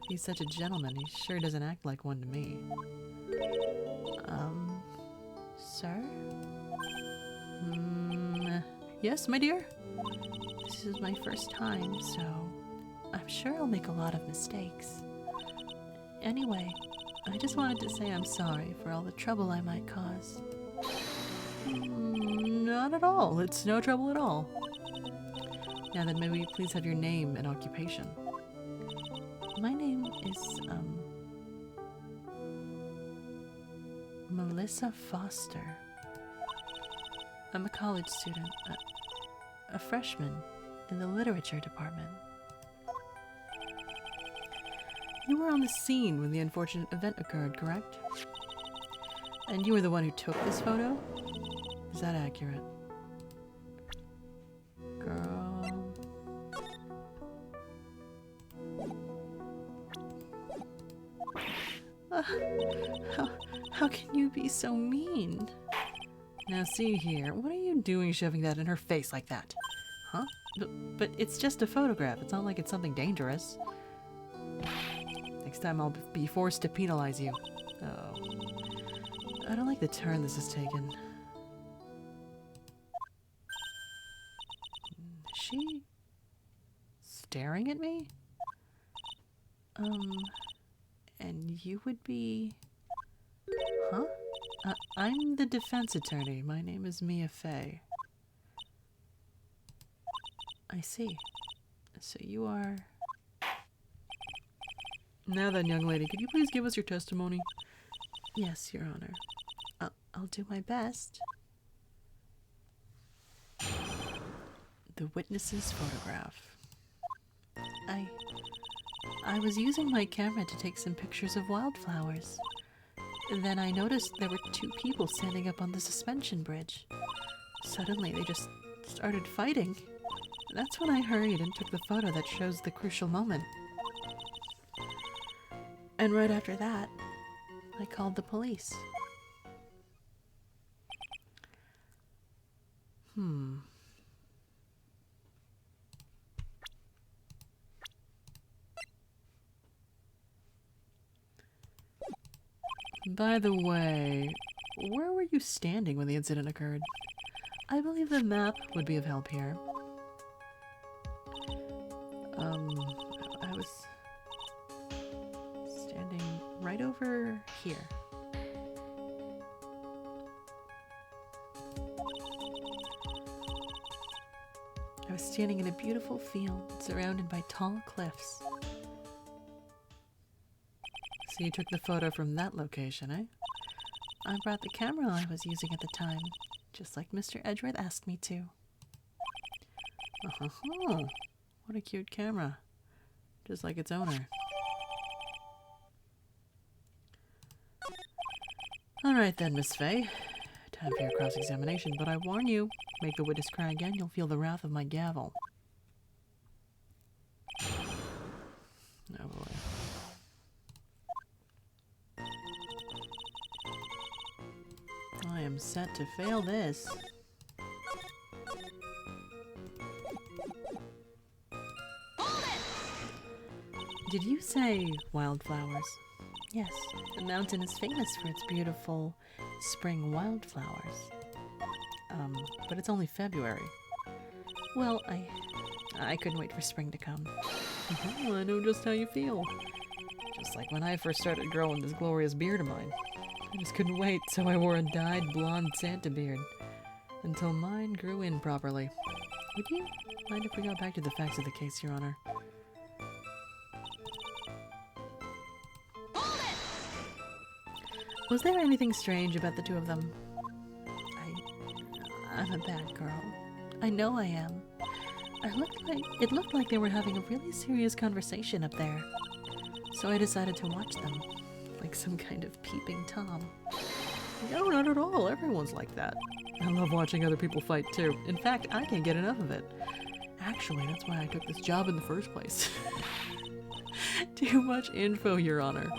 He's such a gentleman, he sure doesn't act like one to me. Sir? Yes, my dear? This is my first time, so I'm sure I'll make a lot of mistakes. Anyway, I just wanted to say I'm sorry for all the trouble I might cause. Not at all. It's no trouble at all. Now then, may we please have your name and occupation? My name is, Melissa Foster. I'm a college student, a freshman in the literature department. You were on the scene when the unfortunate event occurred, correct? And you were the one who took this photo? Is that accurate? Girl. How can you be so mean? Now see here, what are you doing shoving that in her face like that? Huh? But it's just a photograph. It's not like it's something dangerous. Next time I'll be forced to penalize you. Oh. I don't like the turn this has taken. Is she staring at me? And you would be... Huh? I'm the defense attorney. My name is Mia Fey. I see. So you are... Now then, young lady, could you please give us your testimony? Yes, Your Honor. I'll do my best. The witness's photograph. I was using my camera to take some pictures of wildflowers. Then I noticed there were two people standing up on the suspension bridge. Suddenly, they just started fighting. That's when I hurried and took the photo that shows the crucial moment. And right after that, I called the police. By the way, where were you standing when the incident occurred? I believe the map would be of help here. I was standing right over here. I was standing in a beautiful field surrounded by tall cliffs. So you took the photo from that location, eh? I brought the camera I was using at the time, just like Mr. Edgeworth asked me to. Oh, what a cute camera. Just like its owner. Alright then, Miss Fey. Time for your cross-examination, but I warn you, make the witness cry again, you'll feel the wrath of my gavel. Oh boy. I am set to fail this. Did you say wildflowers? Yes, the mountain is famous for its beautiful spring wildflowers. But it's only February. Well, I couldn't wait for spring to come. Well, I know just how you feel. Just like when I first started growing this glorious beard of mine. I just couldn't wait, so I wore a dyed blonde Santa beard. Until mine grew in properly. Would you mind if we got back to the facts of the case, Your Honor? Was there anything strange about the two of them? I'm a bad girl. I know I am. It looked like they were having a really serious conversation up there. So I decided to watch them. Like some kind of peeping Tom. No, not at all. Everyone's like that. I love watching other people fight too. In fact, I can't get enough of it. Actually, that's why I took this job in the first place. Too much info, Your Honor.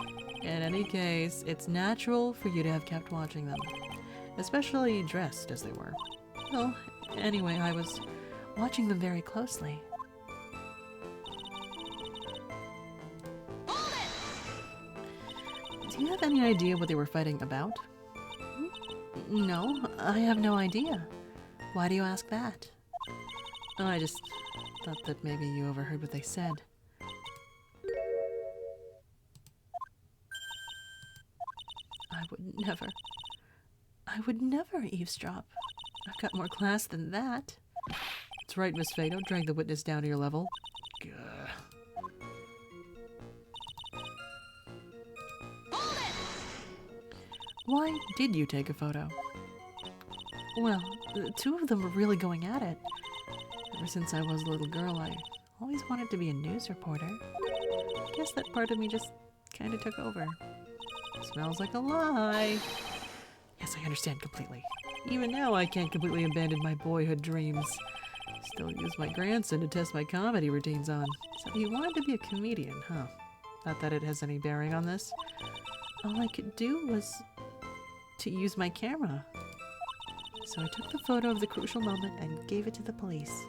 In any case, it's natural for you to have kept watching them. Especially dressed as they were. Well, anyway, I was watching them very closely. Do you have any idea what they were fighting about? No, I have no idea. Why do you ask that? Oh, I just thought that maybe you overheard what they said. I would never eavesdrop. I've got more class than that. That's right, Miss Fey. Don't drag the witness down to your level. Gah. Why did you take a photo? Well, the two of them were really going at it. Ever since I was a little girl, I always wanted to be a news reporter. I guess that part of me just kind of took over. Smells like a lie. Yes, I understand completely. Even now, I can't completely abandon my boyhood dreams. Still use my grandson to test my comedy routines on. So you wanted to be a comedian, huh? Not that it has any bearing on this. All I could do was to use my camera. So I took the photo of the crucial moment and gave it to the police.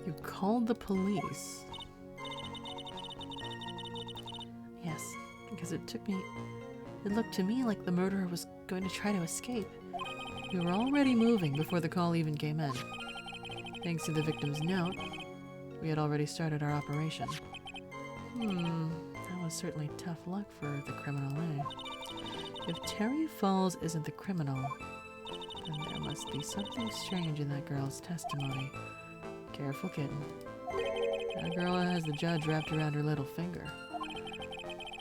You called the police? Yes, because it took me It looked to me like the murderer was going to try to escape. We were already moving before the call even came in. Thanks to the victim's note, we had already started our operation. That was certainly tough luck for the criminal, eh? If Terry Falls isn't the criminal, then there must be something strange in that girl's testimony. Careful, kitten. That girl has the judge wrapped around her little finger.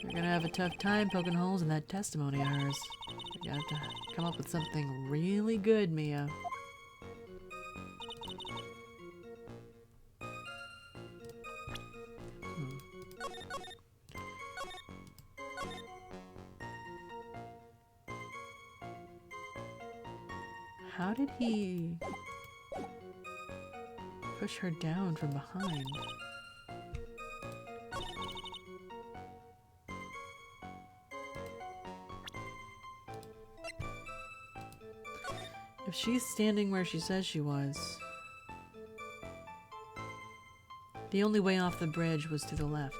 You're gonna have a tough time poking holes in that testimony of hers. You have to come up with something really good, Mia. How did he push her down from behind? If she's standing where she says she was, the only way off the bridge was to the left.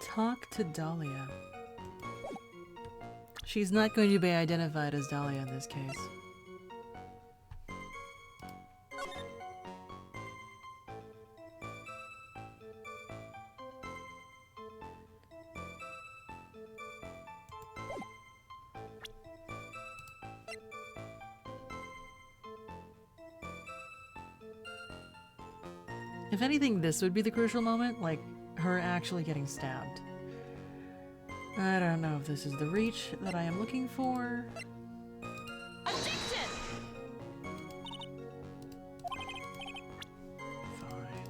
Talk to Dahlia. She's not going to be identified as Dahlia in this case. If anything, this would be the crucial moment, like her actually getting stabbed. I don't know if this is the reach that I am looking for. Objection! Fine.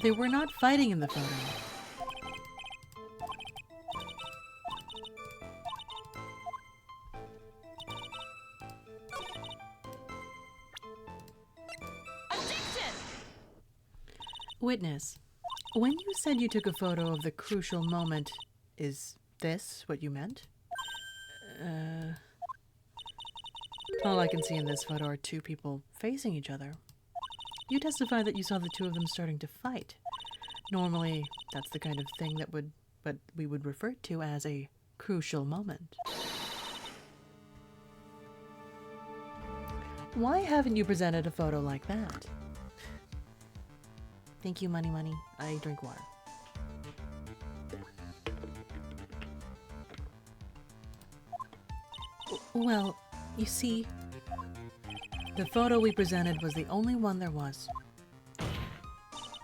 They were not fighting in the photo. Objection! Witness, when you said you took a photo of the crucial moment, is this what you meant? All I can see in this photo are two people facing each other. You testified that you saw the two of them starting to fight. Normally, that's the kind of thing that we would refer to as a crucial moment. Why haven't you presented a photo like that? Thank you, money, money. I drink water. Well, you see, the photo we presented was the only one there was.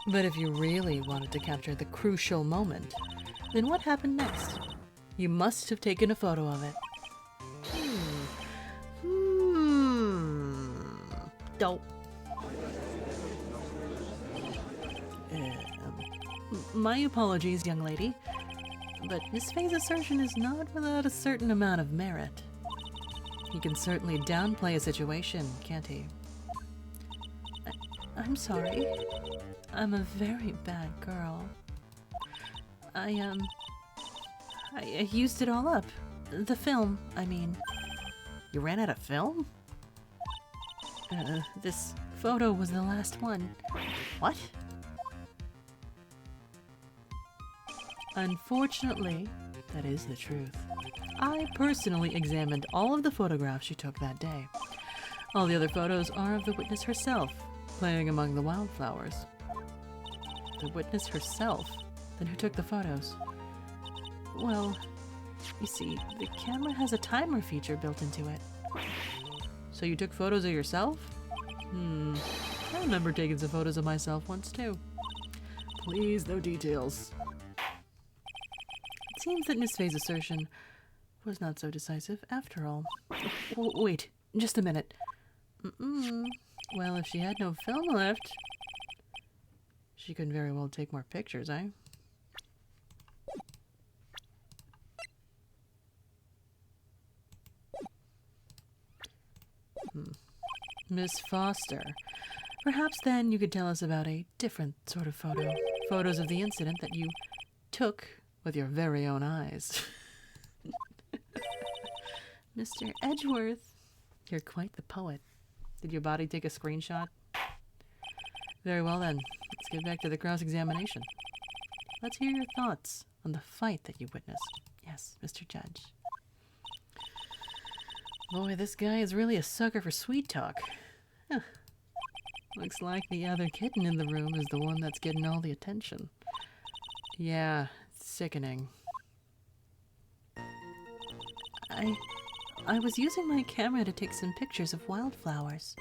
But if you really wanted to capture the crucial moment, then what happened next? You must have taken a photo of it. Dope. My apologies, young lady, but Miss Faye's assertion is not without a certain amount of merit. He can certainly downplay a situation, can't he? I'm sorry. I'm a very bad girl. I used it all up. The film, I mean. You ran out of film? This photo was the last one. What? Unfortunately, that is the truth. I personally examined all of the photographs she took that day. All the other photos are of the witness herself, playing among the wildflowers. The witness herself? Then who took the photos? Well, you see, the camera has a timer feature built into it. So you took photos of yourself? I remember taking some photos of myself once too. Please, no details. It seems that Miss Faye's assertion was not so decisive after all. Wait, just a minute. Well, if she had no film left, she couldn't very well take more pictures, eh? Miss Foster, perhaps then you could tell us about a different sort of photo. Photos of the incident that you took with your very own eyes. Mr. Edgeworth, you're quite the poet. Did your body take a screenshot? Very well then, let's get back to the cross-examination. Let's hear your thoughts on the fight that you witnessed. Yes, Mr. Judge. Boy, this guy is really a sucker for sweet talk. Huh. Looks like the other kitten in the room is the one that's getting all the attention. Yeah, sickening. I was using my camera to take some pictures of wildflowers.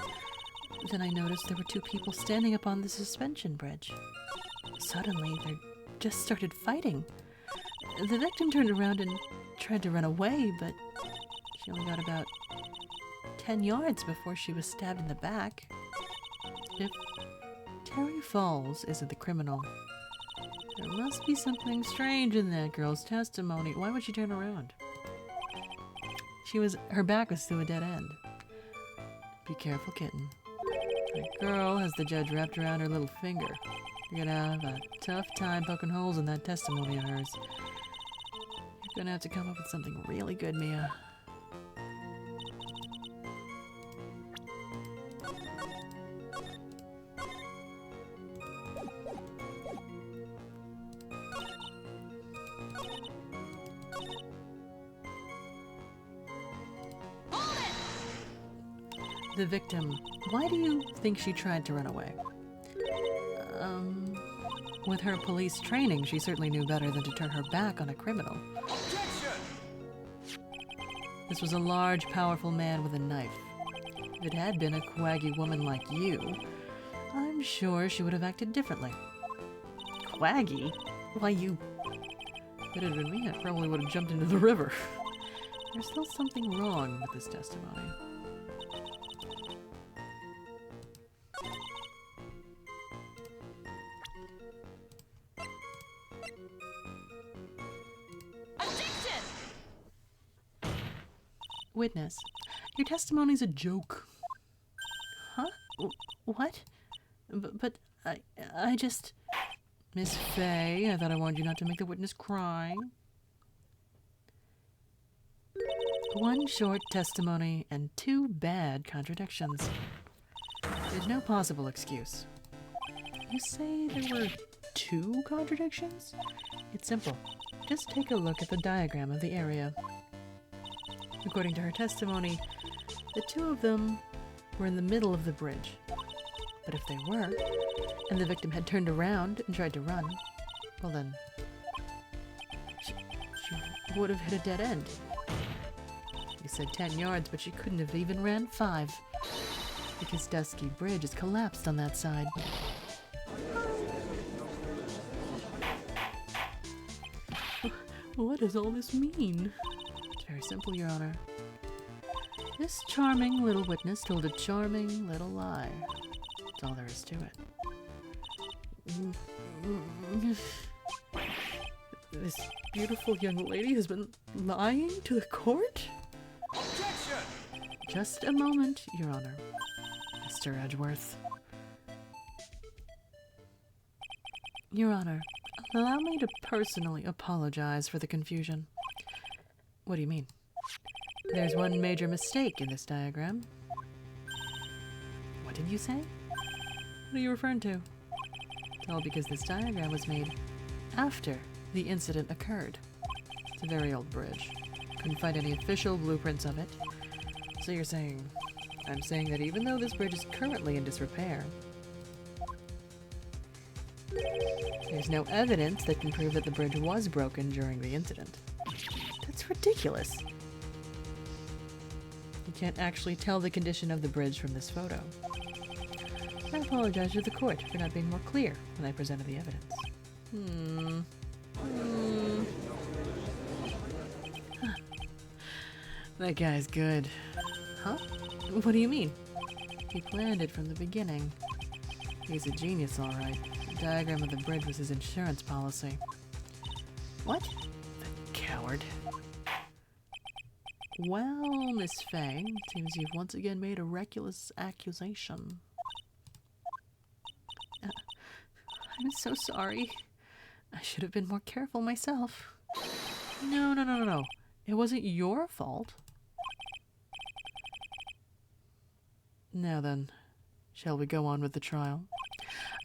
Then I noticed there were two people standing up on the suspension bridge. Suddenly, they just started fighting. The victim turned around and tried to run away, but she only got about 10 yards before she was stabbed in the back. If Terry Falls isn't the criminal, there must be something strange in that girl's testimony. Why would she turn around? Her back was to a dead end. Be careful, kitten. That girl has the judge wrapped around her little finger. You're gonna have a tough time poking holes in that testimony of hers. You're gonna have to come up with something really good, Mia. The victim, why do you think she tried to run away? With her police training, she certainly knew better than to turn her back on a criminal. Objection! This was a large, powerful man with a knife. If it had been a quaggy woman like you, I'm sure she would have acted differently. Quaggy? Why, If it had been me, I probably would have jumped into the river. There's still something wrong with this testimony. Witness, your testimony's a joke. Huh? What? But I just... Miss Faye, I thought I warned you not to make the witness cry. One short testimony and two bad contradictions. There's no possible excuse. You say there were two contradictions? It's simple. Just take a look at the diagram of the area. According to her testimony, the two of them were in the middle of the bridge. But if they were, and the victim had turned around and tried to run, well then, she would have hit a dead end. You said 10 yards, but she couldn't have even ran 5, because Dusky Bridge is collapsed on that side. What does all this mean? Very simple, Your Honor. This charming little witness told a charming little lie. That's all there is to it. This beautiful young lady has been lying to the court? Objection! Just a moment, Your Honor. Mr. Edgeworth. Your Honor, allow me to personally apologize for the confusion. What do you mean? There's one major mistake in this diagram. What did you say? What are you referring to? It's all because this diagram was made after the incident occurred. It's a very old bridge. Couldn't find any official blueprints of it. So you're saying... I'm saying that even though this bridge is currently in disrepair, there's no evidence that can prove that the bridge was broken during the incident. That's ridiculous. You can't actually tell the condition of the bridge from this photo. I apologize to the court for not being more clear when I presented the evidence. Huh. That guy's good. Huh? What do you mean? He planned it from the beginning. He's a genius, all right. The diagram of the bridge was his insurance policy. What? The coward. Well, Miss Fay, seems you've once again made a reckless accusation. I'm so sorry. I should have been more careful myself. No. It wasn't your fault. Now then, shall we go on with the trial?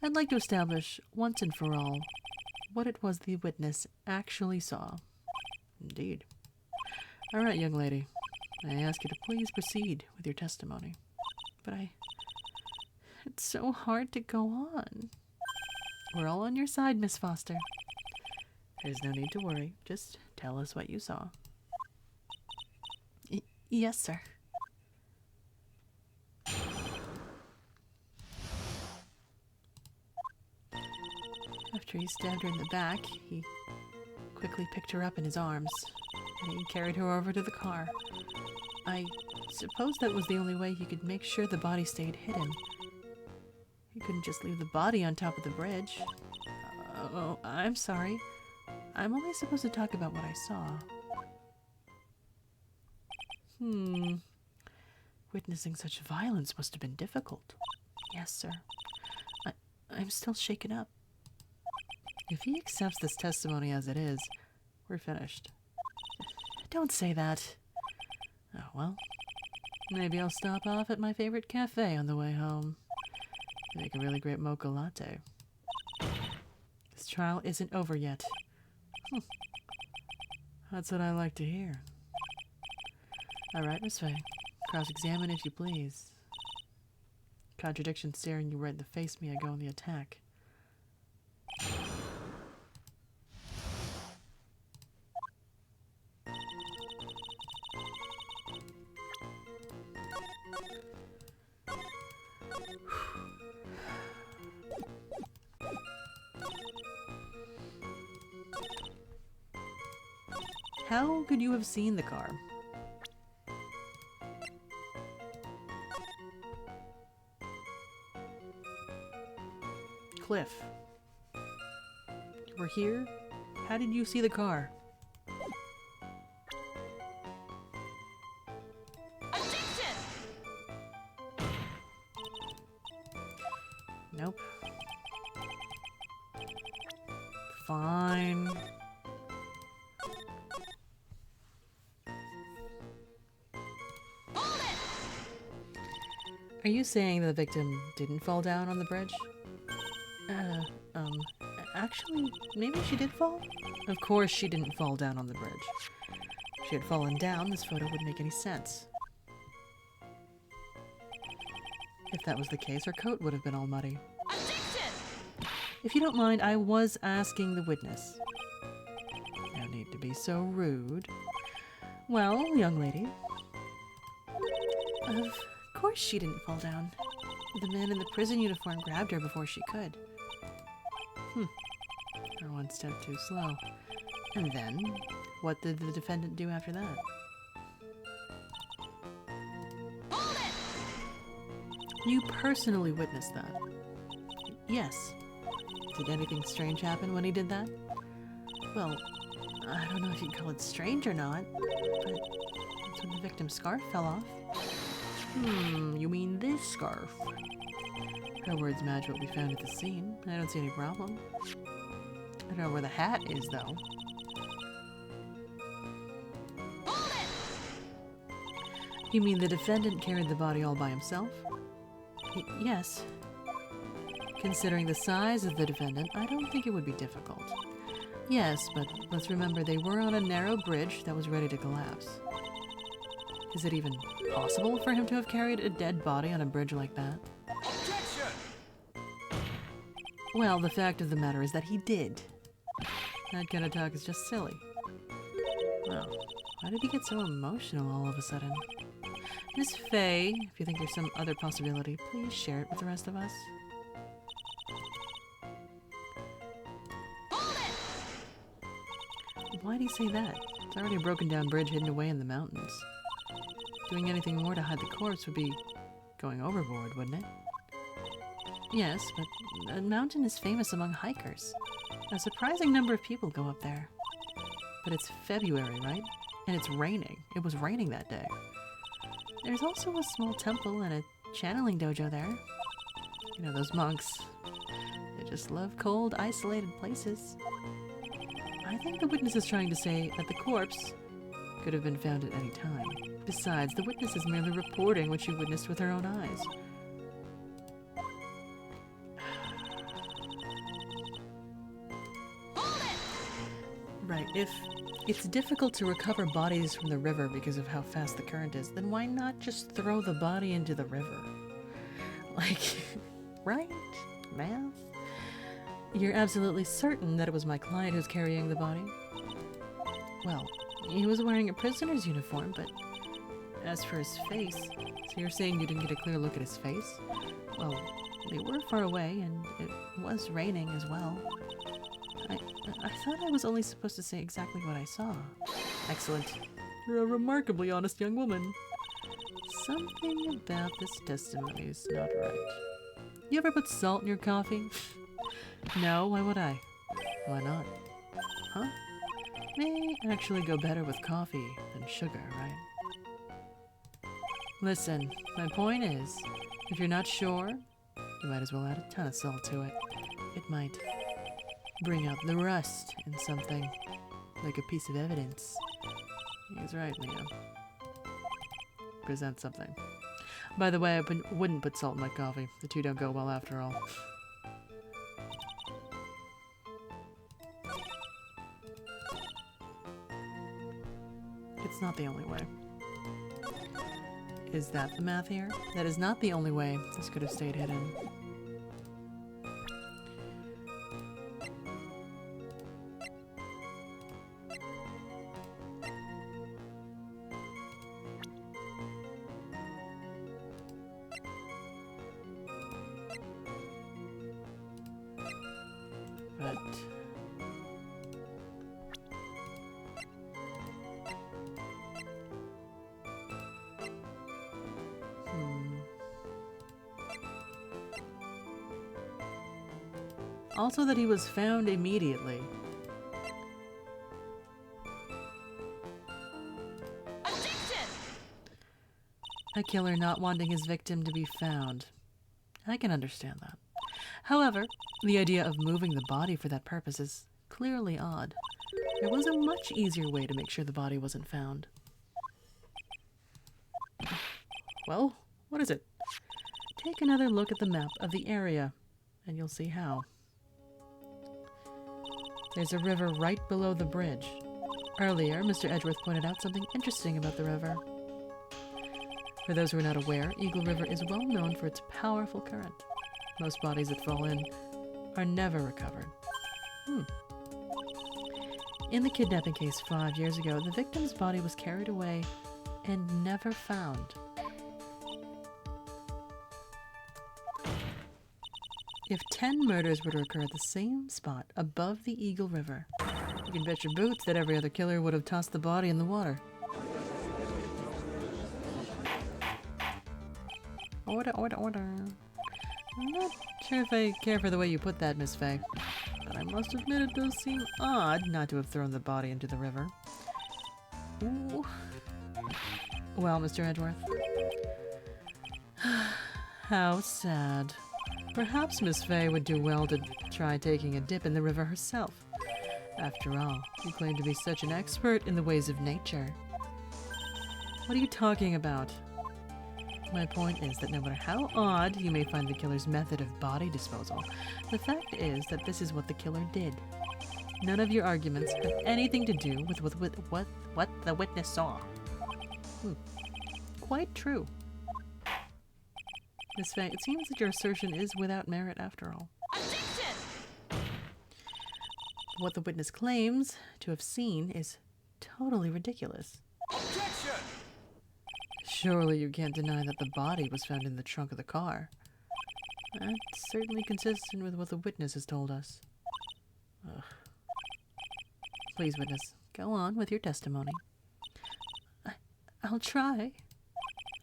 I'd like to establish, once and for all, what it was the witness actually saw. Indeed. All right, young lady. I ask you to please proceed with your testimony. But it's so hard to go on. We're all on your side, Miss Foster. There's no need to worry. Just tell us what you saw. Yes, sir. After he stabbed her in the back, he quickly picked her up in his arms, and he carried her over to the car. I suppose that was the only way he could make sure the body stayed hidden. He couldn't just leave the body on top of the bridge. Oh, I'm sorry. I'm only supposed to talk about what I saw. Witnessing such violence must have been difficult. Yes, sir. I'm still shaken up. If he accepts this testimony as it is, we're finished. Don't say that. Oh, well. Maybe I'll stop off at my favorite cafe on the way home. They make a really great mocha latte. This trial isn't over yet. That's what I like to hear. All right, Miss Fay. Cross-examine if you please. Contradiction staring you right in the face, may I go on the attack. How could you have seen the car? Cliff. You were here? How did you see the car? Objection! Nope. Fine. Hold it! Are you saying the victim didn't fall down on the bridge? Actually, maybe she did fall? Of course she didn't fall down on the bridge. If she had fallen down, this photo wouldn't make any sense. If that was the case, her coat would have been all muddy. Objection! If you don't mind, I was asking the witness. No need to be so rude. Well, young lady. Of course she didn't fall down. The man in the prison uniform grabbed her before she could. Or one step too slow. And then, what did the defendant do after that? Hold it! You personally witnessed that? Yes. Did anything strange happen when he did that? Well, I don't know if you'd call it strange or not, but that's when the victim's scarf fell off. You mean this scarf? Her words match what we found at the scene. I don't see any problem. I don't know where the hat is, though. Hold it! You mean the defendant carried the body all by himself? Yes. Considering the size of the defendant, I don't think it would be difficult. Yes, but let's remember they were on a narrow bridge that was ready to collapse. Is it even possible for him to have carried a dead body on a bridge like that? Objection! Well, the fact of the matter is that he did. That kind of talk is just silly. Well, why did he get so emotional all of a sudden? Miss Faye, if you think there's some other possibility, please share it with the rest of us. Hold it! Why'd he say that? It's already a broken down bridge hidden away in the mountains. Doing anything more to hide the corpse would be going overboard, wouldn't it? Yes, but the mountain is famous among hikers. A surprising number of people go up there. But it's February, right? And it's raining. It was raining that day. There's also a small temple and a channeling dojo there. You know, those monks. They just love cold, isolated places. I think the witness is trying to say that the corpse could have been found at any time. Besides, the witness is merely reporting what she witnessed with her own eyes. Right, if it's difficult to recover bodies from the river because of how fast the current is, then why not just throw the body into the river? Like, right? Math? You're absolutely certain that it was my client who's carrying the body? Well, he was wearing a prisoner's uniform, but as for his face, so you're saying you didn't get a clear look at his face? Well, they were far away, and it was raining as well. I thought I was only supposed to say exactly what I saw. Excellent. You're a remarkably honest young woman. Something about this testimony is not right. You ever put salt in your coffee? No, why would I? Why not? Huh? May actually go better with coffee than sugar, right? Listen, my point is, if you're not sure, you might as well add a ton of salt to it. It might bring out the rust in something, like a piece of evidence. He's right, Mia. Present something. By the way, I wouldn't put salt in my coffee. The two don't go well after all. It's not the only way. Is that the math here? That is not the only way this could have stayed hidden. But also that he was found immediately. Objection! A killer not wanting his victim to be found. I can understand that. However, the idea of moving the body for that purpose is clearly odd. There was a much easier way to make sure the body wasn't found. Well, what is it? Take another look at the map of the area, and you'll see how. There's a river right below the bridge. Earlier, Mr. Edgeworth pointed out something interesting about the river. For those who are not aware, Eagle River is well known for its powerful current. Most bodies that fall in are never recovered. In the kidnapping case 5 years ago, the victim's body was carried away and never found. If 10 murders were to occur at the same spot above the Eagle River, you can bet your boots that every other killer would have tossed the body in the water. Order, order, order. I'm not sure if I care for the way you put that, Miss Fay, but I must admit it does seem odd not to have thrown the body into the river. Ooh. Well, Mr. Edgeworth. How sad. Perhaps Miss Fay would do well to try taking a dip in the river herself. After all, you claim to be such an expert in the ways of nature. What are you talking about? My point is that no matter how odd you may find the killer's method of body disposal, the fact is that this is what the killer did. None of your arguments have anything to do with what the witness saw. Quite true. Miss Fay, it seems that your assertion is without merit after all. Objection! What the witness claims to have seen is totally ridiculous. Objection! Surely you can't deny that the body was found in the trunk of the car. That's certainly consistent with what the witness has told us. Ugh. Please, witness, go on with your testimony. I'll try.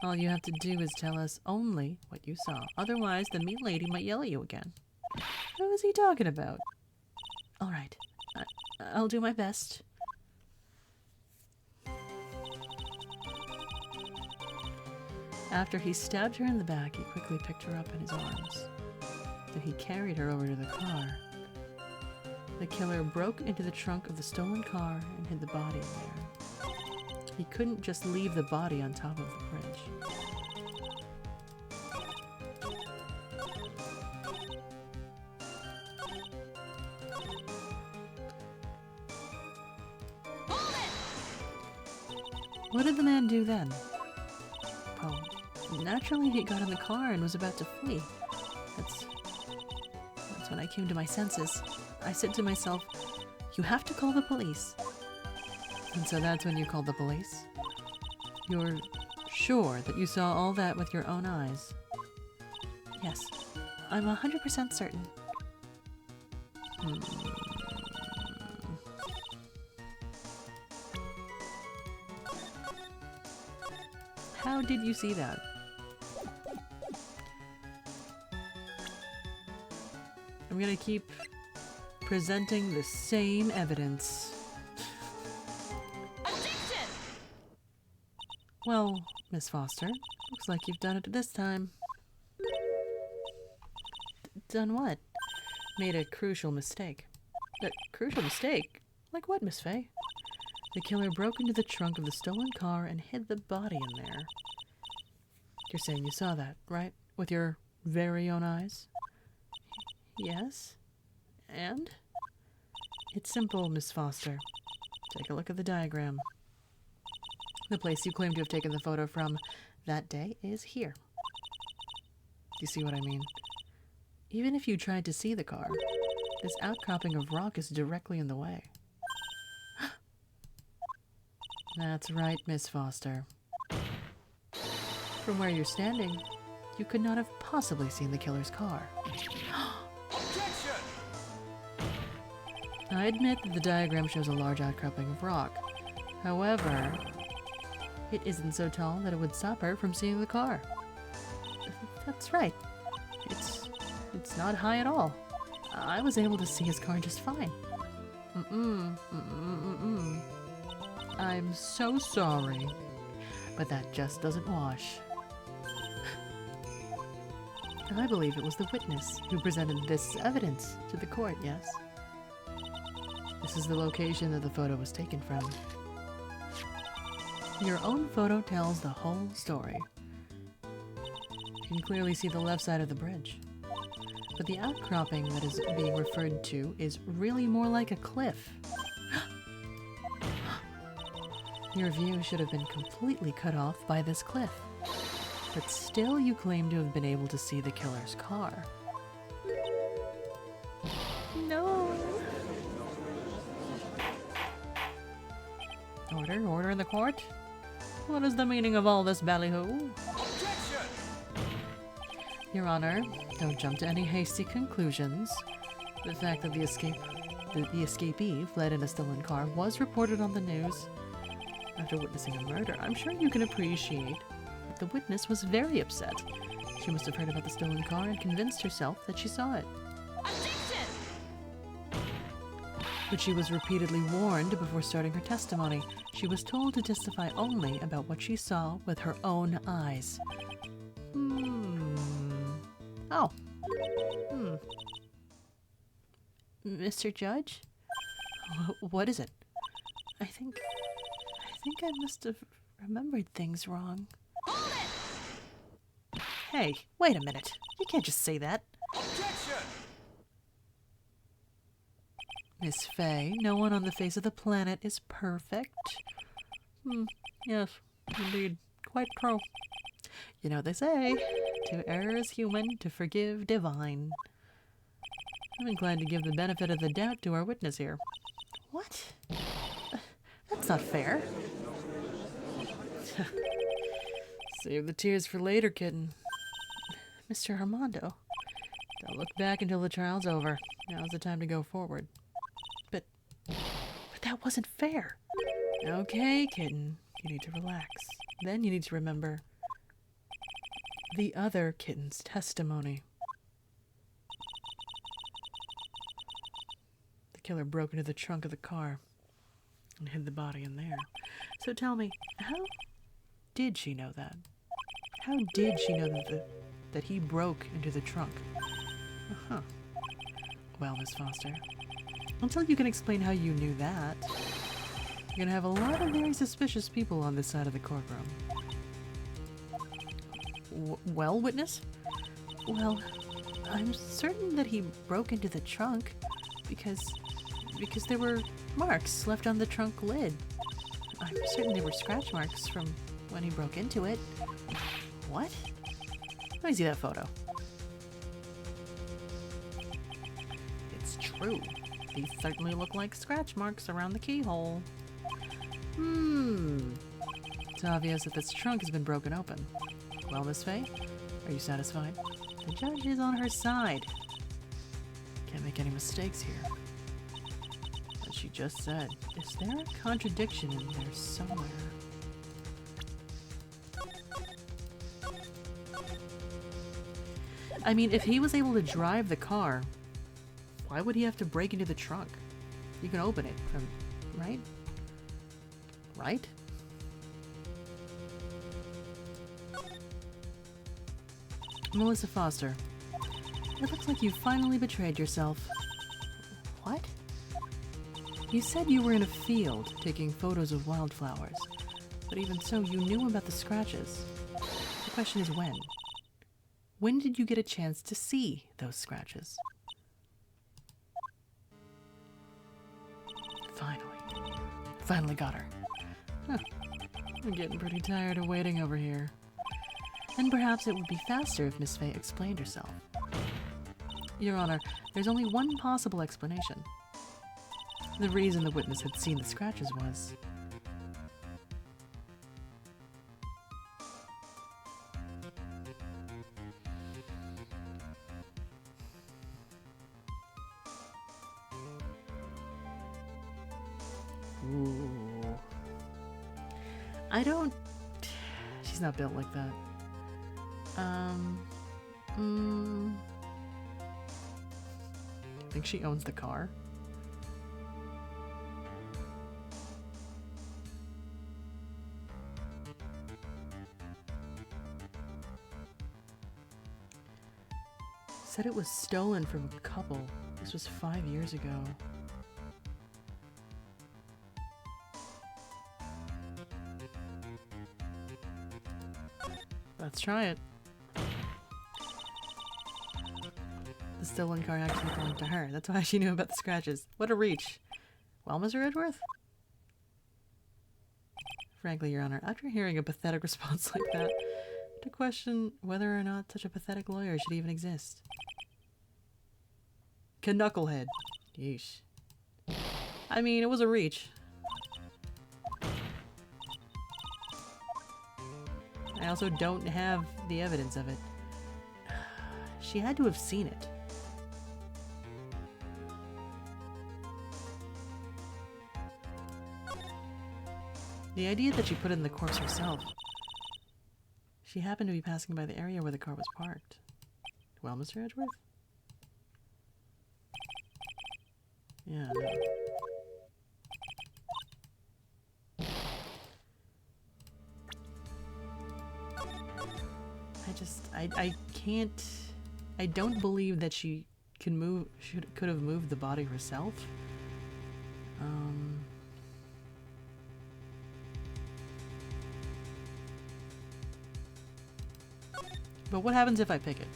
All you have to do is tell us only what you saw. Otherwise, the mean lady might yell at you again. Who is he talking about? All right. I'll do my best. After he stabbed her in the back, he quickly picked her up in his arms. Then he carried her over to the car. The killer broke into the trunk of the stolen car and hid the body in there. He couldn't just leave the body on top of the bridge. What did the man do then? Well, naturally he got in the car and was about to flee. That's when I came to my senses. I said to myself, you have to call the police. And so that's when you called the police? You're sure that you saw all that with your own eyes? Yes, I'm 100% certain. How did you see that? I'm gonna keep presenting the same evidence. Objection! Well, Miss Foster, looks like you've done it this time. Done what? Made a crucial mistake. A crucial mistake? Like what, Miss Fay? The killer broke into the trunk of the stolen car and hid the body in there. You're saying you saw that, right? With your very own eyes? Yes? And? It's simple, Miss Foster. Take a look at the diagram. The place you claim to have taken the photo from that day is here. Do you see what I mean? Even if you tried to see the car, this outcropping of rock is directly in the way. That's right, Miss Foster. From where you're standing, you could not have possibly seen the killer's car. Objection! I admit that the diagram shows a large outcropping of rock. However, it isn't so tall that it would stop her from seeing the car. That's right. It's not high at all. I was able to see his car just fine. I'm so sorry, but that just doesn't wash. I believe it was the witness who presented this evidence to the court, yes? This is the location that the photo was taken from. Your own photo tells the whole story. You can clearly see the left side of the bridge. But the outcropping that is being referred to is really more like a cliff. Your view should have been completely cut off by this cliff. But still you claim to have been able to see the killer's car. No! Order in the court? What is the meaning of all this ballyhoo? Objection! Your Honor, don't jump to any hasty conclusions. The fact that the escapee fled in a stolen car was reported on the news. After witnessing a murder, I'm sure you can appreciate that the witness was very upset. She must have heard about the stolen car and convinced herself that she saw it. Objection! But she was repeatedly warned before starting her testimony. She was told to testify only about what she saw with her own eyes. Oh. Mr. Judge? What is it? I think I must have remembered things wrong. Hold it! Hey, wait a minute. You can't just say that. Objection! Miss Fay, no one on the face of the planet is perfect. Yes, indeed. Quite true. You know, they say, to err is human, to forgive divine. I'm inclined to give the benefit of the doubt to our witness here. What? That's not fair. Save the tears for later, kitten. Mr. Armando, don't look back until the trial's over. Now's the time to go forward. But that wasn't fair. Okay, kitten. You need to relax. Then you need to remember the other kitten's testimony. The killer broke into the trunk of the car and hid the body in there. So tell me, how did she know that? How did she know that he broke into the trunk? Uh-huh. Well, Miss Foster, until you can explain how you knew that, you're gonna have a lot of very suspicious people on this side of the courtroom. Well, witness? Well, I'm certain that he broke into the trunk because there were marks left on the trunk lid. I'm certain they were scratch marks from when he broke into it. What? Let me see that photo. It's true. These certainly look like scratch marks around the keyhole. It's obvious that this trunk has been broken open. Well, Miss Fay, are you satisfied? The judge is on her side. Can't make any mistakes here. As she just said, is there a contradiction in there somewhere? I mean, if he was able to drive the car, why would he have to break into the trunk? You can open it from, right? Right? Melissa Foster, it looks like you finally betrayed yourself. What? You said you were in a field taking photos of wildflowers, but even so, you knew about the scratches. The question is when? When did you get a chance to see those scratches? Finally got her. Huh. I'm getting pretty tired of waiting over here. And perhaps it would be faster if Miss Fay explained herself. Your Honor, there's only one possible explanation. The reason the witness had seen the scratches was... Ooh. I don't... She's not built like that. Think she owns the car? Said it was stolen from a couple. This was 5 years ago. Let's try it. The stolen car actually belonged to her. That's why she knew about the scratches. What a reach. Well, Mr. Edgeworth? Frankly, Your Honor, after hearing a pathetic response like that, to question whether or not such a pathetic lawyer should even exist. Knucklehead. Yeesh. I mean, it was a reach. I also don't have the evidence of it. She had to have seen it. The idea that she put it in the corpse herself. She happened to be passing by the area where the car was parked. Well, Mr. Edgeworth? Yeah, no. I can't, I don't believe that she can move, could have moved the body herself. But what happens if I pick it?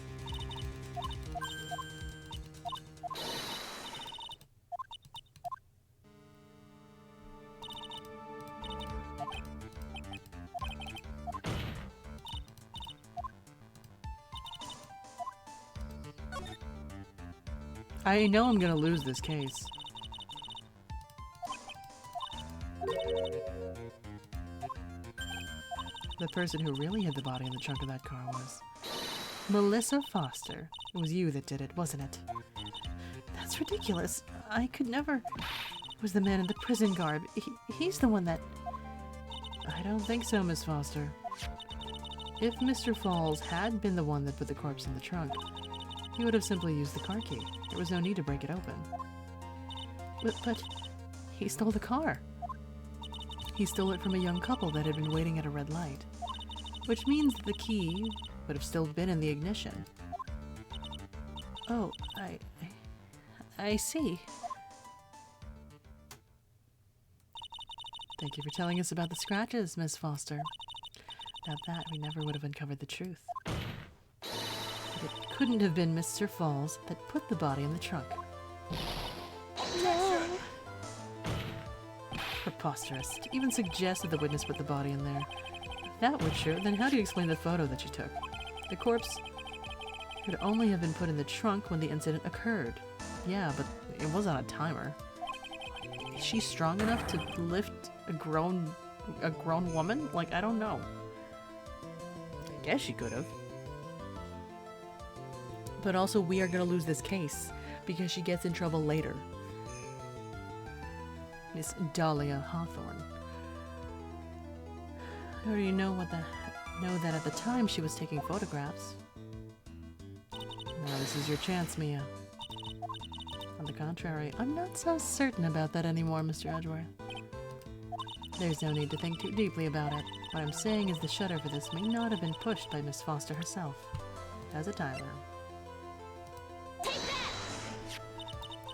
I know I'm gonna lose this case. The person who really hid the body in the trunk of that car was Melissa Foster. It was you that did it, wasn't it? That's ridiculous. I could never... It was the man in the prison garb. He's the one that... I don't think so, Miss Foster. If Mr. Falls had been the one that put the corpse in the trunk, he would have simply used the car key. There was no need to break it open. But he stole the car. He stole it from a young couple that had been waiting at a red light, which means that the key would have still been in the ignition. Oh, I see. Thank you for telling us about the scratches, Miss Foster. Without that, we never would have uncovered the truth. It couldn't have been Mr. Falls that put the body in the trunk. No! Preposterous. To even suggest that the witness put the body in there. If that were true, then how do you explain the photo that you took? The corpse could only have been put in the trunk when the incident occurred. Yeah, but it was on a timer. Is she strong enough to lift a grown woman? Like, I don't know. I guess she could have. But also, we are going to lose this case because she gets in trouble later. Miss Dahlia Hawthorne. How do you know that at the time she was taking photographs? Now this is your chance, Mia. On the contrary, I'm not so certain about that anymore, Mr. Edgeworth. There's no need to think too deeply about it. What I'm saying is the shutter for this may not have been pushed by Miss Foster herself. It has a timer.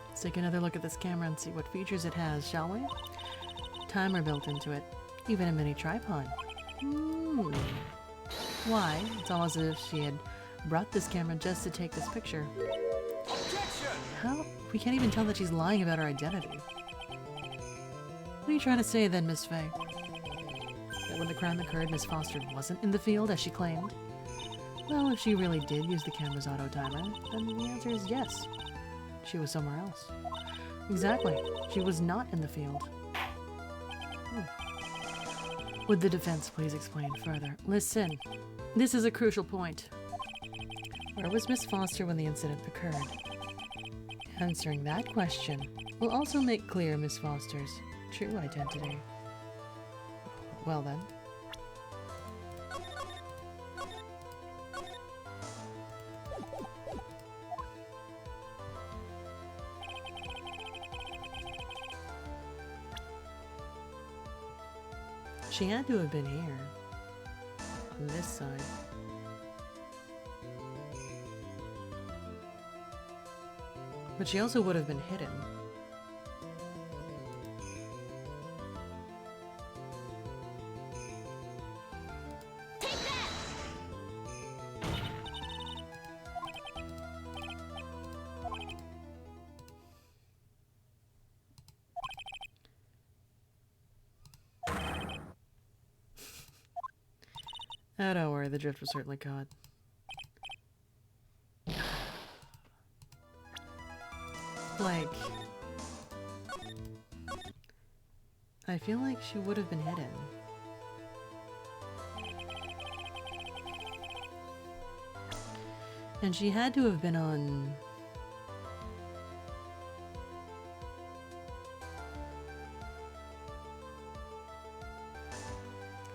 Let's take another look at this camera and see what features it has, shall we? Timer built into it. Even a mini tripod. Why? It's almost as if she had brought this camera just to take this picture. Objection! How? We can't even tell that she's lying about her identity. What are you trying to say then, Miss Faye? That when the crime occurred, Miss Foster wasn't in the field as she claimed? Well, if she really did use the camera's auto timer, then the answer is yes. She was somewhere else. Exactly. She was not in the field. Would the defense please explain further? Listen, this is a crucial point. Where was Miss Foster when the incident occurred? Answering that question will also make clear Miss Foster's true identity. Well then. She had to have been here. On this side. But she also would have been hidden. Take that! Oh, don't worry, the drift was certainly caught. Like... I feel like she would have been hidden. And she had to have been on...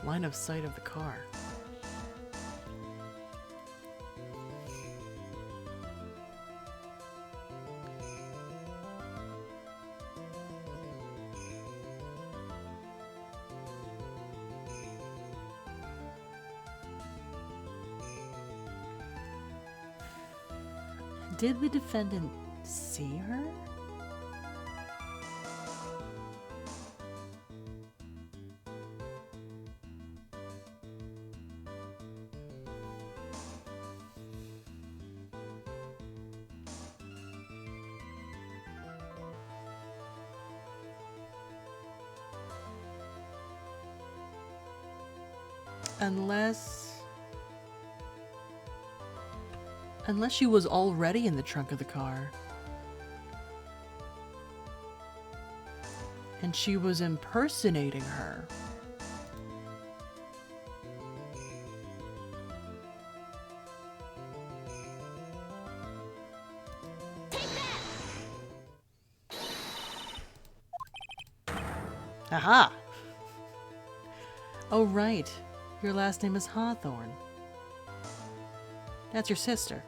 line of sight of the car. Did the defendant see her? Unless she was already in the trunk of the car. And she was impersonating her. Aha! Oh, right. Your last name is Hawthorne. That's your sister.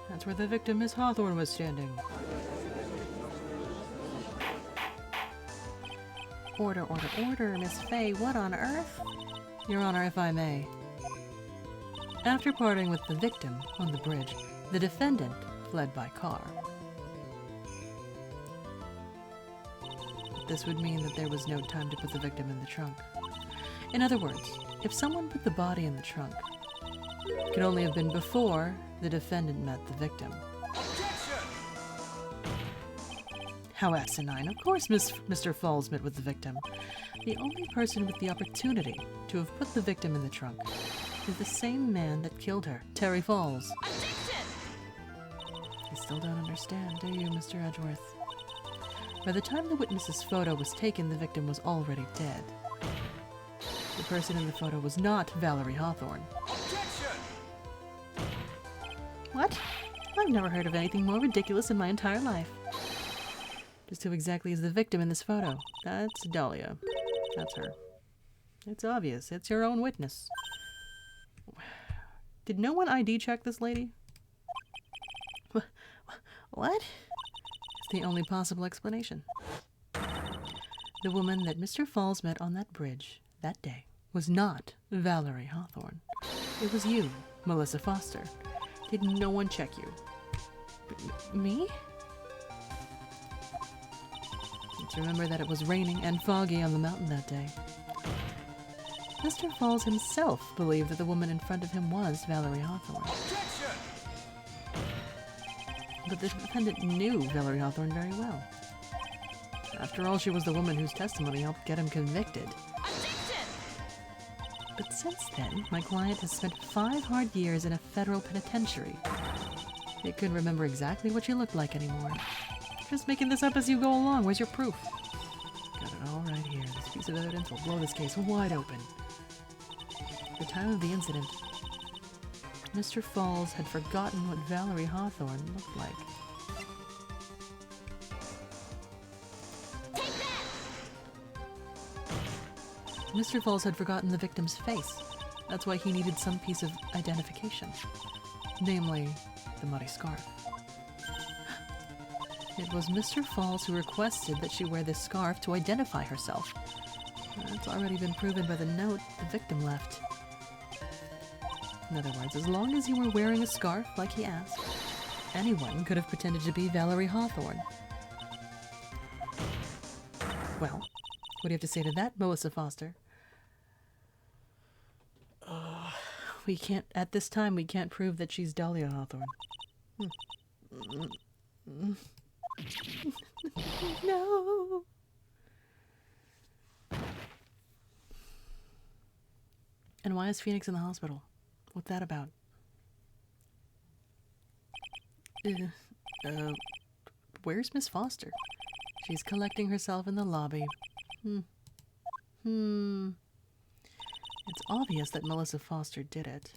That's where the victim, Miss Hawthorne, was standing. Order, order, order, Miss Fay. What on earth? Your Honor, if I may. After parting with the victim on the bridge, the defendant fled by car. This would mean that there was no time to put the victim in the trunk. In other words, if someone put the body in the trunk, it could only have been before the defendant met the victim. Objection! How asinine. Of course Mr. Falls met with the victim. The only person with the opportunity to have put the victim in the trunk is the same man that killed her, Terry Falls. Objection! You still don't understand, do you, Mr. Edgeworth? By the time the witness's photo was taken, the victim was already dead. The person in the photo was not Valerie Hawthorne. Objection! What? I've never heard of anything more ridiculous in my entire life. Just who exactly is the victim in this photo? That's Dahlia. That's her. It's obvious. It's your own witness. Did no one ID check this lady? What? It's the only possible explanation. The woman that Mr. Falls met on that bridge that day was not Valerie Hawthorne. It was you, Melissa Foster. Did no one check you? Me? Let's remember that it was raining and foggy on the mountain that day. Mr. Falls himself believed that the woman in front of him was Valerie Hawthorne. Objection! But the defendant knew Valerie Hawthorne very well. After all, she was the woman whose testimony helped get him convicted. Objection! But since then, my client has spent 5 hard years in a federal penitentiary. They couldn't remember exactly what she looked like anymore. Just making this up as you go along. Where's your proof? Got it all right here. This piece of evidence will blow this case wide open. At the time of the incident, Mr. Falls had forgotten what Valerie Hawthorne looked like. Take that! Mr. Falls had forgotten the victim's face. That's why he needed some piece of identification. Namely, the muddy scarf. It was Mr. Falls who requested that she wear this scarf to identify herself. That's already been proven by the note the victim left. In other words, as long as you were wearing a scarf like he asked, anyone could have pretended to be Valerie Hawthorne. Well, what do you have to say to that, Melissa Foster? We can't, at this time, we can't prove that she's Dahlia Hawthorne. No. And why is Phoenix in the hospital? What's that about? Where's Miss Foster? She's collecting herself in the lobby. It's obvious that Melissa Foster did it.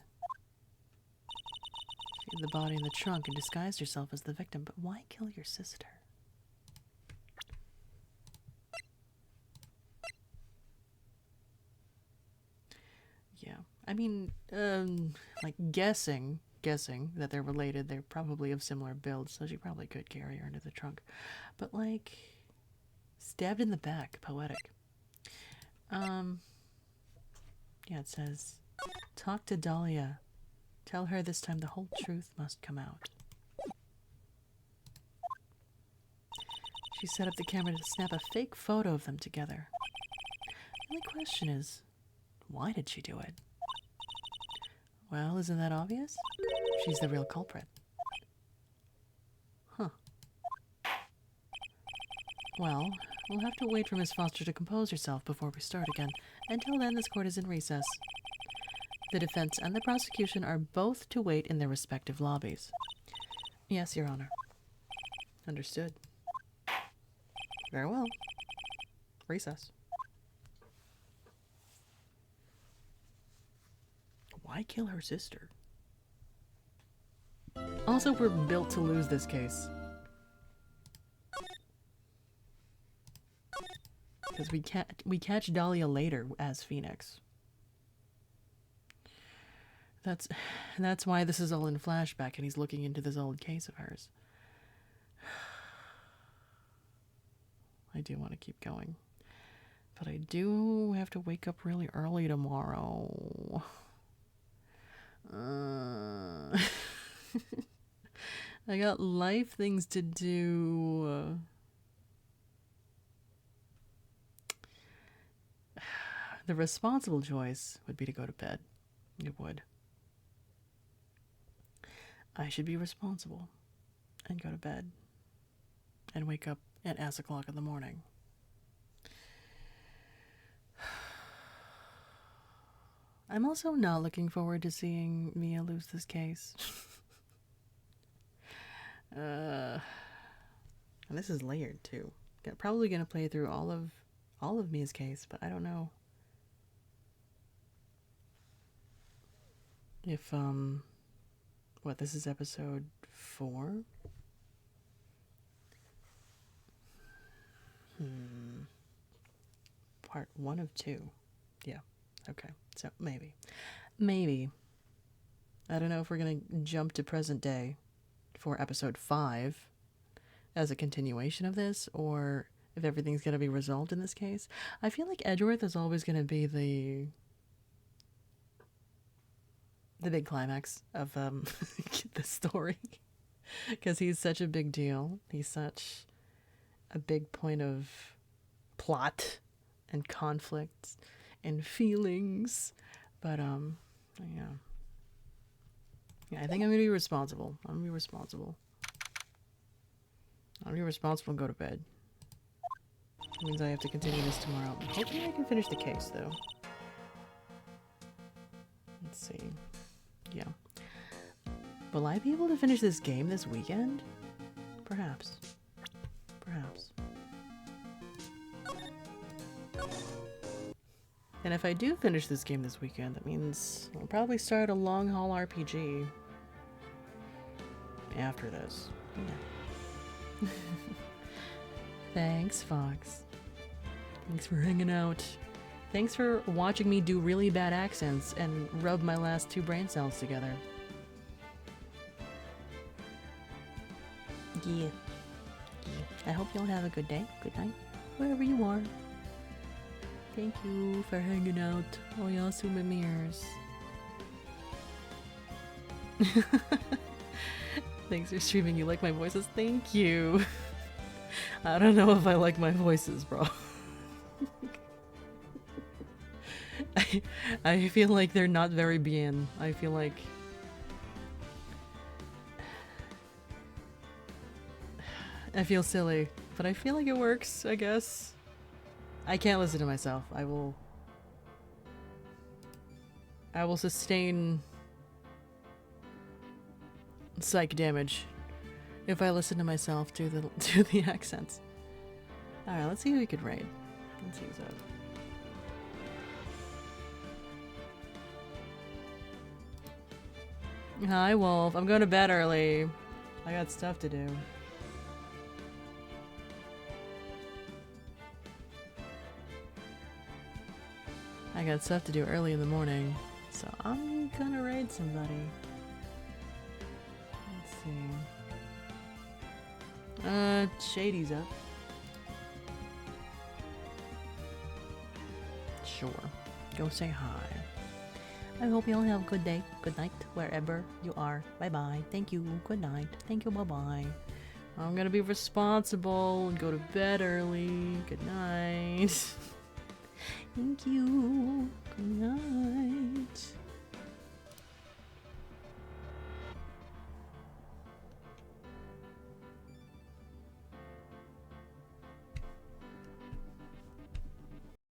She hid the body in the trunk and disguised herself as the victim, but why kill your sister? Yeah, I mean, like guessing that they're related, they're probably of similar builds, so she probably could carry her into the trunk. But like, stabbed in the back, poetic. Yeah, it says, talk to Dahlia Tell her this time the whole truth must come out. She set up the camera to snap a fake photo of them together. The only question is, why did she do it? Well, isn't that obvious? She's the real culprit. Huh. Well, we'll have to wait for Miss Foster to compose herself before we start again. Until then, this court is in recess. The defense and the prosecution are both to wait in their respective lobbies. Yes, Your Honor. Understood. Very well. Recess. Why kill her sister? Also, we're built to lose this case. Because we catch Dahlia later as Phoenix. That's why this is all in flashback and he's looking into this old case of hers. I do want to keep going. But I do have to wake up really early tomorrow. I got life things to do. The responsible choice would be to go to bed. It would. I should be responsible and go to bed and wake up at ass o'clock in the morning. I'm also not looking forward to seeing Mia lose this case. And this is layered too. Probably gonna play through all of Mia's case, but I don't know if what, this is episode 4? Part 1 of 2. Yeah. Okay. So maybe. I don't know if we're going to jump to present day for episode 5 as a continuation of this, or if everything's going to be resolved in this case. I feel like Edgeworth is always going to be the big climax of the story, because he's such a big deal. He's such a big point of plot and conflict and feelings. But yeah, I think I'm gonna be responsible. I'm gonna be responsible and go to bed. That means I have to continue this tomorrow. Hopefully I can finish the case though. Let's see. Yeah. Will I be able to finish this game this weekend? Perhaps. And if I do finish this game this weekend, that means I'll probably start a long haul RPG after this. Yeah. Thanks, Fox. Thanks for hanging out. Thanks for watching me do really bad accents and rub my last 2 brain cells together. Yeah. I hope y'all have a good day, good night, wherever you are. Thank you for hanging out. Oh, y'all mirrors. Thanks for streaming. You like my voices? Thank you. I don't know if I like my voices, bro. I feel like they're not very bien. I feel like I feel silly, but I feel like it works, I guess. I can't listen to myself. I will sustain psych damage if I listen to myself do the accents. Alright, let's see who we could raid. Let's see who's up. Hi, Wolf. I'm going to bed early. I got stuff to do. I got stuff to do early in the morning, so I'm gonna raid somebody. Let's see. Shady's up. Sure. Go say hi. I hope you all have a good day, good night, wherever you are. Bye bye. Thank you. Good night. Thank you. Bye bye. I'm gonna be responsible and go to bed early. Good night. Thank you. Good night.